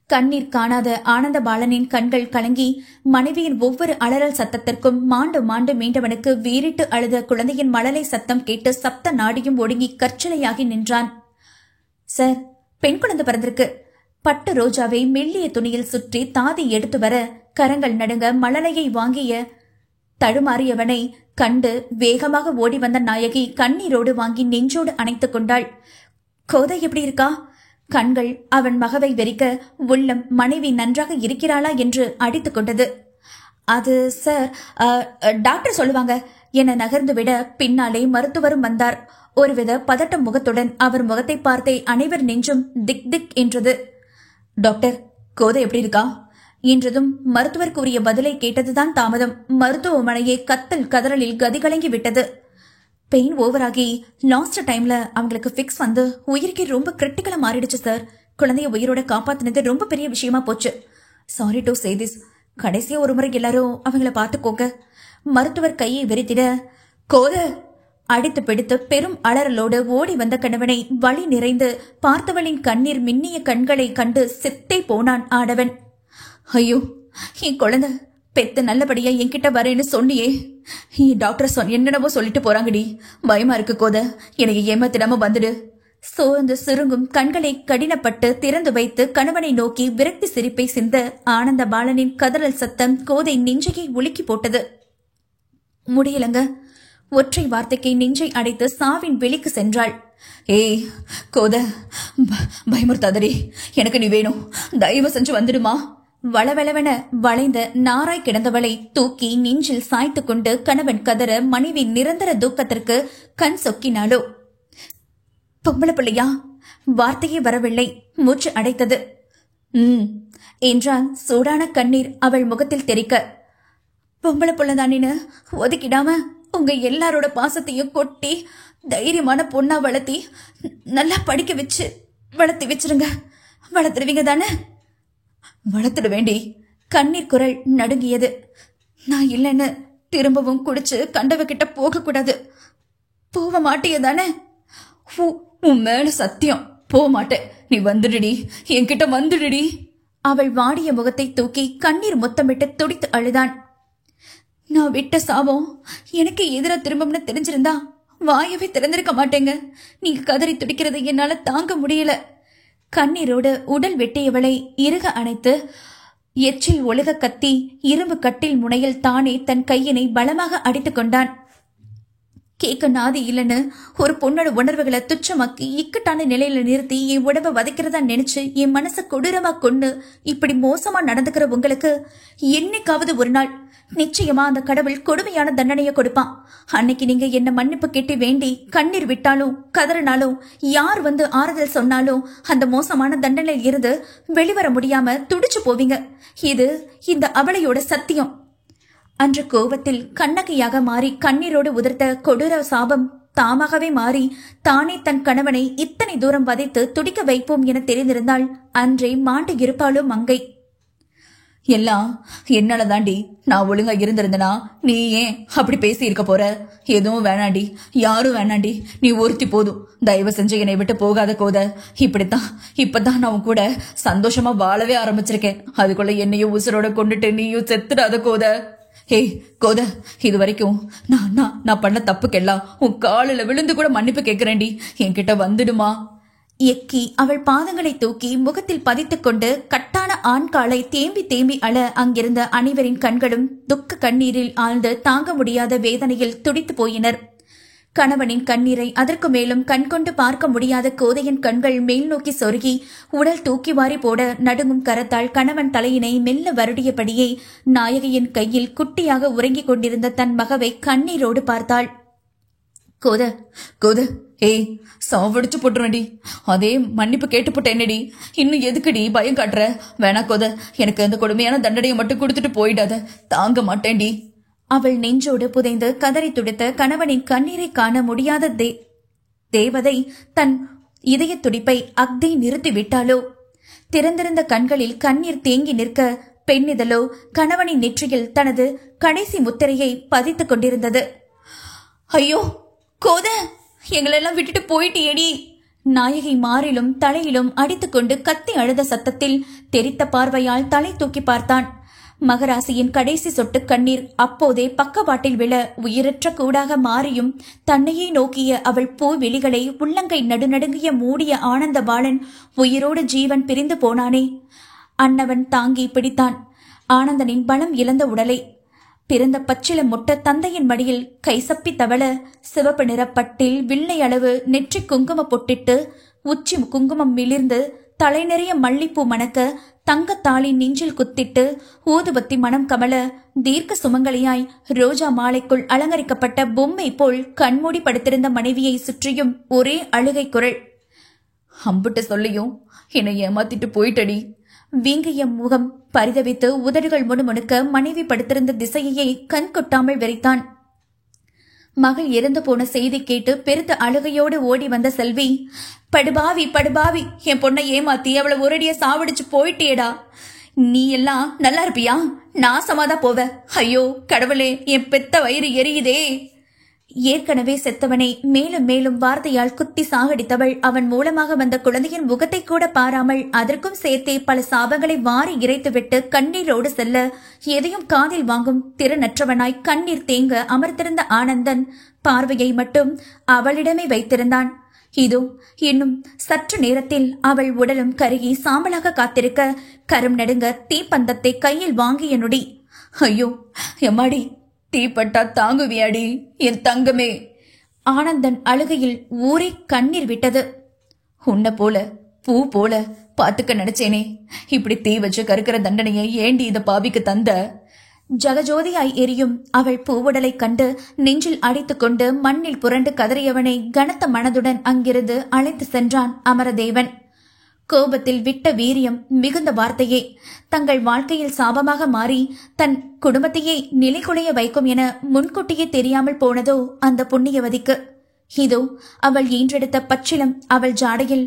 கண்ணீர் காணாத ஆனந்தபாலனின் கண்கள் கலங்கி மனைவியின் ஒவ்வொரு அலறல் சத்தத்திற்கும் மாண்டு மாண்டு மீண்டவனுக்கு வீறிட்டு அழுத குழந்தையின் மழலை சத்தம் கேட்டு சப்த நாடியும் ஒடுங்கி கற்சிலையாகி நின்றான். சார், பெண் குழந்தை பிறந்திருக்கு. பட்டு ரோஜாவை மெல்லிய துணியில் சுற்றி தாதி எடுத்து வர கரங்கள் நடுங்க மழலையை வாங்கிய தடுமாறியவனை கண்டு வேகமாக ஓடி வந்த நாயகி கண்ணீரோடு வாங்கி நெஞ்சோடு அணைத்துக் கொண்டாள். கோதை எப்படி இருக்கா? கண்கள் அவன் மகவை வெறிக்க உள்ளம் மனைவி நன்றாக இருக்கிறாளா என்று அடித்துக் கொண்டது. அது சார், டாக்டர் சொல்லுவாங்க என நகர்ந்துவிட பின்னாலே மருத்துவரும் வந்தார். ஒருவித பதட்ட முகத்துடன் அவர் முகத்தை பார்த்தே அனைவர் நெஞ்சும் திக் திக் என்றது. டாக்டர், கோதை எப்படி இருக்கா என்றதும் மருத்துவர் கூறிய பதிலை கேட்டதுதான் தாமதம். மருத்துவமனையை கத்தல் கதறலில் கதிகலங்கி விட்டது. பெயின் ஓவராகி லாஸ்ட் டைம்ல அவங்களுக்கு பிக்ஸ் வந்து உயிருக்கே ரொம்ப கிரிட்டிக்கலா மாறிடுச்சு சார். குழந்தைய உயிரோட காப்பாத்தினது ரொம்ப பெரிய விஷயமா போச்சு. Sorry to say this. கடைசியா ஒரு முறை எல்லாரும் அவங்கள பாத்துக்கோங்க. மருத்துவர் கையை வெறித்திட கோத அடித்து பிடித்து பெரும் அலறலோடு ஓடி வந்த கணவனை வலி நிறைந்து பார்த்தவளின் கண்ணீர் மின்னிய கண்களை கண்டு செத்தே போனான் ஆடவன். ஐயோ, என் குழந்தை பெத்து நல்லபடியா என்கிட்ட வரேன்னு சொன்னியே. டாக்டர் என்னென்னவோ சொல்லிட்டு போறாங்கடி. பயமா இருக்கு கோத, எனக்கு ஏமாத்திடாம வந்துடு. சோர்ந்து சுருங்கும் கண்களை கடினப்பட்டு திறந்து வைத்து கணவனை நோக்கி விரக்தி சிரிப்பை சிந்த ஆனந்த பாலனின் கதறல் சத்தம் கோதை நெஞ்சையை உலுக்கி போட்டது. முடியலங்க. ஒற்றை வார்த்தைக்கு நெஞ்சை அடைத்து சாவின் வெளிக்கு சென்றாள். ஏய் கோத, பயமுறுத்தாதடி. எனக்கு நீ வேணும். தயவு செஞ்சு வந்துடுமா. வளவளவென வளைந்த நாராய் கிடந்தவளை தூக்கி நெஞ்சில் சாய்த்து கொண்டு கணவன் கதற மனைவி நிரந்தர தூக்கத்திற்கு கண் சொக்கினாளோ. பொம்பளை பிள்ளையா? வார்த்தையே வரவில்லை. மூச்சு அடைத்தது. என்றான் சூடான கண்ணீர் அவள் முகத்தில் தெரிக்க. பொம்பளை பிள்ளைதானேன்னு ஒதுக்கிடாம உங்க எல்லாரோட பாசத்தையும் கொட்டி தைரியமான பொண்ணா வளர்த்தி நல்லா படிக்க வச்சு வளர்த்தி வச்சிருங்க. வளர்த்துருவீங்க தானே? வளர்த்துட வேண்டி. கண்ணீர் குரல் நடுங்கியது. நான் இல்லைன்னு திரும்பவும் குடிச்சு கண்டவகிட்ட போக கூடாது. போக மாட்டியதானே? உன் மேல சத்தியம் போக மாட்டேன். நீ வந்துடுடி, என்கிட்ட வந்துடுடி. அவள் வாடிய முகத்தை தூக்கி கண்ணீர் முத்தமிட்டு துடித்து அழுதான். நான் விட்ட சாபம் எனக்கு எதிரா திரும்பம்னு தெரிஞ்சிருந்தா வாயவே திறந்திருக்க மாட்டேங்க. நீங்க கதறி துடிக்கிறதை என்னால தாங்க முடியல. கண்ணீரோடு உடல் வெட்டியவளை இறுக அணைத்து எச்சில் ஒழுக கத்தி இரும்பு கட்டில் முனையில் தானே தன் கையினை பலமாக அடித்துக் கொண்டான். கேட்க நாதி இல்லைன்னு ஒரு பொண்ணோட உணர்வுகளை துச்சமாக்கி இக்கட்டான நிலையில நிறுத்தி என் உடம்ப வதைக்கிறதா நினைச்சு என் மனசை கொடூரமா கொண்டு இப்படி மோசமா நடந்துக்கிற உங்களுக்கு என்னைக்காவது ஒரு நாள் நிச்சயமா அந்த கடவுள் கொடுமையான தண்டனையை கொடுப்பான். அன்னைக்கு நீங்க என்ன மன்னிப்பு கேட்டு வேண்டி கண்ணீர் விட்டாலும் கதறினாலும் யார் வந்து ஆறுதல் சொன்னாலும் அந்த மோசமான தண்டனையில் இருந்து வெளிவர முடியாம துடிச்சு போவீங்க. இது இந்த அவளையோட சத்தியம். அன்று கோபத்தில் கண்ணகையாக மாறி கண்ணீரோடு உதிர்த்த கொடூர சாபம் தாமாகவே மாறி தானே தன் கணவனை இத்தனை தூரம் வதைத்து துடிக்க வைப்போம் என தெரிந்திருந்தால் அன்றே மாண்டு இருப்பாளோ மங்கை. எல்லாம் என்னால தாண்டி. நான் ஒழுங்கா இருந்திருந்தனா நீ ஏன் அப்படி பேசி இருக்க போற? எதுவும் வேணாண்டி, யாரும் வேணாண்டி, நீ ஒருத்தி போதும். தயவு செஞ்சு என்னை விட்டு போகாத கோத. இப்பதான் நான் உன் கூட சந்தோஷமா வாழவே ஆரம்பிச்சிருக்கேன். அதுக்குள்ள என்னையும் உசுரோட கொண்டுட்டு நீயும் செத்துடாத கோத. ஏய் கோத, இது வரைக்கும் நான் பண்ண தப்புக்கெல்லாம் உன் காலில விழுந்து கூட மன்னிப்பு கேட்கிறேன்டி. என்கிட்ட வந்துடுமா? எக்கி அவள் பாதங்களை தூக்கி முகத்தில் பதித்துக் கொண்டு கட்டான ஆண் காலை தேம்பி தேம்பி அழ அங்கிருந்த அனைவரின் கண்களும் துக்க கண்ணீரில் ஆழ்ந்து தாங்க முடியாத வேதனையில் துடித்து போயினர். கணவனின் கண்ணீரை அதற்கு மேலும் கண்கொண்டு பார்க்க முடியாத கோதையின் கண்கள் மேல் நோக்கி சொருகி உடல் தூக்கி வாரி போட நடுங்கும் கரத்தால் கணவன் தலையினை மெல்ல வருடியபடியே நாயகியின் கையில் குட்டியாக உறங்கிக் கொண்டிருந்த தன் மகவை கண்ணீரோடு பார்த்தாள். கோத கோத, ஏய் சாவடிச்சு போட்டுருவேன்டி. அதே மன்னிப்பு கேட்டு போட்ட என்னடி, இன்னும் எதுக்குடி பயம் காட்டுற? வேணா கோத, எனக்கு அந்த கொடுமையான தண்டனையை மட்டும் கொடுத்துட்டு போயிடாத, தாங்க மாட்டேன்டி. அவள் நெஞ்சோடு புதைந்து கதறி துடித்த கணவனின் கண்ணீரை காண முடியாத தேவதை தன் இதய துடிப்பை அக்தை நிறுத்தி விட்டாளோ? திறந்திருந்த கண்களில் கண்ணீர் தேங்கி நிற்க பெண்ணிதழோ கணவனின் நெற்றியில் தனது கடைசி முத்திரையை பதித்துக் கொண்டிருந்தது. ஐயோ கோத, எங்களெல்லாம் விட்டுட்டு போயிட்டியேடி. நாயகி மாறிலும் தலையிலும் அடித்துக்கொண்டு கத்தி அழுத சத்தத்தில் தெரித்த பார்வையால் தலை தூக்கி பார்த்தான். மகராசியின் கடைசி சொட்டு கண்ணீர் அப்போதே பக்கவாட்டில் விழ உயிரற்ற கூடாக மாறியும் தன்னையே நோக்கிய அவள் பூ விழிகளை உள்ளங்கை நடுநடுங்கிய மூடிய ஆனந்த பாலன் உயிரோடு ஜீவன் பிரிந்து போனானே. அன்னவன் தாங்கி பிடித்தான் ஆனந்தனின் பலம் இழந்த உடலை. பிறந்த பச்சில மொட்ட தந்தையின் மடியில் கைசப்பி தவள சிவப்பு நிறப்பட்டில் வில்லை அளவு நெற்றி குங்கும பொட்டிட்டு உச்சி குங்குமம் மிளிர்ந்து தலை நிறைய மல்லிப்பூ மணக்க தங்கத்தாளின் நெஞ்சில் குத்திட்டு ஊதுபத்தி மனம் கமல தீர்க்க சுமங்கலியாய் ரோஜா மாலைக்குள் அலங்கரிக்கப்பட்ட பொம்மை போல் கண்மூடி படுத்திருந்த மனைவியை சுற்றியும் ஒரே அழுகை குரல். அம்புட்டு சொல்லியும் என்னை ஏமாத்திட்டு போயிட்டடி. வீங்கிய முகம் பரிதவித்து உதடுகள் முணுமுணுக்க மனைவி படுத்திருந்த திசையையே கண் கொட்டாமல் வெறித்தான். மகள் இறந்து போன செய்தி கேட்டு பெருத்த அழுகையோடு ஓடி வந்த செல்வி, படுபாவி படுபாவி, என் பொண்ணை ஏமாத்தி அவளை ஒரடிய சாவடிச்சு போயிட்டேடா. நீ எல்லாம் நல்லா இருப்பியா? நாசமாதா போவ. ஐயோ கடவுளே, என் பெத்த வயிறு எரியுதே. ஏற்கனவே செத்தவனை மேலும் மேலும் வார்த்தையால் குத்தி சாகடித்தவள் அவன் மூலமாக வந்த குழந்தையின் முகத்தை கூட பாராமல் அதற்கும் சேர்த்தே பல சாபங்களை வாரி இறைத்துவிட்டு கண்ணீரோடு செல்ல எதையும் காதில் வாங்கும் திறனற்றவனாய் கண்ணீர் தேங்க அமர்ந்திருந்த ஆனந்தன் பார்வையை மட்டும் அவளிடமே வைத்திருந்தான். இதோ இன்னும் சற்று நேரத்தில் அவள் உடலும் கருகி சாம்பலாக காத்திருக்க கரம் நடுங்க தீப்பந்தத்தை கையில் வாங்கிய நொடி, ஐயோ எம்மாடி, தீப்பட்டா தாங்குவியாடி என் தங்கமே. ஆனந்தன் அழுகையில் ஊரே கண்ணீர் விட்டது. உன்னை போல பூ போல பாத்துக்க நினைச்சேனே, இப்படி தீ வச்சு கருக்கிற தண்டனையை ஏண்டி இந்த பாவிக்கு தந்த? ஜகஜோதியாய் எரியும் அவள் பூவுடலை கண்டு நெஞ்சில் அடித்துக் கொண்டு மண்ணில் புரண்டு கதறியவனை கனத்த மனதுடன் அங்கிருந்து அழைத்து சென்றான் அமரதேவன். கோபத்தில் விட்ட வீரியம் மிகுந்த வார்த்தையே தங்கள் வாழ்க்கையில் சாபமாக மாறி தன் குடும்பத்தையே நிலைகுலைய வைக்கும் என முன்கூட்டியே தெரியாமல் போனதோ அந்த புண்ணியவதிக்கு. இதோ அவள் ஈன்றெடுத்த பச்சிலம் அவள் ஜாடையில்.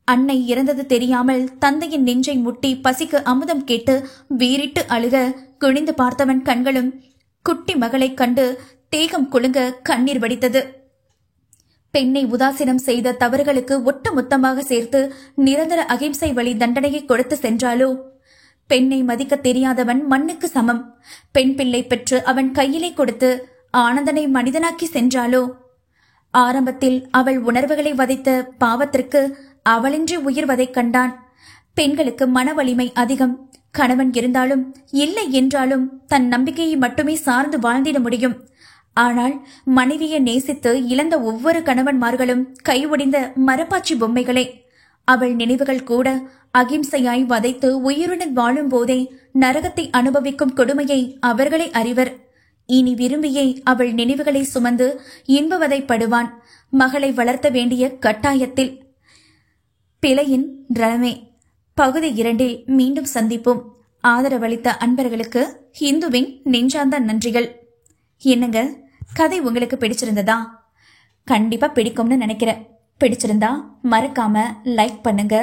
அன்னை இறந்தது தெரியாமல் தந்தையின் நெஞ்சை முட்டி பசிக்கு அமுதம் கேட்டு வீறிட்டு அழுக குனிந்து பார்த்தவன் கண்களும் குட்டி மகளைக் கண்டு தேகம் குலுங்க கண்ணீர் வடித்தது. பெண்ணை உதாசீனம் செய்த தவறுகளுக்கு ஒட்டுமொத்தமாக சேர்த்து நிரந்தர அகிம்சை வழி தண்டனையை கொடுத்து சென்றாலோ? பெண்ணை மதிக்க தெரியாதவன் மண்ணுக்கு சமம். பெண் பிள்ளை பெற்று அவன் கையிலே கொடுத்து ஆனந்தனை மனிதனாக்கி சென்றாலோ? ஆரம்பத்தில் அவள் உணர்வுகளை வதைத்த பாவத்திற்கு அவளின்றி உயிர் வதை கண்டான். பெண்களுக்கு மன வலிமை அதிகம், கணவன் இருந்தாலும் இல்லை என்றாலும் தன் நம்பிக்கையை மட்டுமே சார்ந்து வாழ்ந்திட முடியும். ஆனால் மனைவியை நேசித்து இழந்த ஒவ்வொரு கணவன்மார்களும் கைஒடிந்த மரப்பாச்சி பொம்மைகளே. அவள் நினைவுகள் கூட அகிம்சையாய் வதைத்து உயிருடன் வாழும் போதே நரகத்தை அனுபவிக்கும் கொடுமையை அவர்களே அறிவர். இனி விரும்பியே அவள் நினைவுகளை சுமந்து இன்பவதைப்படுவான், மகளை வளர்த்த வேண்டிய கட்டாயத்தில். பிழையின் ரணமே பகுதி 2 மீண்டும் சந்திப்போம். ஆதரவளித்த அன்பர்களுக்கு இந்துவின் நெஞ்சார்ந்த நன்றிகள். என்னங்க, கதை உங்களுக்கு பிடிச்சிருந்ததா? கண்டிப்பா பிடிக்கும்னு நினைக்கிறேன். பிடிச்சிருந்தா மறக்காம லைக் பண்ணுங்க,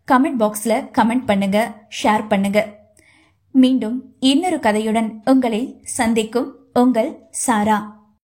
கமெண்ட் பாக்ஸ்ல கமெண்ட் பண்ணுங்க, ஷேர் பண்ணுங்க. மீண்டும் இன்னொரு கதையுடன் உங்களை சந்திக்கும் உங்கள் சாரா.